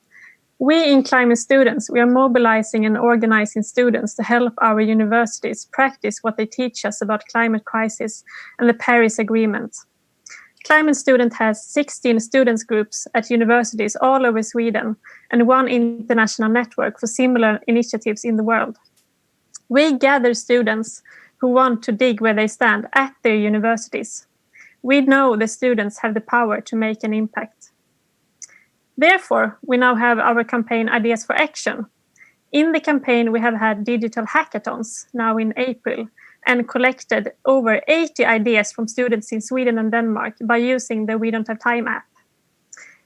We in Climate Students, we are mobilizing and organizing students to help our universities practice what they teach us about climate crisis and the Paris Agreement. Climate Student has 16 students groups at universities all over Sweden and one international network for similar initiatives in the world. We gather students who want to dig where they stand at their universities. We know the students have the power to make an impact. Therefore, we now have our campaign Ideas for Action. In the campaign, we have had digital hackathons now in April and collected over 80 ideas from students in Sweden and Denmark by using the We Don't Have Time app.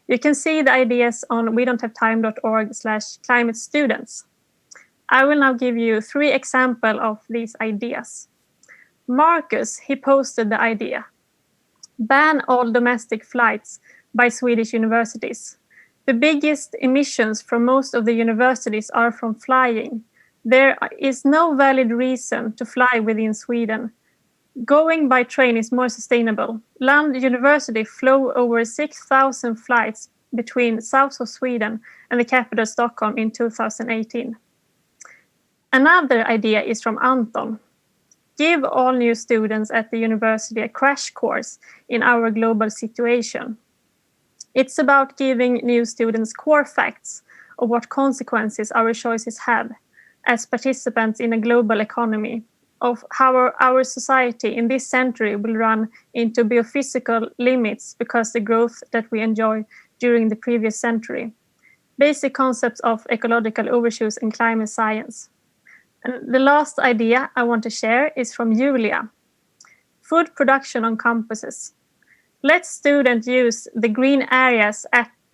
You can see the ideas on wedon'thavetime.org/climate-students. I will now give you 3 examples of these ideas. Marcus, he posted the idea. Ban all domestic flights by Swedish universities. The biggest emissions from most of the universities are from flying. There is no valid reason to fly within Sweden. Going by train is more sustainable. Lund University flew over 6,000 flights between south of Sweden and the capital Stockholm in 2018. Another idea is from Anton. Give all new students at the university a crash course in our global situation. It's about giving new students core facts of what consequences our choices have as participants in a global economy, of how our society in this century will run into biophysical limits because the growth that we enjoy during the previous century. Basic concepts of ecological overshoots and climate science. And the last idea I want to share is from Julia. Food production on campuses. Let students use the green areas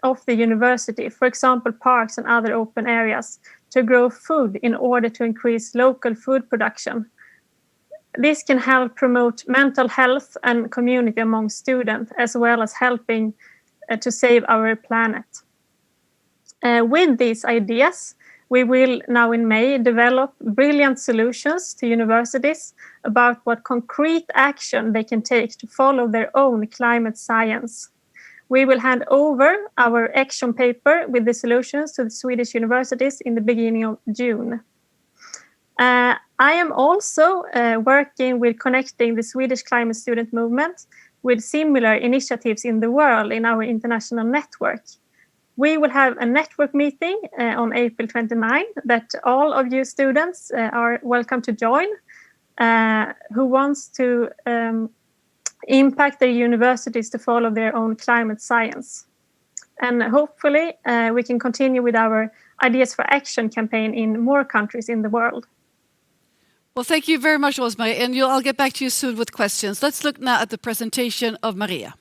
of the university, for example, parks and other open areas, to grow food in order to increase local food production. This can help promote mental health and community among students, as well as helping to save our planet. With these ideas, we will now in May develop brilliant solutions to universities about what concrete action they can take to follow their own climate science. We will hand over our action paper with the solutions to the Swedish universities in the beginning of June. I am also working with connecting the Swedish climate student movement with similar initiatives in the world in our international network. We will have a network meeting on April 29 that all of you students are welcome to join, who wants to impact their universities to follow their own climate science. And hopefully we can continue with our Ideas for Action campaign in more countries in the world. Well, thank you very much, Rosmarie, and I'll get back to you soon with questions. Let's look now at the presentation of Maria.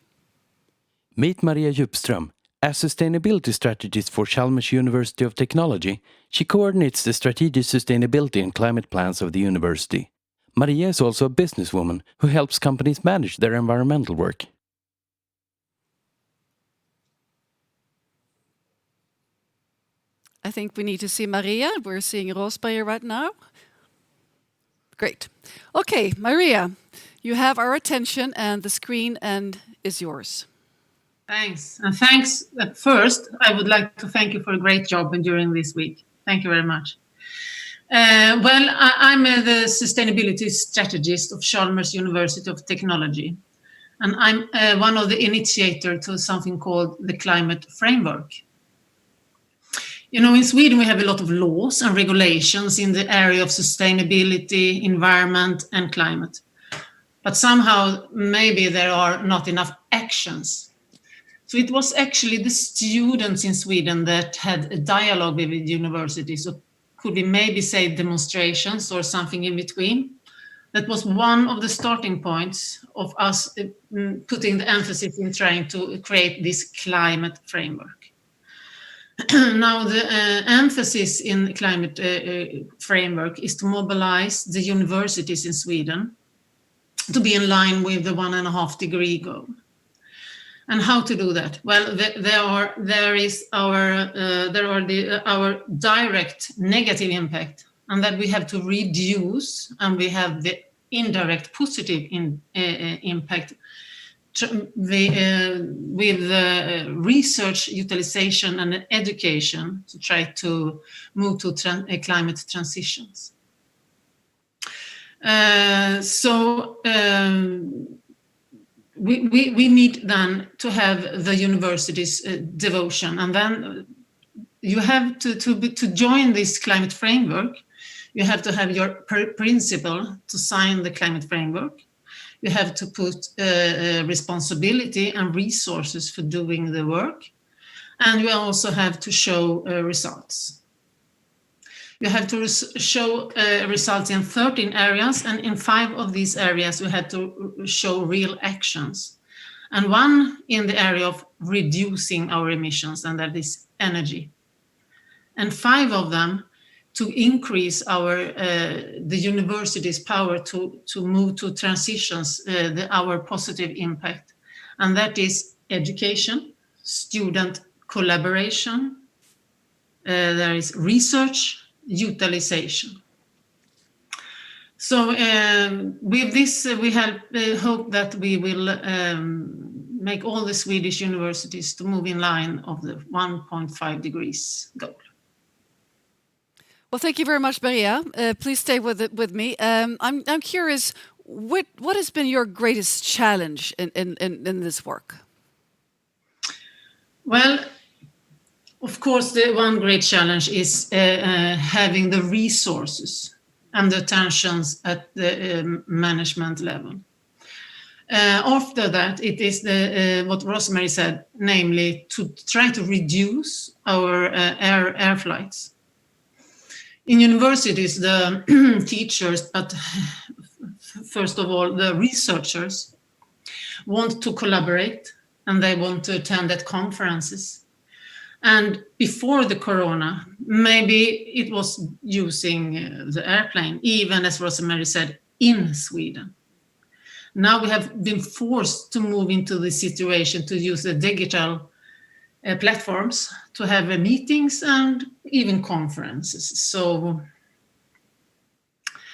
Meet Maria Djupström. As sustainability strategist for Chalmers University of Technology, she coordinates the strategic sustainability and climate plans of the university. Maria is also a businesswoman who helps companies manage their environmental work. I think we need to see Maria. We're seeing Rosmarie right now. Great. Okay, Maria, you have our attention and the screen is yours. Thanks. And thanks. First, I would like to thank you for a great job during this week. Thank you very much. I'm the sustainability strategist of Chalmers University of Technology. And I'm one of the initiators to something called the Climate Framework. You know, in Sweden, we have a lot of laws and regulations in the area of sustainability, environment, and climate. But somehow, maybe there are not enough actions. So it was actually the students in Sweden that had a dialogue with the universities, or could we maybe say demonstrations or something in between. That was one of the starting points of us putting the emphasis in trying to create this climate framework. Now, the emphasis in the climate framework is to mobilize the universities in Sweden to be in line with the 1.5 degree goal. And how to do that? Well, there is our direct negative impact, and that we have to reduce, and we have the indirect positive impact with research, utilization, and education to try to move to climate transitions. We need then to have the university's devotion, and then you have to join this climate framework. You have to have your principle to sign the climate framework. You have to put responsibility and resources for doing the work, and you also have to show results. You have to show results in 13 areas, and in 5 of these areas, you had to show real actions. And one in the area of reducing our emissions, and that is energy. And 5 of them to increase the university's power to move to transitions, our positive impact. And that is education, student collaboration, there is research, utilization. So with this, we hope that we will make all the Swedish universities to move in line of the 1.5 degrees goal. Well, thank you very much, Maria. Please stay with me. I'm curious, what has been your greatest challenge in this work? Well, of course, the one great challenge is having the resources and the attentions at the management level. After that, it is what Rosemary said, namely to try to reduce our air flights. In universities, the teachers, but first of all, the researchers want to collaborate, and they want to attend at conferences. And before the corona, maybe it was using the airplane, even as Rosemary said, in Sweden. Now we have been forced to move into the situation to use the digital platforms to have meetings and even conferences. So,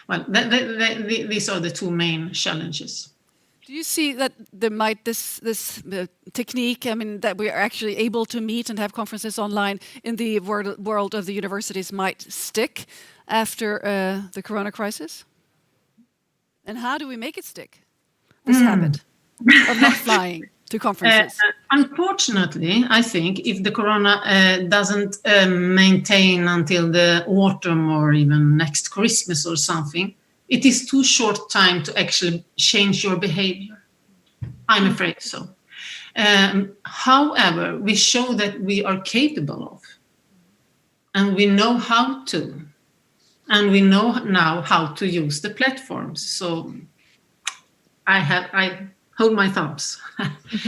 well, these are the 2 main challenges. Do you see that there might this technique, I mean, that we are actually able to meet and have conferences online in the world of the universities might stick after the corona crisis? And how do we make it stick, this habit of not flying to conferences? Unfortunately, I think if the corona doesn't maintain until the autumn or even next Christmas or something, it is too short time to actually change your behavior. I'm afraid so. However, we show that we are capable of, and we know how to, and we know now how to use the platforms. So I hold my thumbs.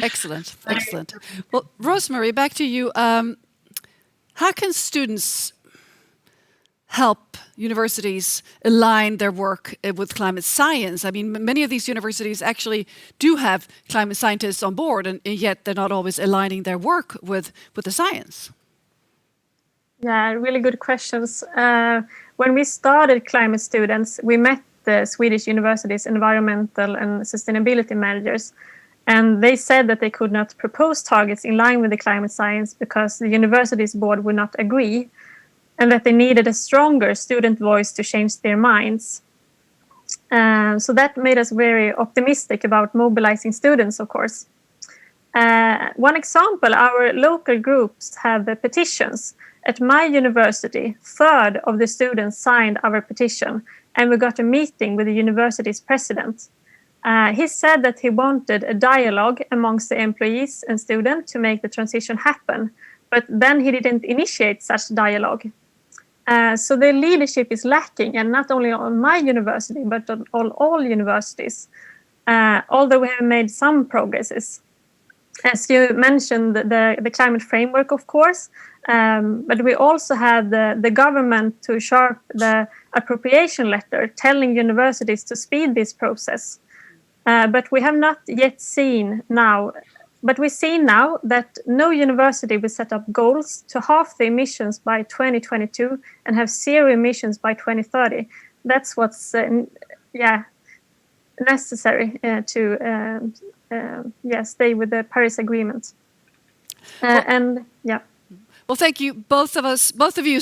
Excellent, excellent. Well, Rosemary, back to you. How can students help universities align their work with climate science? I mean, many of these universities actually do have climate scientists on board, and yet they're not always aligning their work with the science. Yeah, really good questions. When we started Climate Students, we met the Swedish universities' environmental and sustainability managers, and they said that they could not propose targets in line with the climate science because the university's board would not agree, and that they needed a stronger student voice to change their minds. So that made us very optimistic about mobilizing students, of course. One example, our local groups have the petitions. At my university, 1/3 of the students signed our petition, and we got a meeting with the university's president. He said that he wanted a dialogue amongst the employees and students to make the transition happen, but then he didn't initiate such dialogue. So the leadership is lacking, and not only on my university, but on all universities, although we have made some progresses. As you mentioned, the climate framework, of course, but we also had the government to sharp the appropriation letter telling universities to speed this process. But we have not yet seen now, but we see now that no university will set up goals to halve the emissions by 2022 and have zero emissions by 2030. That's what's necessary to stay with the Paris Agreement. Well, thank you, both of you,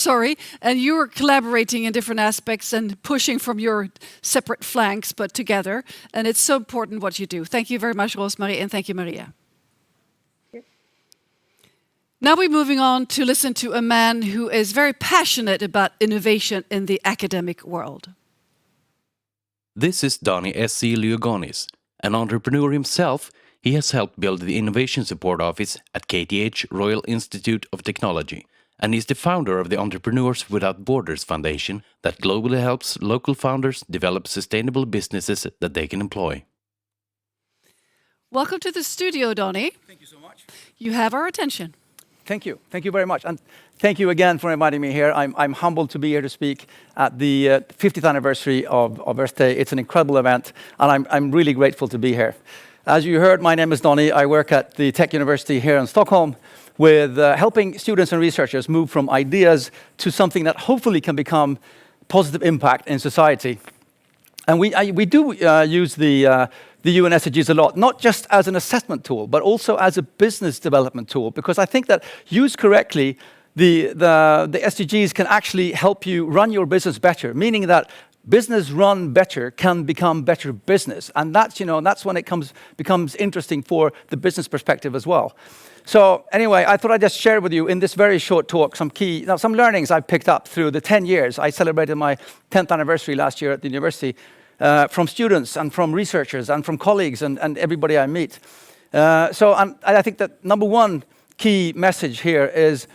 and you're collaborating in different aspects and pushing from your separate flanks, but together. And it's so important what you do. Thank you very much, Rosemarie, and thank you, Maria. Now we're moving on to listen to a man who is very passionate about innovation in the academic world. This is Dani S.C. Lyogonis, an entrepreneur himself. He has helped build the Innovation Support Office at KTH Royal Institute of Technology, and is the founder of the Entrepreneurs Without Borders Foundation that globally helps local founders develop sustainable businesses that they can employ. Welcome to the studio, Dani. Thank you so much. You have our attention. Thank you. Thank you very much. And thank you again for inviting me here. I'm humbled to be here to speak at the 50th anniversary of Earth Day. It's an incredible event, and I'm really grateful to be here. As you heard, my name is Donny. I work at the Tech University here in Stockholm with helping students and researchers move from ideas to something that hopefully can become positive impact in society. And we do use the UN SDGs a lot, not just as an assessment tool, but also as a business development tool, because I think that used correctly, the SDGs can actually help you run your business better, meaning that business run better can become better business. And that's when it becomes interesting for the business perspective as well. So anyway, I thought I'd just share with you in this very short talk some learnings I've picked up through the 10 years. I celebrated my 10th anniversary last year at the university, from students and from researchers and from colleagues and everybody I meet. I think that number one key message here is,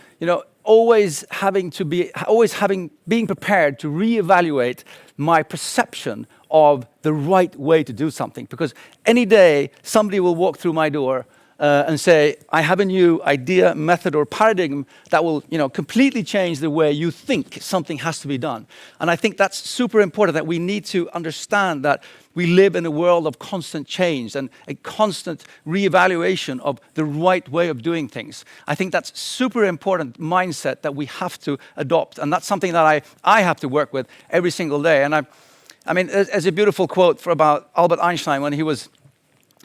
being prepared to reevaluate my perception of the right way to do something. Because any day somebody will walk through my door and say, I have a new idea, method, or paradigm that will, completely change the way you think something has to be done. And I think that's super important, that we need to understand that we live in a world of constant change and a constant reevaluation of the right way of doing things. I think that's super important mindset that we have to adopt. And that's something that I have to work with every single day. And I mean, there's a beautiful quote about Albert Einstein when he was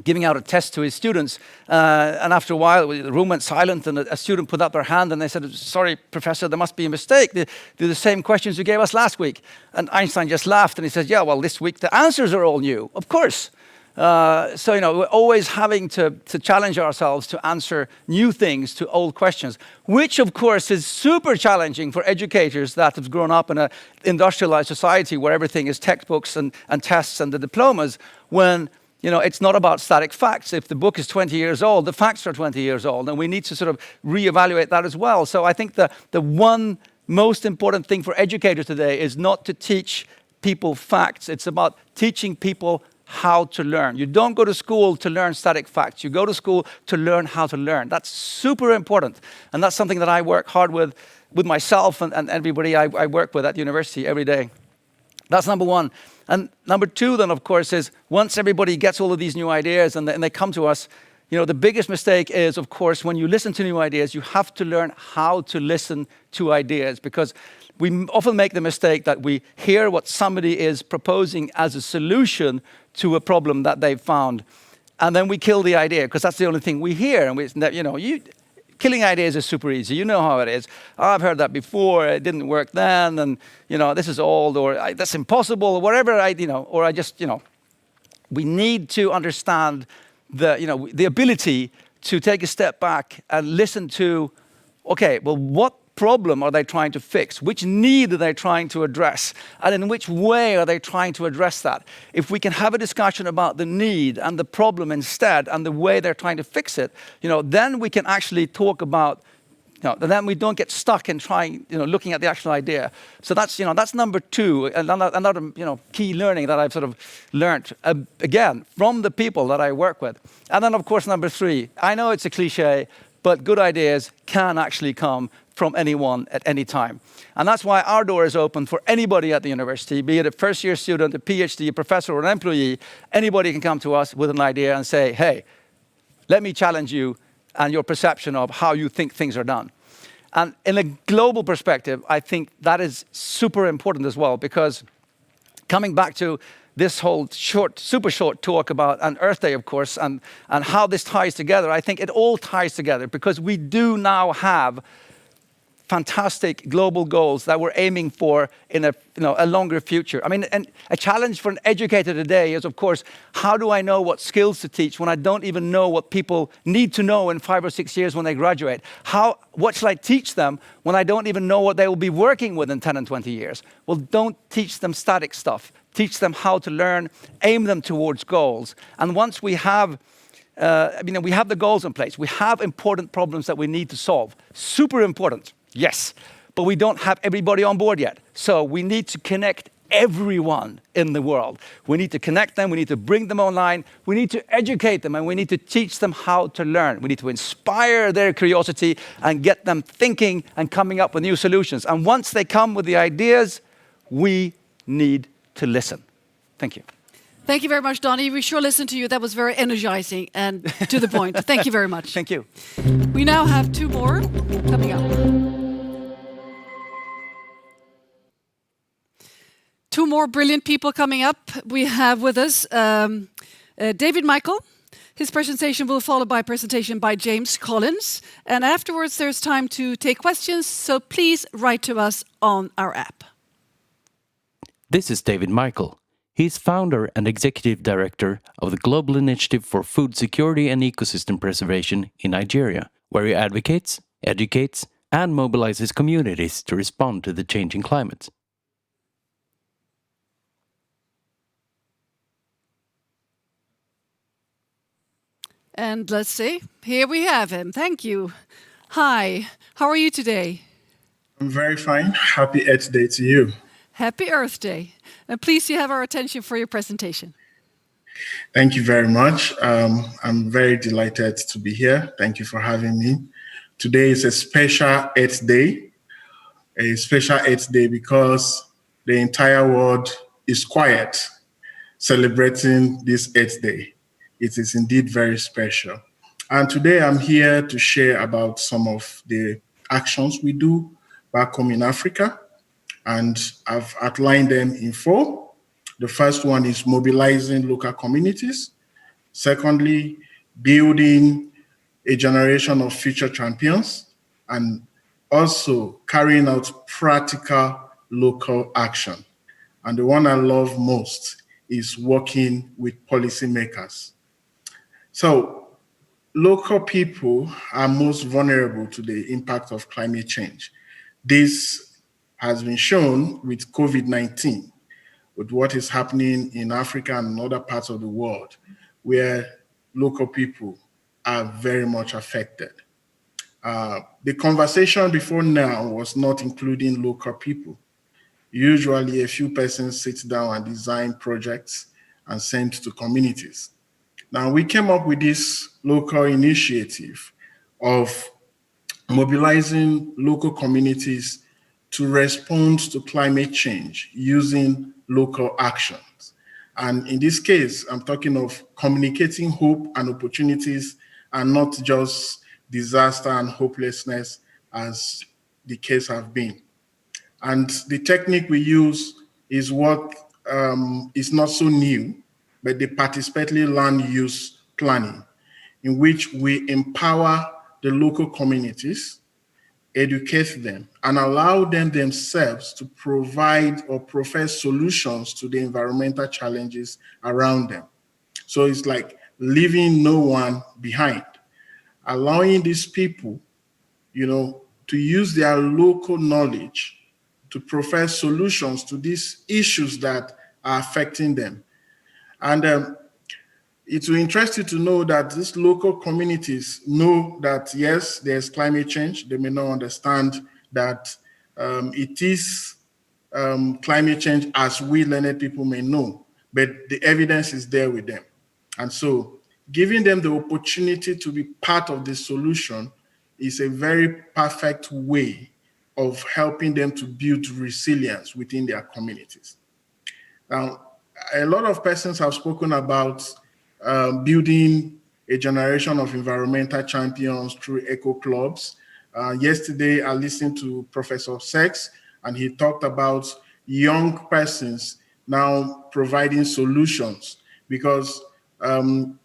giving out a test to his students, and after a while the room went silent and a student put up their hand and they said, sorry, professor, there must be a mistake. They're the same questions you gave us last week. And Einstein just laughed and he said, yeah, well, this week the answers are all new, of course. We're always having to challenge ourselves to answer new things to old questions, which of course is super challenging for educators that have grown up in an industrialized society where everything is textbooks and tests and the diplomas, when it's not about static facts. If the book is 20 years old, the facts are 20 years old, and we need to sort of reevaluate that as well. So I think the one most important thing for educators today is not to teach people facts. It's about teaching people how to learn. You don't go to school to learn static facts. You go to school to learn how to learn. That's super important. And that's something that I work hard with myself and everybody I work with at university every day. That's number one. And number two, then, of course, is once everybody gets all of these new ideas and they come to us, the biggest mistake is, of course, when you listen to new ideas, you have to learn how to listen to ideas, because we often make the mistake that we hear what somebody is proposing as a solution to a problem that they've found, and then we kill the idea because that's the only thing we hear. And killing ideas is super easy. You know how it is. I've heard that before. It didn't work then, and this is old, or that's impossible, or whatever. We need to understand the ability to take a step back and listen to, okay, well, what problem are they trying to fix? Which need are they trying to address? And in which way are they trying to address that? If we can have a discussion about the need and the problem instead and the way they're trying to fix it, then we can actually talk about, then we don't get stuck in trying, looking at the actual idea. So that's number two, another key learning that I've sort of learned, again, from the people that I work with. And then, of course, number three, I know it's a cliche, but good ideas can actually come from anyone at any time. And that's why our door is open for anybody at the university, be it a first-year student, a PhD, a professor, or an employee. Anybody can come to us with an idea and say, hey, let me challenge you and your perception of how you think things are done. And in a global perspective, I think that is super important as well, because coming back to this whole super short talk about an Earth Day, of course, and how this ties together, I think it all ties together because we do now have fantastic global goals that we're aiming for in a longer future. I mean, and a challenge for an educator today is, of course, how do I know what skills to teach when I don't even know what people need to know in 5 or 6 years when they graduate? What shall I teach them when I don't even know what they will be working with in 10 and 20 years? Well, don't teach them static stuff. Teach them how to learn, aim them towards goals. And once we have we have the goals in place. We have important problems that we need to solve. Super important. Yes, but we don't have everybody on board yet. So we need to connect everyone in the world. We need to connect them, we need to bring them online, we need to educate them, and we need to teach them how to learn. We need to inspire their curiosity and get them thinking and coming up with new solutions. And once they come with the ideas, we need to listen. Thank you. Thank you very much, Donnie. We sure listened to you. That was very energizing and to the point. Thank you very much. Thank you. We now have two more coming up. Two more brilliant people coming up. We have with us David Michael. His presentation will follow by a presentation by James Collins. And afterwards, there's time to take questions. So please write to us on our app. This is David Michael. He is founder and executive director of the Global Initiative for Food Security and Ecosystem Preservation in Nigeria, where he advocates, educates, and mobilizes communities to respond to the changing climate. And let's see, here we have him. Thank you. Hi, how are you today? I'm very fine. Happy Earth Day to you. Happy Earth Day. And please, you have our attention for your presentation. Thank you very much. I'm very delighted to be here. Thank you for having me. Today is a special Earth Day. A special Earth Day because the entire world is quiet celebrating this Earth Day. It is indeed very special. And today I'm here to share about some of the actions we do back home in Africa. And I've outlined them in 4. The first one is mobilizing local communities. Secondly, building a generation of future champions, and also carrying out practical local action. And the one I love most is working with policymakers. So local people are most vulnerable to the impact of climate change. This has been shown with COVID-19, with what is happening in Africa and other parts of the world, where local people are very much affected. The conversation before now was not including local people. Usually a few persons sit down and design projects and send to communities. Now we came up with this local initiative of mobilizing local communities to respond to climate change using local actions. And in this case, I'm talking of communicating hope and opportunities and not just disaster and hopelessness as the case have been. And the technique we use is what is not so new, but the participatory land use planning, in which we empower the local communities, educate them, and allow them themselves to provide or profess solutions to the environmental challenges around them. So it's like leaving no one behind, allowing these people, to use their local knowledge to profess solutions to these issues that are affecting them. And it will interest you to know that these local communities know that, yes, there's climate change. They may not understand that it is climate change as we learned people may know, but the evidence is there with them. And so giving them the opportunity to be part of the solution is a very perfect way of helping them to build resilience within their communities. Now, a lot of persons have spoken about building a generation of environmental champions through eco clubs. Yesterday, I listened to Professor Sex, and he talked about young persons now providing solutions, because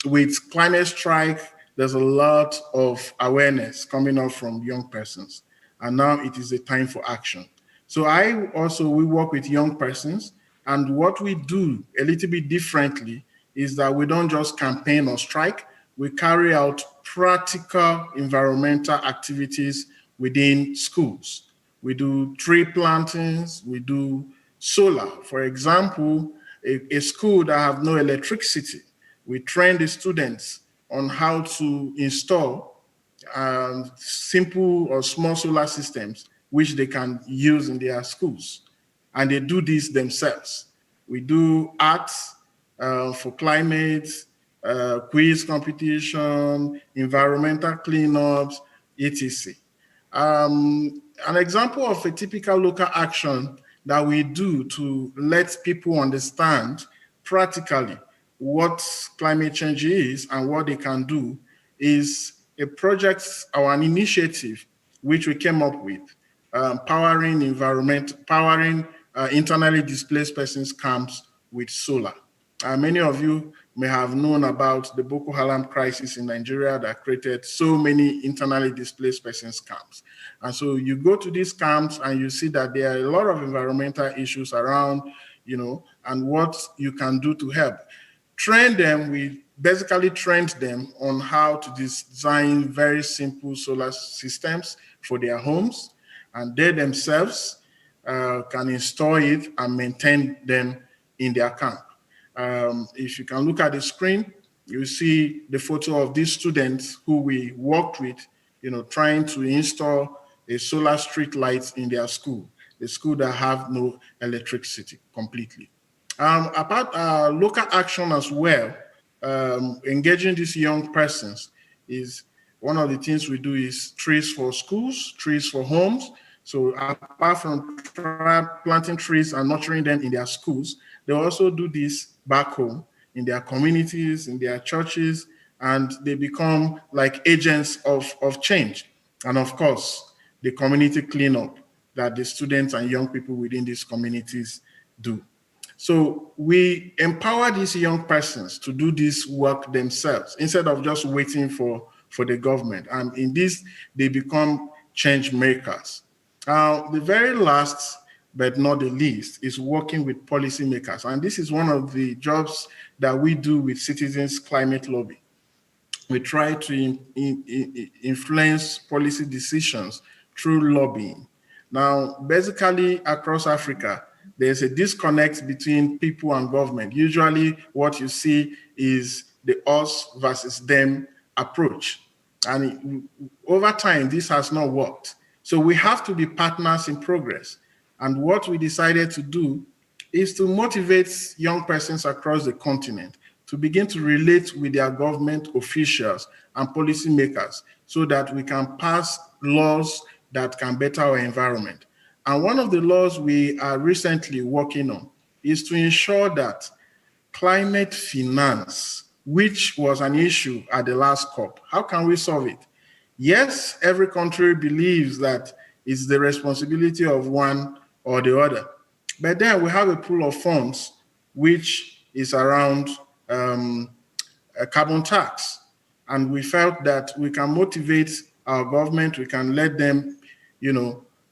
with climate strike, there's a lot of awareness coming up from young persons, and now it is a time for action. So we work with young persons, and what we do a little bit differently is that we don't just campaign or strike, we carry out practical environmental activities within schools. We do tree plantings, we do solar. For example, a school that have no electricity, we train the students on how to install simple or small solar systems which they can use in their schools. And they do this themselves. We do arts for climate, quiz competition, environmental cleanups, etc. An example of a typical local action that we do to let people understand practically what climate change is and what they can do is a project or an initiative which we came up with, powering internally displaced persons camps with solar. Many of you may have known about the Boko Haram crisis in Nigeria that created so many internally displaced persons camps. And so you go to these camps and you see that there are a lot of environmental issues around, and what you can do to help. We basically trained them on how to design very simple solar systems for their homes, and they themselves can install it and maintain them in their camp. If you can look at the screen, you see the photo of these students who we worked with, trying to install a solar street light in their school, the school that have no electricity completely. Apart local action as well, engaging these young persons is one of the things we do is trees for schools, trees for homes. So apart from planting trees and nurturing them in their schools, they also do this back home in their communities, in their churches, and they become like agents of change. And of course, the community cleanup that the students and young people within these communities do. So we empower these young persons to do this work themselves instead of just waiting for the government. And in this, they become change makers. The very last, but not the least, is working with policymakers. And this is one of the jobs that we do with Citizens Climate Lobby. We try to influence policy decisions through lobbying. Now, basically across Africa, there's a disconnect between people and government. Usually what you see is the us versus them approach. And over time, this has not worked. So we have to be partners in progress. And what we decided to do is to motivate young persons across the continent to begin to relate with their government officials and policymakers so that we can pass laws that can better our environment. And one of the laws we are recently working on is to ensure that climate finance, which was an issue at the last COP, how can we solve it? Yes, every country believes that it's the responsibility of one or the other. But then we have a pool of funds which is around a carbon tax. And we felt that we can motivate our government, we can let them,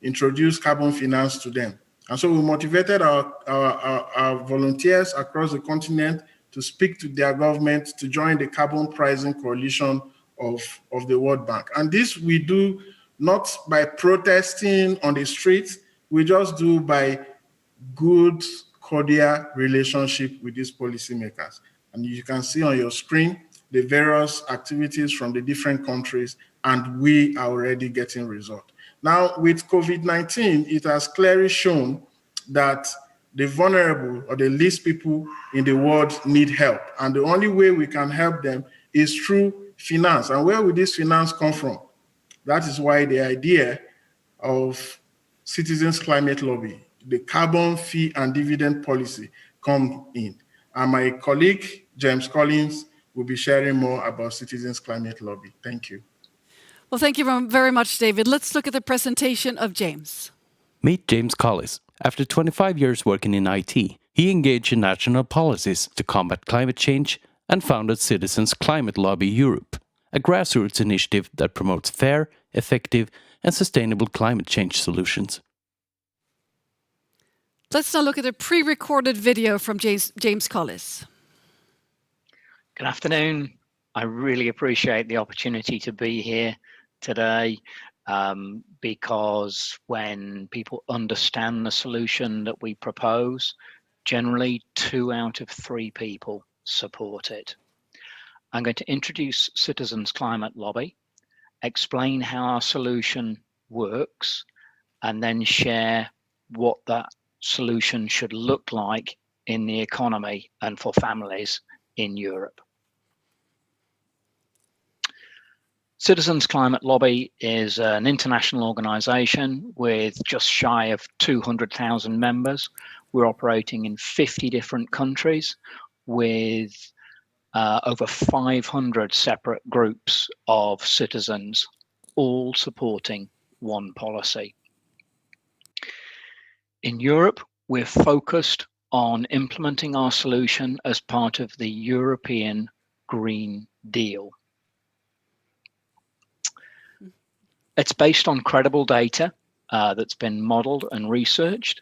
introduce carbon finance to them. And so we motivated our volunteers across the continent to speak to their government to join the carbon pricing coalition of the World Bank. And this we do not by protesting on the streets. We just do by good, cordial relationship with these policymakers. And you can see on your screen the various activities from the different countries, and we are already getting results. Now, with COVID-19, it has clearly shown that the vulnerable or the least people in the world need help. And the only way we can help them is through finance. And where will this finance come from? That is why the idea of Citizens Climate Lobby, the carbon fee and dividend policy, come in. And my colleague, James Collins, will be sharing more about Citizens Climate Lobby. Thank you. Well, thank you very much, David. Let's look at the presentation of James. Meet James Collins. After 25 years working in IT, he engaged in national policies to combat climate change and founded Citizens Climate Lobby Europe, a grassroots initiative that promotes fair, effective, and sustainable climate change solutions. Let's now look at a pre-recorded video from James Collins. Good afternoon. I really appreciate the opportunity to be here today. Because when people understand the solution that we propose, generally 2 out of 3 people support it. I'm going to introduce Citizens Climate Lobby, explain how our solution works, and then share what that solution should look like in the economy and for families in Europe. Citizens Climate Lobby is an international organization with just shy of 200,000 members. We're operating in 50 different countries with over 500 separate groups of citizens, all supporting one policy. In Europe, we're focused on implementing our solution as part of the European Green Deal. It's based on credible data that's been modeled and researched.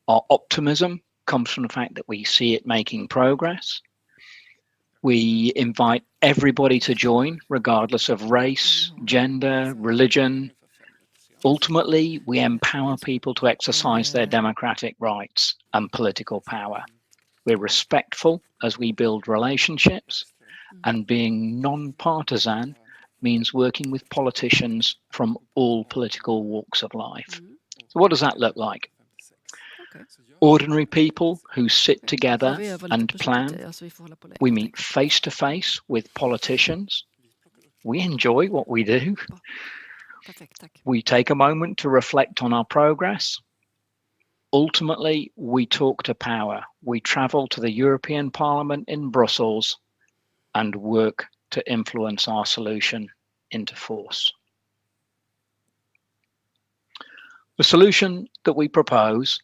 Our optimism comes from the fact that we see it making progress. We invite everybody to join, regardless of race, gender, religion. Ultimately, we empower people to exercise their democratic rights and political power. We're respectful as we build relationships, and being non-partisan means working with politicians from all political walks of life. So what does that look like? Ordinary people who sit together and plan. We meet face to face with politicians. We enjoy what we do. We take a moment to reflect on our progress. Ultimately, we talk to power. We travel to the European Parliament in Brussels and work to influence our solution into force. The solution that we propose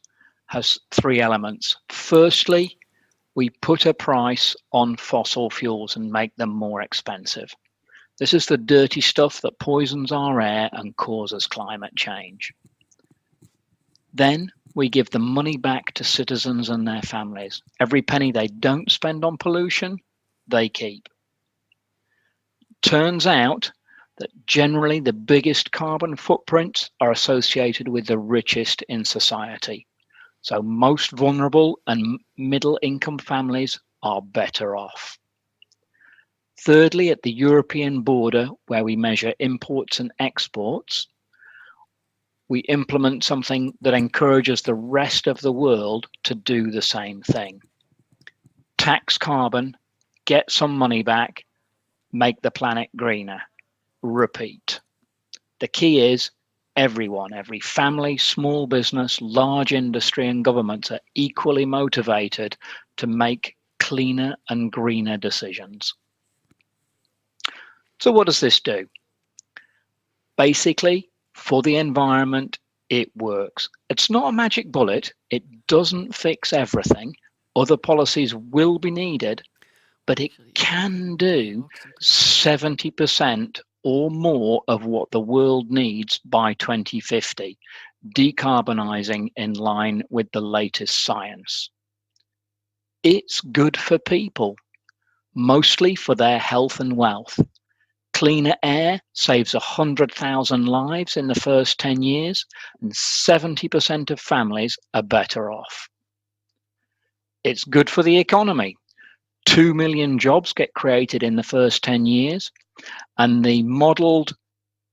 has 3 elements. Firstly, we put a price on fossil fuels and make them more expensive. This is the dirty stuff that poisons our air and causes climate change. Then we give the money back to citizens and their families. Every penny they don't spend on pollution, they keep. Turns out that generally the biggest carbon footprints are associated with the richest in society. So most vulnerable and middle income families are better off. Thirdly, at the European border, where we measure imports and exports, we implement something that encourages the rest of the world to do the same thing. Tax carbon, get some money back, make the planet greener. Repeat. The key is everyone, every family, small business, large industry and governments are equally motivated to make cleaner and greener decisions. So what does this do? Basically, for the environment, it works. It's not a magic bullet. It doesn't fix everything. Other policies will be needed, but it can do 70% or more of what the world needs by 2050, decarbonizing in line with the latest science. It's good for people, mostly for their health and wealth. Cleaner air saves 100,000 lives in the first 10 years, and 70% of families are better off. It's good for the economy. 2 million jobs get created in the first 10 years, and the modelled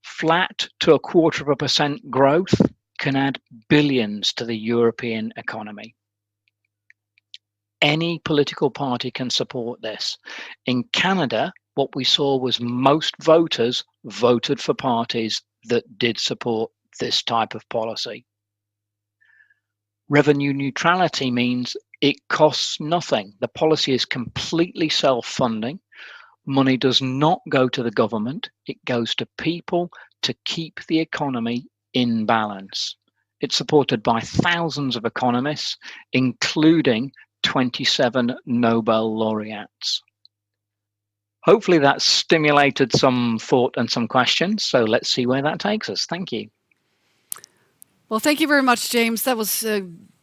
flat to 0.25% growth can add billions to the European economy. Any political party can support this. In Canada, what we saw was most voters voted for parties that did support this type of policy. Revenue neutrality means it costs nothing. The policy is completely self-funding. Money does not go to the government. It goes to people to keep the economy in balance. It's supported by thousands of economists, including 27 Nobel laureates. Hopefully that stimulated some thought and some questions. So let's see where that takes us. Thank you. Well, thank you very much, James. That was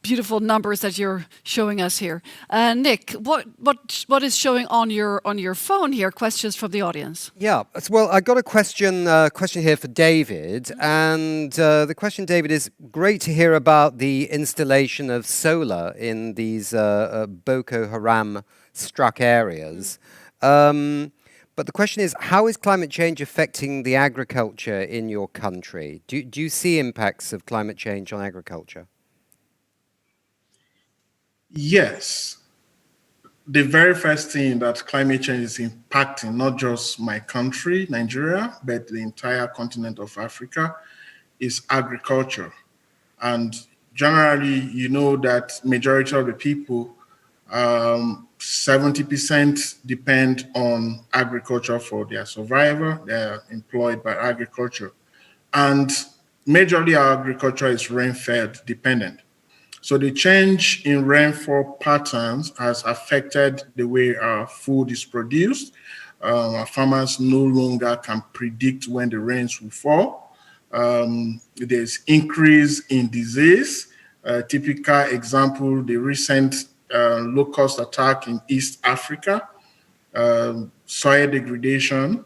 beautiful numbers that you're showing us here. Nick, what is showing on your phone here? Questions from the audience. Yeah, well, I got a question here for David, and the question, David, is great to hear about the installation of solar in these Boko Haram struck areas. But the question is, how is climate change affecting the agriculture in your country? Do you see impacts of climate change on agriculture? Yes. The very first thing that climate change is impacting, not just my country, Nigeria, but the entire continent of Africa, is agriculture. And generally, you know that majority of the people, 70% depend on agriculture for their survival. They're employed by agriculture. And majorly our agriculture is rain-fed dependent. So the change in rainfall patterns has affected the way our food is produced. Our farmers no longer can predict when the rains will fall. There's increase in disease. Typical example, the recent locust attack in East Africa, soil degradation,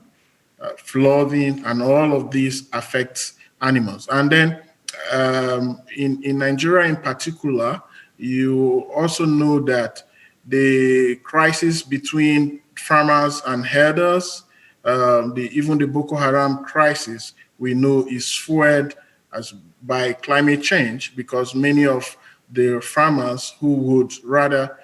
flooding, and all of these affects animals. And then in Nigeria in particular, you also know that the crisis between farmers and herders, even the Boko Haram crisis, we know is fueled by climate change, because many of the farmers who would rather,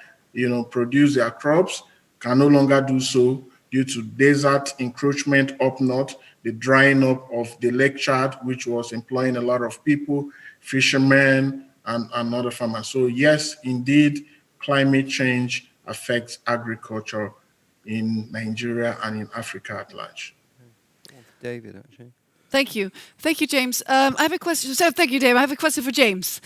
produce their crops can no longer do so due to desert encroachment up north, the drying up of the Lake Chad, which was employing a lot of people, fishermen, and other farmers. So yes, indeed, climate change affects agriculture in Nigeria and in Africa at large. David, actually. Thank you, James. I have a question. So thank you, Dave. I have a question for James.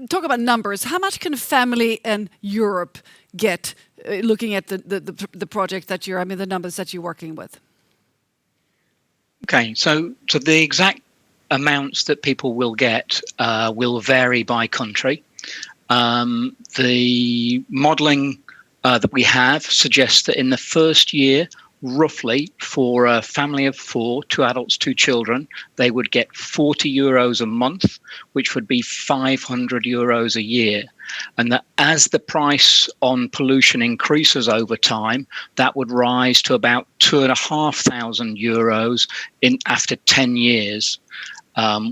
Talk about numbers. How much can a family in Europe get? Looking at the project that the numbers that you're working with. Okay, so the exact amounts that people will get will vary by country. The modelling that we have suggests that in the first year, roughly for a family of 4, 2 adults, 2 children, they would get €40 a month, which would be €500 a year. And that as the price on pollution increases over time, that would rise to about €2,500 after 10 years,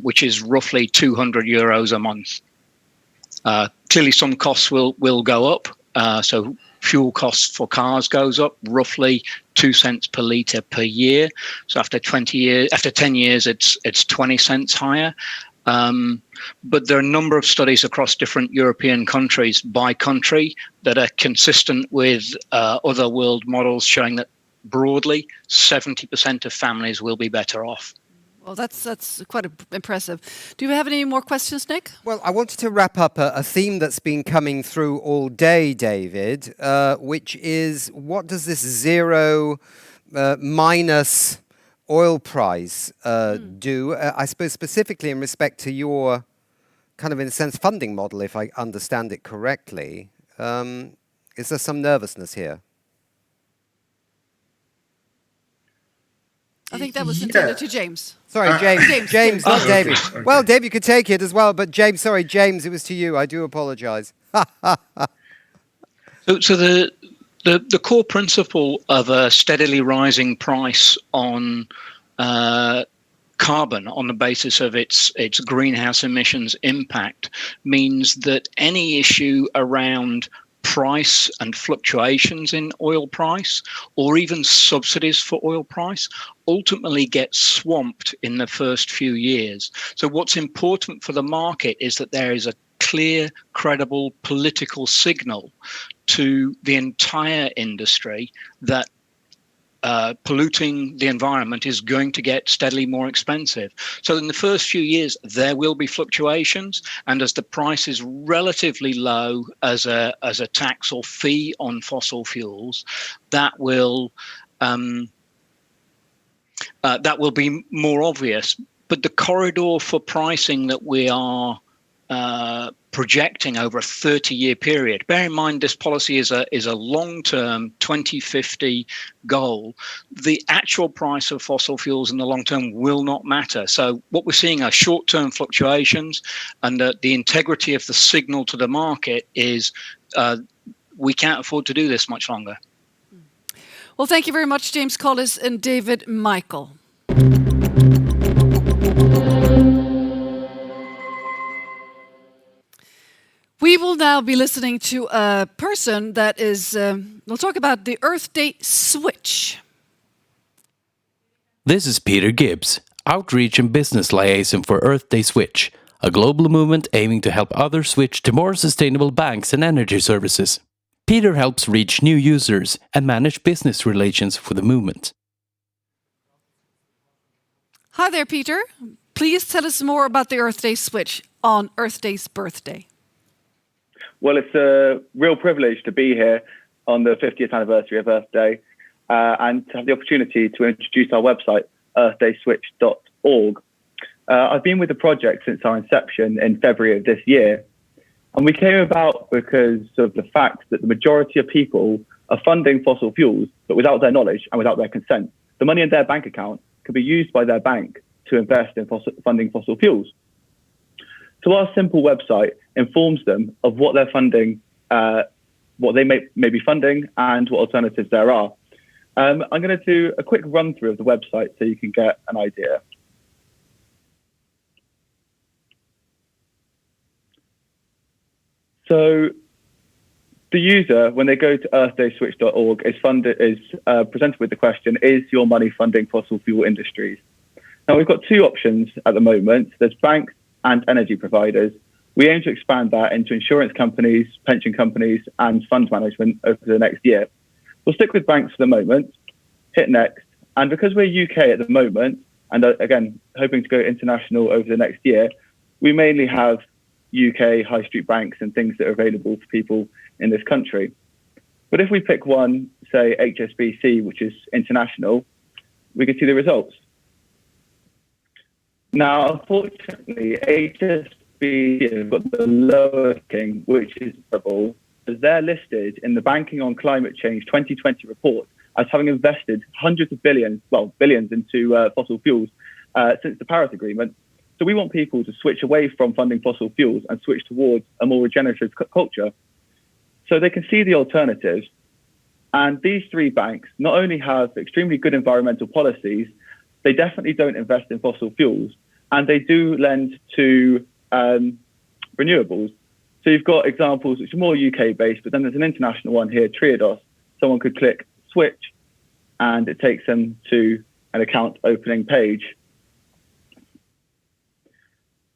which is roughly €200 a month. Clearly, some costs will go up. So fuel costs for cars goes up roughly 2 cents per litre per year. So after 10 years, it's 20 cents higher. But there are a number of studies across different European countries by country that are consistent with other world models showing that broadly 70% of families will be better off. Well, that's quite impressive. Do you have any more questions, Nick? Well, I wanted to wrap up a theme that's been coming through all day, David, which is, what does this zero minus oil price do? I suppose specifically in respect to your kind of, in a sense, funding model, if I understand it correctly. Is there some nervousness here? I think that was intended to James. Sorry, James. James, not David. Okay. Well, Dave, you could take it as well, but James, it was to you. I do apologise. So the core principle of a steadily rising price on carbon on the basis of its greenhouse emissions impact means that any issue around price and fluctuations in oil price, or even subsidies for oil price, ultimately get swamped in the first few years. So what's important for the market is that there is a clear, credible political signal to the entire industry that polluting the environment is going to get steadily more expensive. So in the first few years, there will be fluctuations, and as the price is relatively low as a tax or fee on fossil fuels, that will be more obvious. But the corridor for pricing that we are projecting over a 30-year period. Bear in mind, this policy is a long-term 2050 goal. The actual price of fossil fuels in the long term will not matter. So what we're seeing are short-term fluctuations, and the integrity of the signal to the market is we can't afford to do this much longer. Well, thank you very much, James Collis and David Michael. We will now be listening to a person that is, we'll talk about the Earth Day switch. This is Peter Gibbs, Outreach and Business Liaison for Earth Day Switch, a global movement aiming to help others switch to more sustainable banks and energy services. Peter helps reach new users and manage business relations for the movement. Hi there, Peter. Please tell us more about the Earth Day switch on Earth Day's birthday. Well, it's a real privilege to be here on the 50th anniversary of Earth Day and to have the opportunity to introduce our website, earthdayswitch.org. I've been with the project since our inception in February of this year, and we came about because of the fact that the majority of people are funding fossil fuels, but without their knowledge and without their consent. The money in their bank account could be used by their bank to invest in funding fossil fuels. So our simple website informs them of what they're funding, what they may be funding, and what alternatives there are. I'm going to do a quick run through of the website so you can get an idea. So the user, when they go to earthdayswitch.org, is presented with the question, is your money funding fossil fuel industries? Now, we've got two options at the moment. There's banks and energy providers. We aim to expand that into insurance companies, pension companies, and fund management over the next year. We'll stick with banks for the moment, hit next. And because we're UK at the moment, and again, hoping to go international over the next year, we mainly have UK high street banks and things that are available for people in this country. But if we pick one, say HSBC, which is international, we can see the results. Now, unfortunately, HSBC has got the lower king, which is terrible, as they're listed in the Banking on Climate Change 2020 report as having invested hundreds of billions, well, billions into fossil fuels since the Paris Agreement. So we want people to switch away from funding fossil fuels and switch towards a more regenerative culture. So they can see the alternatives. And these three banks not only have extremely good environmental policies, they definitely don't invest in fossil fuels, and they do lend to renewables. So you've got examples which are more UK-based, but then there's an international one here, Triodos. Someone could click switch, and it takes them to an account opening page.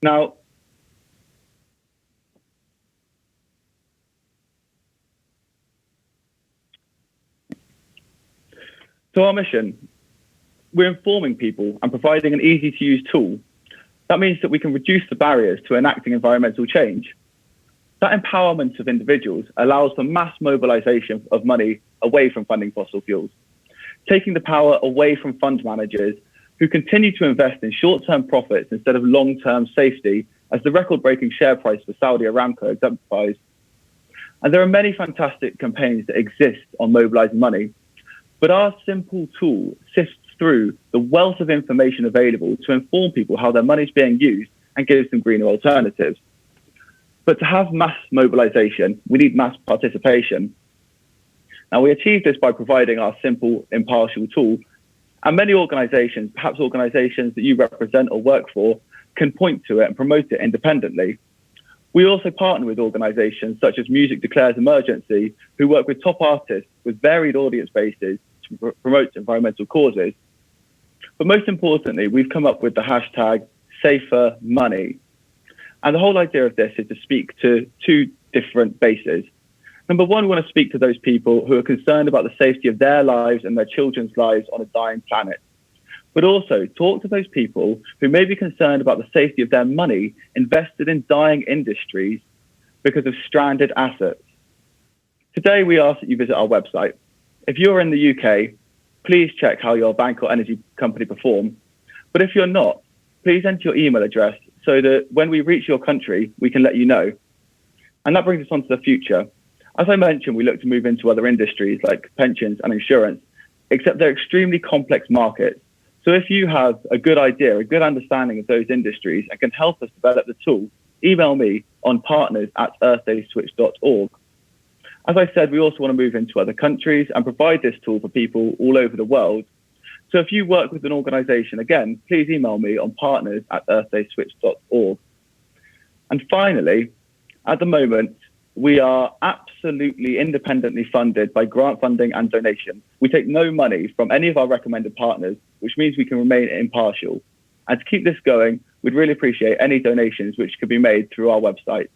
Now, so our mission, we're informing people and providing an easy-to-use tool. That means that we can reduce the barriers to enacting environmental change. That empowerment of individuals allows for mass mobilization of money away from funding fossil fuels, taking the power away from fund managers who continue to invest in short-term profits instead of long-term safety, as the record-breaking share price for Saudi Aramco exemplifies. And there are many fantastic campaigns that exist on mobilizing money, but our simple tool sifts through the wealth of information available to inform people how their money is being used and give them greener alternatives. But to have mass mobilization, we need mass participation. Now, we achieve this by providing our simple, impartial tool. And many organizations, perhaps organizations that you represent or work for, can point to it and promote it independently. We also partner with organizations such as Music Declares Emergency, who work with top artists with varied audience bases to promote environmental causes. But most importantly, we've come up with the hashtag #SaferMoney. And the whole idea of this is to speak to two different bases. Number one, we want to speak to those people who are concerned about the safety of their lives and their children's lives on a dying planet. But also talk to those people who may be concerned about the safety of their money invested in dying industries because of stranded assets. Today, we ask that you visit our website. If you're in the UK, please check how your bank or energy company perform. But if you're not, please enter your email address so that when we reach your country, we can let you know. And that brings us on to the future. As I mentioned, we look to move into other industries like pensions and insurance, except they're extremely complex markets. So if you have a good idea, a good understanding of those industries and can help us develop the tool, email me on partners@earthdayswitch.org. As I said, we also want to move into other countries and provide this tool for people all over the world. So if you work with an organization, again, please email me on partners@earthdayswitch.org. And finally, at the moment, we are absolutely independently funded by grant funding and donation. We take no money from any of our recommended partners, which means we can remain impartial. And to keep this going, we'd really appreciate any donations which could be made through our website.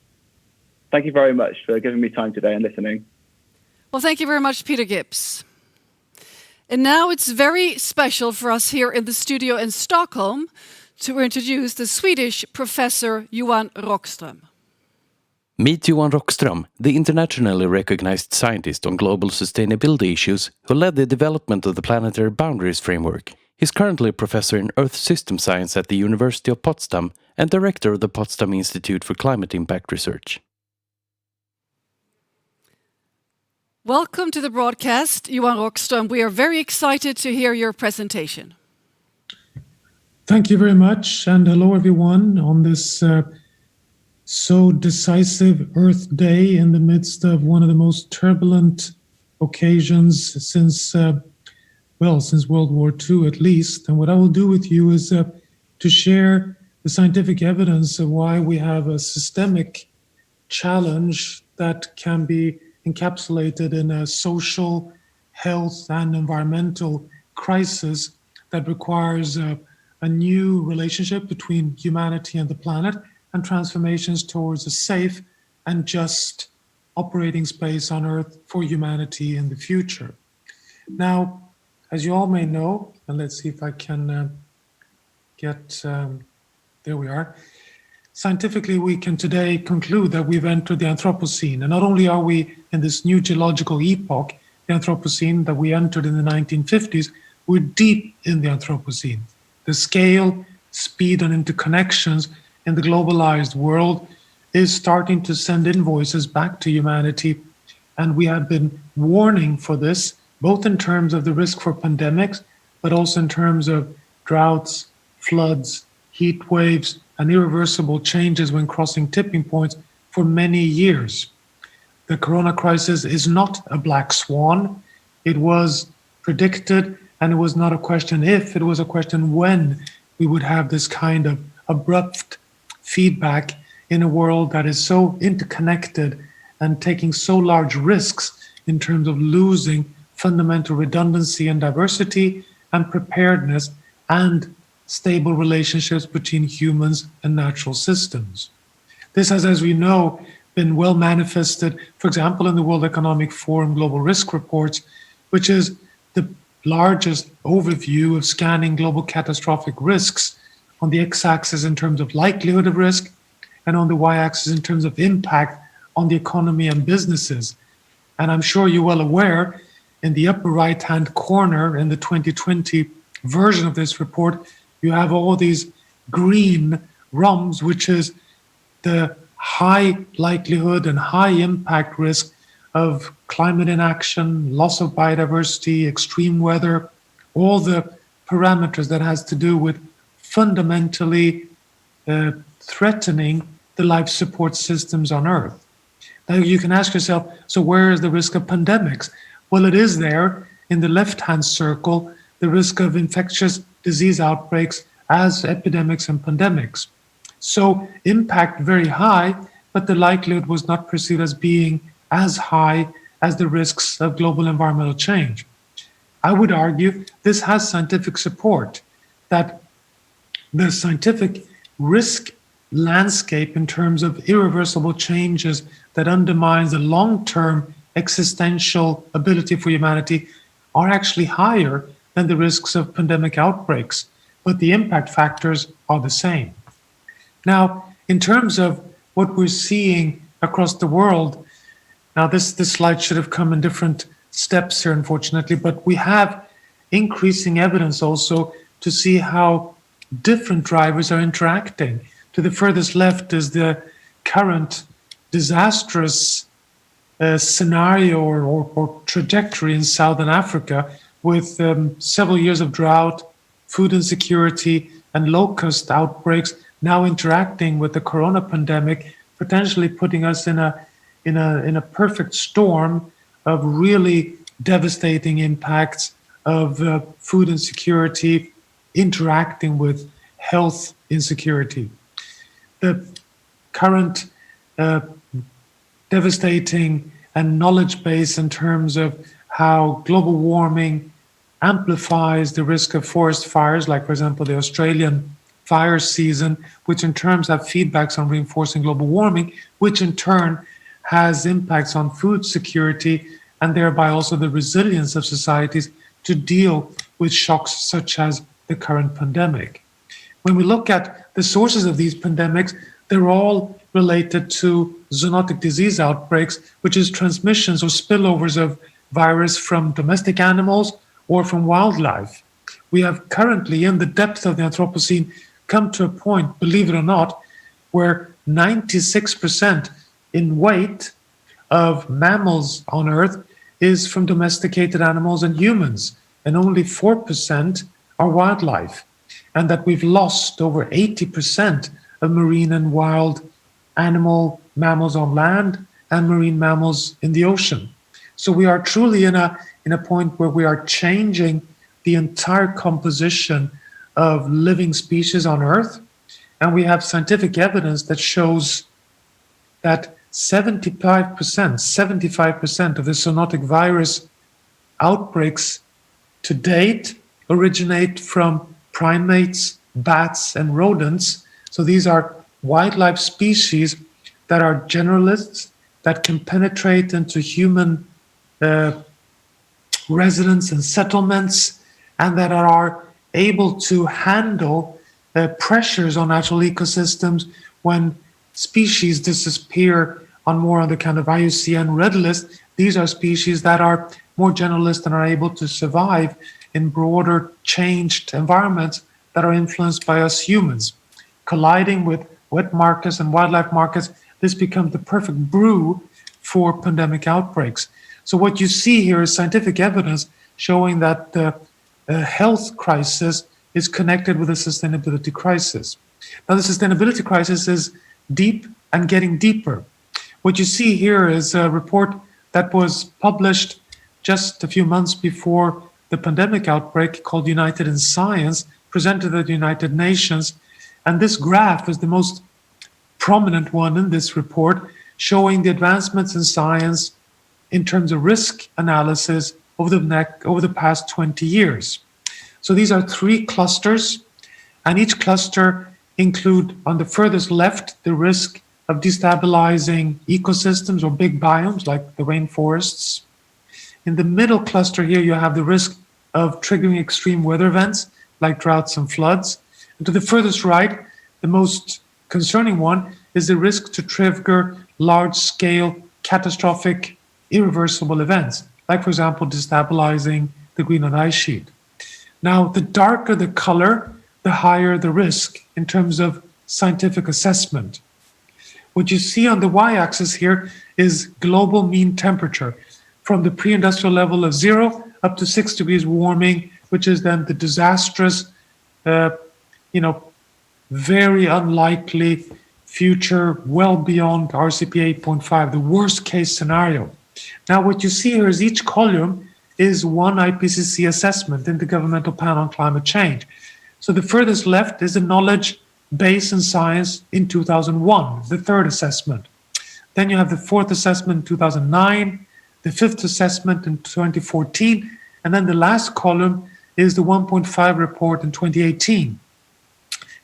Thank you very much for giving me time today and listening. Well, thank you very much, Peter Gibbs. And now it's very special for us here in the studio in Stockholm to introduce the Swedish Professor Johan Rockström. Meet Johan Rockström, the internationally recognized scientist on global sustainability issues who led the development of the Planetary Boundaries Framework. He's currently a professor in Earth System Science at the University of Potsdam and director of the Potsdam Institute for Climate Impact Research. Welcome to the broadcast, Johan Rockström. We are very excited to hear your presentation. Thank you very much, and hello everyone on this so decisive Earth Day in the midst of one of the most turbulent occasions since World War II at least. And what I will do with you is to share the scientific evidence of why we have a systemic challenge that can be encapsulated in a social, health, and environmental crisis that requires a new relationship between humanity and the planet and transformations towards a safe and just operating space on Earth for humanity in the future. Now, as you all may know, and let's see if I can there we are. Scientifically, we can today conclude that we've entered the Anthropocene. And not only are we in this new geological epoch, the Anthropocene that we entered in the 1950s, we're deep in the Anthropocene. The scale, speed, and interconnections in the globalized world is starting to send invoices back to humanity. And we have been warning for this, both in terms of the risk for pandemics, but also in terms of droughts, floods, heat waves, and irreversible changes when crossing tipping points for many years. The corona crisis is not a black swan. It was predicted, and it was not a question if, it was a question when we would have this kind of abrupt feedback in a world that is so interconnected and taking so large risks in terms of losing fundamental redundancy and diversity and preparedness and stable relationships between humans and natural systems. This has, as we know, been well manifested, for example, in the World Economic Forum Global Risk Reports, which is the largest overview of scanning global catastrophic risks on the x-axis in terms of likelihood of risk and on the y-axis in terms of impact on the economy and businesses. And I'm sure you're well aware, in the upper right-hand corner in the 2020 version of this report, you have all these green RUMs, which is the high likelihood and high impact risk of climate inaction, loss of biodiversity, extreme weather, all the parameters that has to do with fundamentally threatening the life support systems on Earth. Now you can ask yourself, so where is the risk of pandemics? Well, it is there in the left-hand circle, the risk of infectious disease outbreaks as epidemics and pandemics. So impact very high, but the likelihood was not perceived as being as high as the risks of global environmental change. I would argue this has scientific support, that the scientific risk landscape in terms of irreversible changes that undermines the long-term existential ability for humanity are actually higher than the risks of pandemic outbreaks, but the impact factors are the same. Now, in terms of what we're seeing across the world, now this slide should have come in different steps here, unfortunately, but we have increasing evidence also to see how different drivers are interacting. To the furthest left is the current disastrous scenario or trajectory in Southern Africa with several years of drought, food insecurity, and locust outbreaks now interacting with the corona pandemic, potentially putting us in a perfect storm of really devastating impacts of food insecurity interacting with health insecurity. The current devastating and knowledge base in terms of how global warming amplifies the risk of forest fires, like, for example, the Australian fire season, which in terms have feedbacks on reinforcing global warming, which in turn has impacts on food security and thereby also the resilience of societies to deal with shocks such as the current pandemic. When we look at the sources of these pandemics, they're all related to zoonotic disease outbreaks, which is transmissions or spillovers of virus from domestic animals or from wildlife. We have currently, in the depth of the Anthropocene, come to a point, believe it or not, where 96% in weight of mammals on Earth is from domesticated animals and humans, and only 4% are wildlife, and that we've lost over 80% of marine and wild mammals on land and marine mammals in the ocean. So we are truly in a point where we are changing the entire composition of living species on Earth, and we have scientific evidence that shows that 75% of the zoonotic virus outbreaks to date originate from primates, bats, and rodents. So these are wildlife species that are generalists, that can penetrate into human residents and settlements, and that are able to handle pressures on natural ecosystems when species disappear on the kind of IUCN Red List. These are species that are more generalist and are able to survive in broader changed environments that are influenced by us humans. Colliding with wet markets and wildlife markets, this becomes the perfect brew for pandemic outbreaks. So what you see here is scientific evidence showing that the health crisis is connected with the sustainability crisis. Now, the sustainability crisis is deep and getting deeper. What you see here is a report that was published just a few months before the pandemic outbreak called United in Science, presented at the United Nations. And this graph is the most prominent one in this report, showing the advancements in science in terms of risk analysis over the past 20 years. So these are 3 clusters, and each cluster include, on the furthest left, the risk of destabilizing ecosystems or big biomes like the rainforests. In the middle cluster here, you have the risk of triggering extreme weather events like droughts and floods. And to the furthest right, the most concerning one is the risk to trigger large-scale, catastrophic, irreversible events, like, for example, destabilizing the Greenland ice sheet. Now, the darker the color, the higher the risk in terms of scientific assessment. What you see on the y-axis here is global mean temperature from the pre-industrial level of 0 up to 6 degrees warming which is then the disastrous, very unlikely future well beyond RCP 8.5, the worst case scenario. Now, what you see here is each column is one IPCC assessment, Intergovernmental Panel on Climate Change. So the furthest left is the knowledge base in science in 2001, the third assessment. Then you have the fourth assessment in 2009, the fifth assessment in 2014, and then the last column is the 1.5 report in 2018.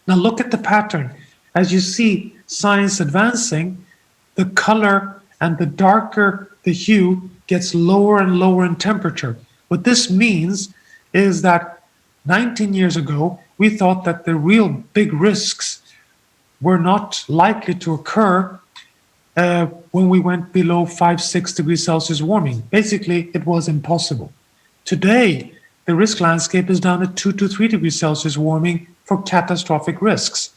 Now look at the pattern. As you see science advancing, the color and the darker the hue gets lower and lower in temperature. What this means is that 19 years ago, we thought that the real big risks were not likely to occur when we went below 5-6 degrees Celsius warming. Basically, it was impossible. Today, the risk landscape is down at 2 to 3 degrees Celsius warming for catastrophic risks.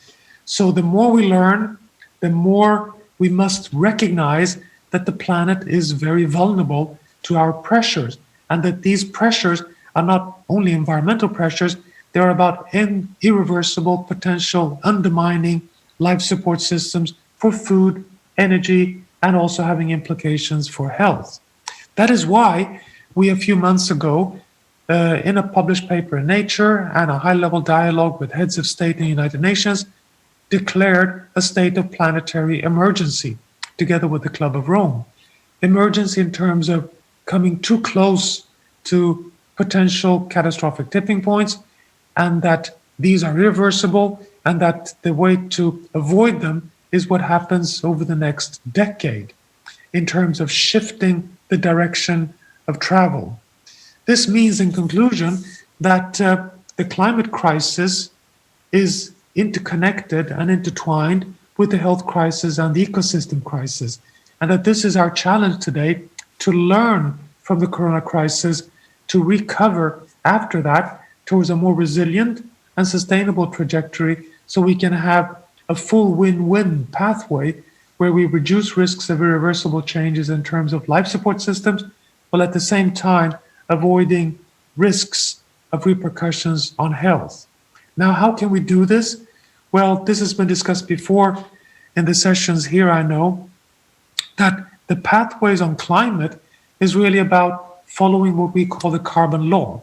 So the more we learn, the more we must recognize that the planet is very vulnerable to our pressures, and that these pressures are not only environmental pressures, they're about irreversible potential undermining life support systems for food, energy, and also having implications for health. That is why we a few months ago, in a published paper in Nature and a high-level dialogue with heads of state in the United Nations, declared a state of planetary emergency, together with the Club of Rome. Emergency in terms of coming too close to potential catastrophic tipping points, and that these are irreversible, and that the way to avoid them is what happens over the next decade in terms of shifting the direction of travel. This means, in conclusion, that the climate crisis is interconnected and intertwined with the health crisis and the ecosystem crisis, and that this is our challenge today, to learn from the corona crisis, to recover after that towards a more resilient and sustainable trajectory, so we can have a full win-win pathway where we reduce risks of irreversible changes in terms of life support systems, while at the same time avoiding risks of repercussions on health. Now, how can we do this? Well, this has been discussed before in the sessions here. I know that the pathways on climate is really about following what we call the carbon law.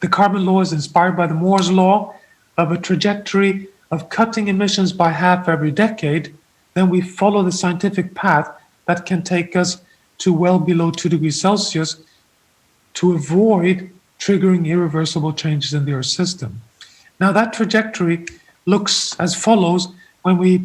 The carbon law is inspired by the Moore's law of a trajectory of cutting emissions by half every decade. Then we follow the scientific path that can take us to well below 2 degrees Celsius to avoid triggering irreversible changes in the Earth system. Now, that trajectory looks as follows when we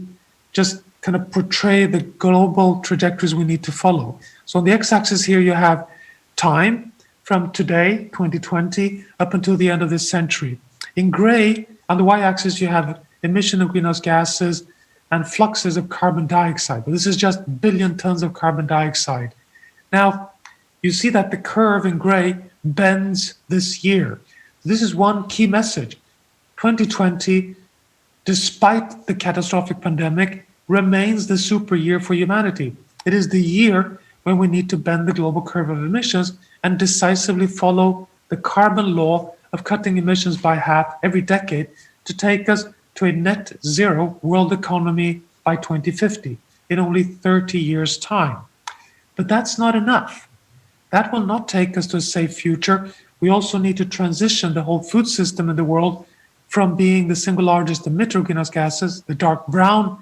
just kind of portray the global trajectories we need to follow. So on the x-axis here, you have time from today, 2020, up until the end of this century. In gray, on the y-axis, you have emission of greenhouse gases and fluxes of carbon dioxide. But this is just billion tons of carbon dioxide. Now, you see that the curve in gray bends this year. This is one key message. 2020, despite the catastrophic pandemic, remains the super year for humanity. It is the year when we need to bend the global curve of emissions and decisively follow the carbon law of cutting emissions by half every decade to take us to a net zero world economy by 2050 in only 30 years' time. But that's not enough. That will not take us to a safe future. We also need to transition the whole food system in the world from being the single largest emitter of greenhouse gases, the dark brown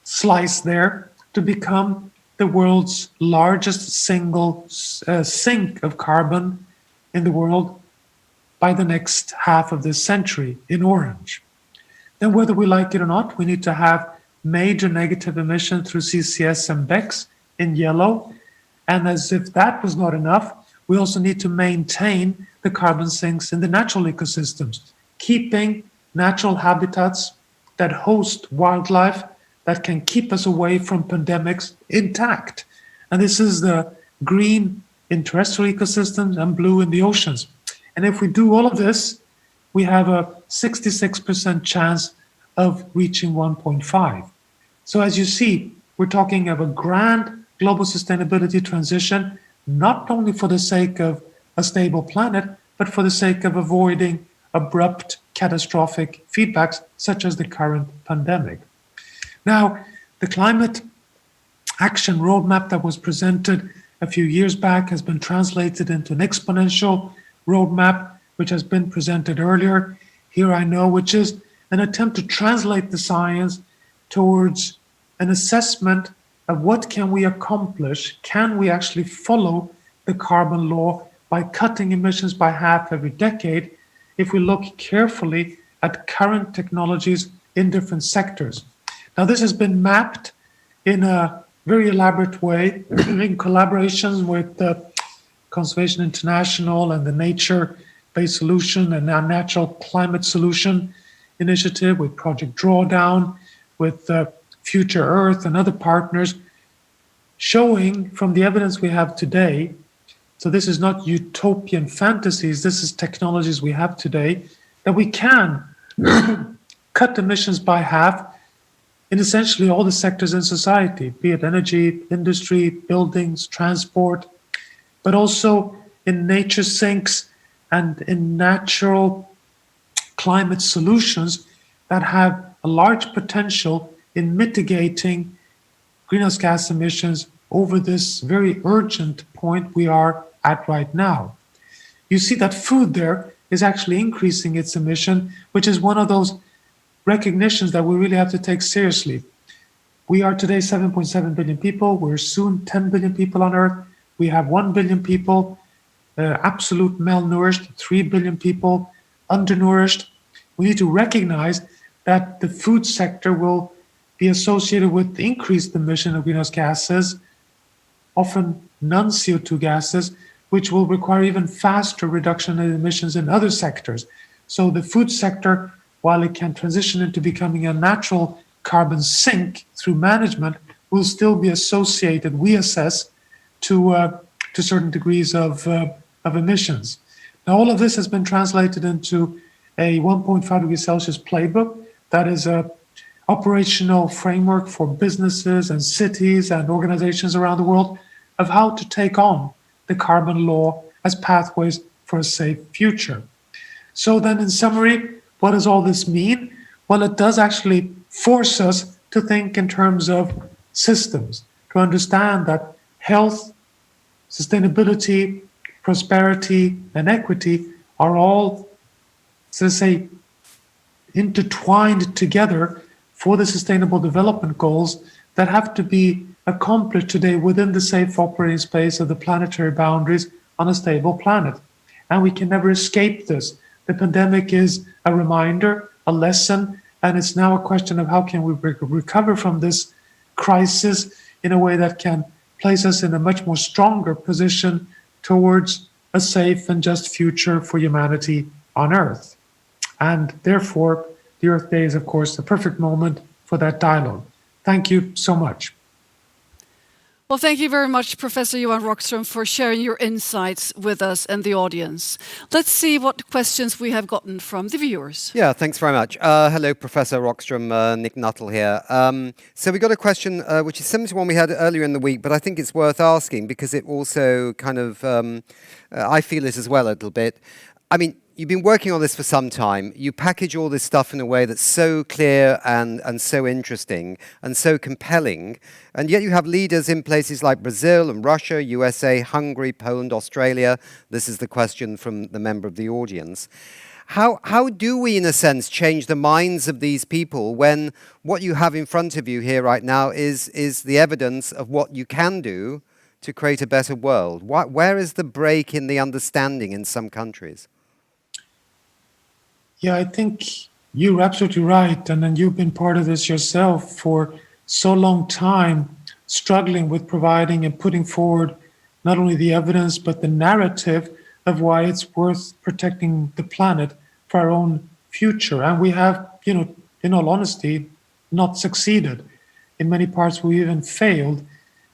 slice there, to become the world's largest single sink of carbon in the world by the next half of this century, in orange. Then, whether we like it or not, we need to have major negative emission through CCS and BECCS in yellow. And as if that was not enough, we also need to maintain the carbon sinks in the natural ecosystems, keeping natural habitats that host wildlife that can keep us away from pandemics intact. And this is the green in terrestrial ecosystems and blue in the oceans. And if we do all of this, we have a 66% chance of reaching 1.5. So as you see, we're talking of a grand global sustainability transition, not only for the sake of a stable planet, but for the sake of avoiding abrupt catastrophic feedbacks such as the current pandemic. Now, the climate action roadmap that was presented a few years back has been translated into an exponential roadmap, which has been presented earlier. Here I know, which is an attempt to translate the science towards an assessment of what can we accomplish? Can we actually follow the carbon law by cutting emissions by half every decade if we look carefully at current technologies in different sectors? Now, this has been mapped in a very elaborate way in collaboration with the Conservation International and the Nature-Based Solution and our Natural Climate Solution Initiative, with Project Drawdown, with Future.earth and other partners, showing from the evidence we have today, so this is not utopian fantasies, this is technologies we have today, that we can cut emissions by half in essentially all the sectors in society, be it energy, industry, buildings, transport, but also in nature sinks and in natural climate solutions that have a large potential in mitigating greenhouse gas emissions over this very urgent point we are at right now. You see that food there is actually increasing its emission, which is one of those recognitions that we really have to take seriously. We are today 7.7 billion people. We're soon 10 billion people on Earth. We have 1 billion people absolute malnourished, 3 billion people undernourished. We need to recognize that the food sector will be associated with increased emission of greenhouse gases, often non-CO2 gases, which will require even faster reduction in emissions in other sectors. So the food sector, while it can transition into becoming a natural carbon sink through management, will still be associated, we assess, to certain degrees of emissions. Now, all of this has been translated into a 1.5 degrees Celsius playbook that is a operational framework for businesses and cities and organizations around the world of how to take on the carbon law as pathways for a safe future. So then, in summary, what does all this mean? Well, it does actually force us to think in terms of systems, to understand that health, sustainability, prosperity, and equity are all, so to say, intertwined together for the Sustainable Development Goals that have to be accomplished today within the safe operating space of the planetary boundaries on a stable planet. And we can never escape this. The pandemic is a reminder, a lesson, and it's now a question of how can we recover from this crisis in a way that can place us in a much more stronger position towards a safe and just future for humanity on Earth. And therefore, the Earth Day is, of course, the perfect moment for that dialogue. Thank you so much. Well, thank you very much, Professor Johan Rockström, for sharing your insights with us and the audience. Let's see what questions we have gotten from the viewers. Yeah, thanks very much. Hello, Professor Rockström, Nick Nuttall here. So we got a question which is similar to one we had earlier in the week, but I think it's worth asking because it also kind of, I feel it as well a little bit. I mean, you've been working on this for some time. You package all this stuff in a way that's so clear and so interesting and so compelling. And yet you have leaders in places like Brazil and Russia, USA, Hungary, Poland, Australia. This is the question from the member of the audience. How do we, in a sense, change the minds of these people when what you have in front of you here right now is the evidence of what you can do to create a better world? Where is the break in the understanding in some countries? Yeah, I think you're absolutely right. And then you've been part of this yourself for so long time, struggling with providing and putting forward not only the evidence, but the narrative of why it's worth protecting the planet for our own future. And we have, in all honesty, not succeeded. In many parts, we even failed.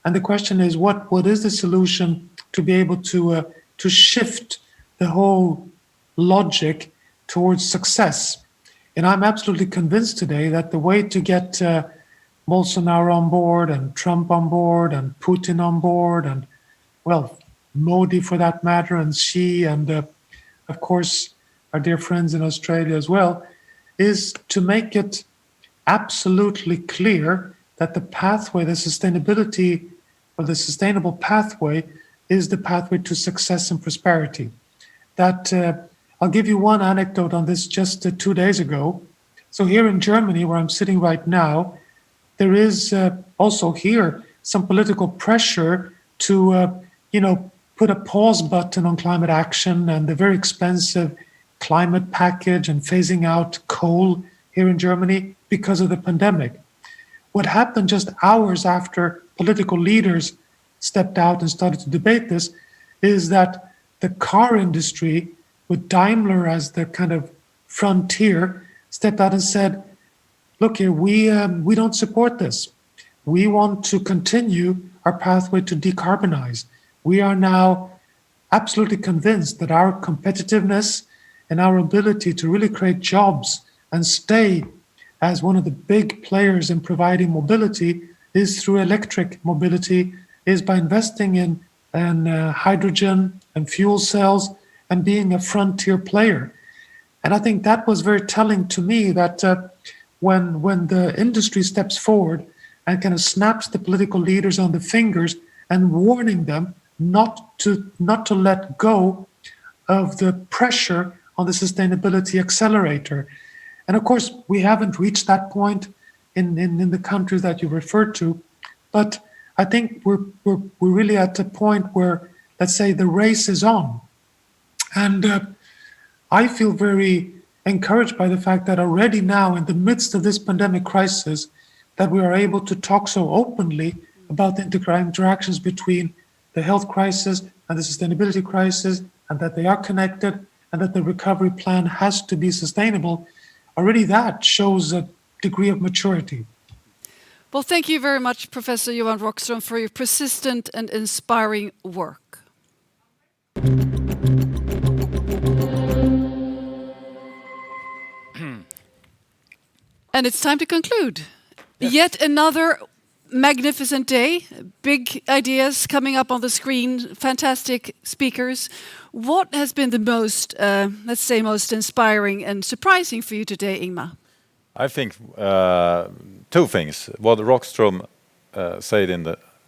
And the question is, what is the solution to be able to shift the whole logic towards success? And I'm absolutely convinced today that the way to get Bolsonaro on board and Trump on board and Putin on board and, well, Modi for that matter and Xi and of course, our dear friends in Australia as well, is to make it absolutely clear that the pathway, the sustainability or the sustainable pathway is the pathway to success and prosperity. That I'll give you one anecdote on this just 2 days ago. So here in Germany, where I'm sitting right now, there is also here some political pressure to, put a pause button on climate action and the very expensive climate package and phasing out coal here in Germany because of the pandemic. What happened just hours after political leaders stepped out and started to debate this is that the car industry, with Daimler as the kind of frontier, stepped out and said, look here, we don't support this. We want to continue our pathway to decarbonize. We are now absolutely convinced that our competitiveness and our ability to really create jobs and stay as one of the big players in providing mobility is through electric mobility, is by investing in hydrogen and fuel cells and being a frontier player. And I think that was very telling to me that when the industry steps forward and kind of snaps the political leaders on the fingers and warning them not to let go of the pressure on the sustainability accelerator. And of course, we haven't reached that point in the countries that you referred to, but I think we're really at a point where, let's say, the race is on. And I feel very encouraged by the fact that already now, in the midst of this pandemic crisis, that we are able to talk so openly about the interactions between the health crisis and the sustainability crisis, and that they are connected, and that the recovery plan has to be sustainable. Already that shows a degree of maturity. Well, thank you very much, Professor Johan Rockström, for your persistent and inspiring work. And it's time to conclude. Yes. Yet another magnificent day, big ideas coming up on the screen, fantastic speakers. What has been the most, let's say, most inspiring and surprising for you today, Ingmar? I think two things. What Rockström said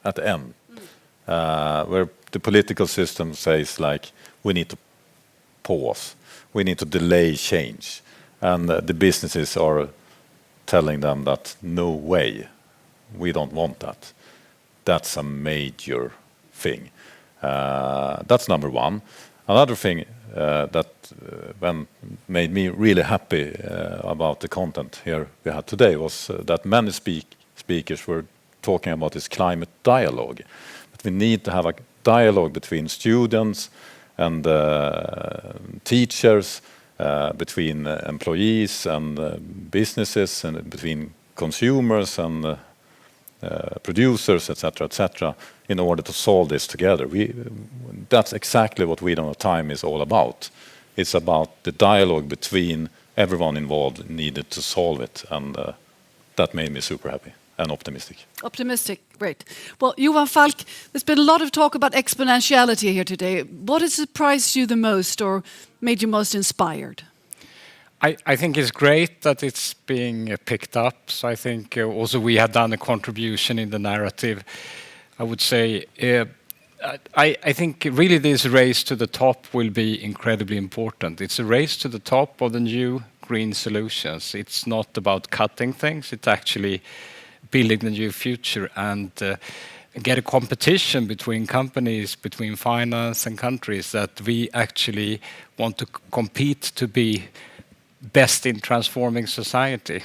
at the end, where the political system says, like, we need to pause, we need to delay change, and the businesses are telling them that no way, we don't want that. That's a major thing. That's number one. Another thing that made me really happy about the content here we had today was that many speakers were talking about this climate dialogue. But we need to have a dialogue between students and teachers, between employees and businesses, and between consumers and producers, etc., in order to solve this together. That's exactly what We Don't Have Time is all about. It's about the dialogue between everyone involved needed to solve it, and that made me super happy and optimistic. Optimistic, great. Well, Johan, Falk, there's been a lot of talk about exponentiality here today. What has surprised you the most or made you most inspired? I think it's great that it's being picked up. So I think also we have done a contribution in the narrative. I would say I think really this race to the top will be incredibly important. It's a race to the top of the new green solutions. It's not about cutting things. It's actually building the new future and get a competition between companies, between finance and countries, that we actually want to compete to be best in transforming society.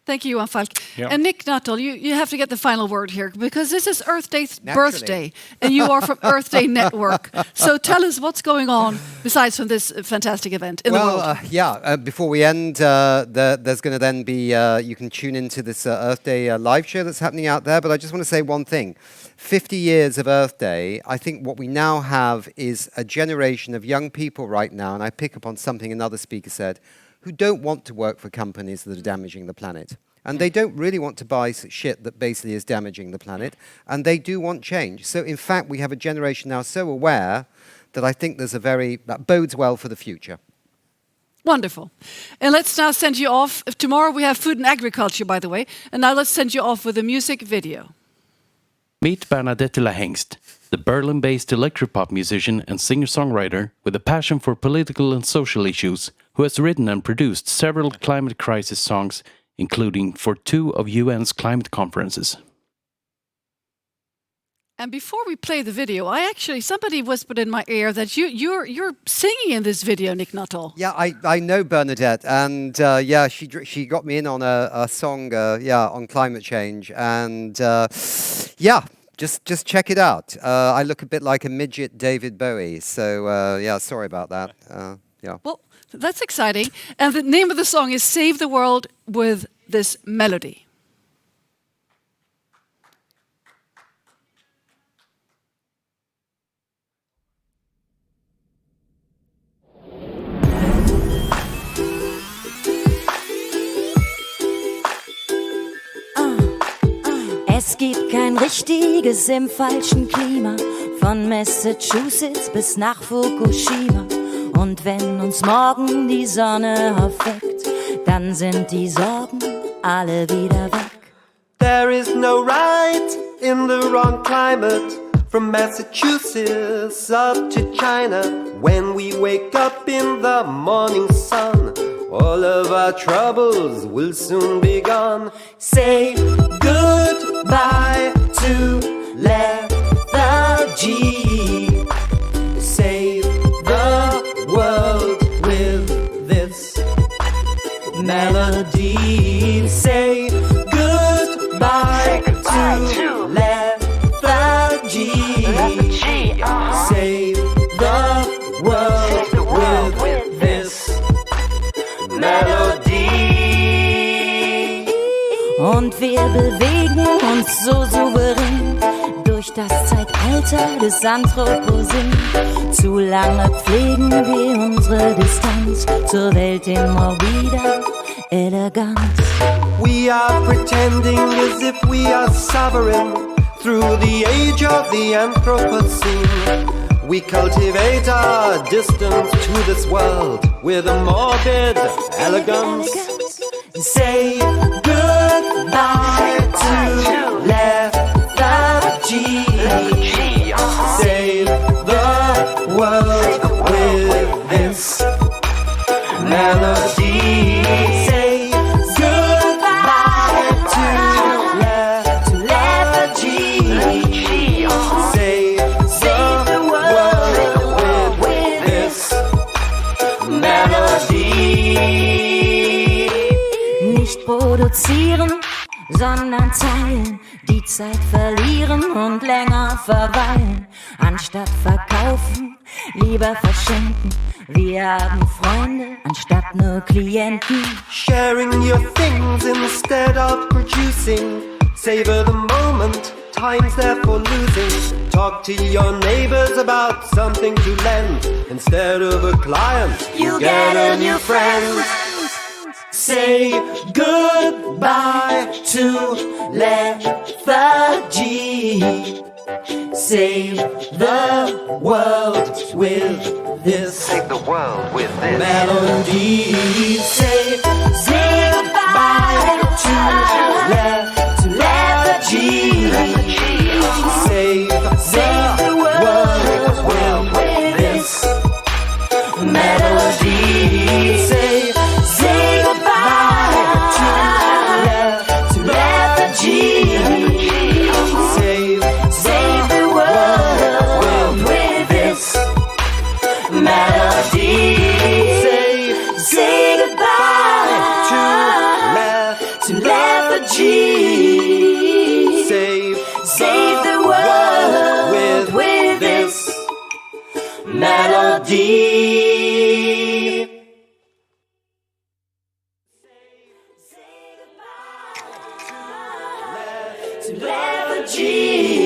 Thank you, Johan Falk. Yeah. And Nick Nuttall, you have to get the final word here, because this is Earth Day's birthday, and you are from Earth Day Network. So tell us what's going on besides from this fantastic event in the world. Before we end, there's going to then be, you can tune into this Earth Day live show that's happening out there, but I just want to say one thing. 50 years of Earth Day, I think what we now have is a generation of young people right now, and I pick up on something another speaker said, who don't want to work for companies that are damaging the planet. And they don't really want to buy shit that basically is damaging the planet. And they do want change. So in fact, we have a generation now so aware that I think that bodes well for the future. Wonderful. And let's now send you off. Tomorrow we have food and agriculture, by the way. And now let's send you off with a music video. Meet Bernadette Hengst, the Berlin-based electropop musician and singer-songwriter with a passion for political and social issues, who has written and produced several climate crisis songs, including for 2 of UN's climate conferences. And before we play the video, somebody whispered in my ear that you're singing in this video, Nick Nuttall. Yeah, I know Bernadette, and she got me in on a song, on climate change, and just check it out. I look a bit like a midget David Bowie, so sorry about that. Well, that's exciting. And the name of the song is "Save the World with This Melody." Es gibt kein richtiges im falschen Klima, von Massachusetts bis nach Fukushima. Und wenn uns morgen die Sonne aufweckt, dann sind die Sorgen alle wieder weg. There is no right in the wrong climate, from Massachusetts up to China. When we wake up in the morning sun, all of our troubles will soon be gone. Say goodbye to lethargy. Save the world with this melody. Say goodbye to lethargy. Save the world with this melody. Und wir bewegen uns so souverän durch das Zeitalter des Anthropozän. Zu lange pflegen wir unsere Distanz zur Welt immer wieder Eleganz. We are pretending as if we are sovereign through the age of the Anthropocene. We cultivate our distance to this world with a morbid elegance. Say goodbye to lethargy. Save the world with this melody. Say goodbye to lethargy. Save the world with this melody. Nicht produzieren, sondern teilen, die Zeit verlieren und länger verweilen. Anstatt verkaufen, lieber verschenken. Wir haben Freunde anstatt nur Klienten. Sharing your things instead of producing. Savor the moment, time's there for losing. Talk to your neighbors about something to lend. Instead of a client, you get a new friend. Say goodbye to lethargy. Save the world with this melody. Say goodbye to lethargy. Save the world with this melody. Say goodbye to lethargy. Save the world with this melody. Say goodbye to lethargy. Save the world with this melody. To lethargy.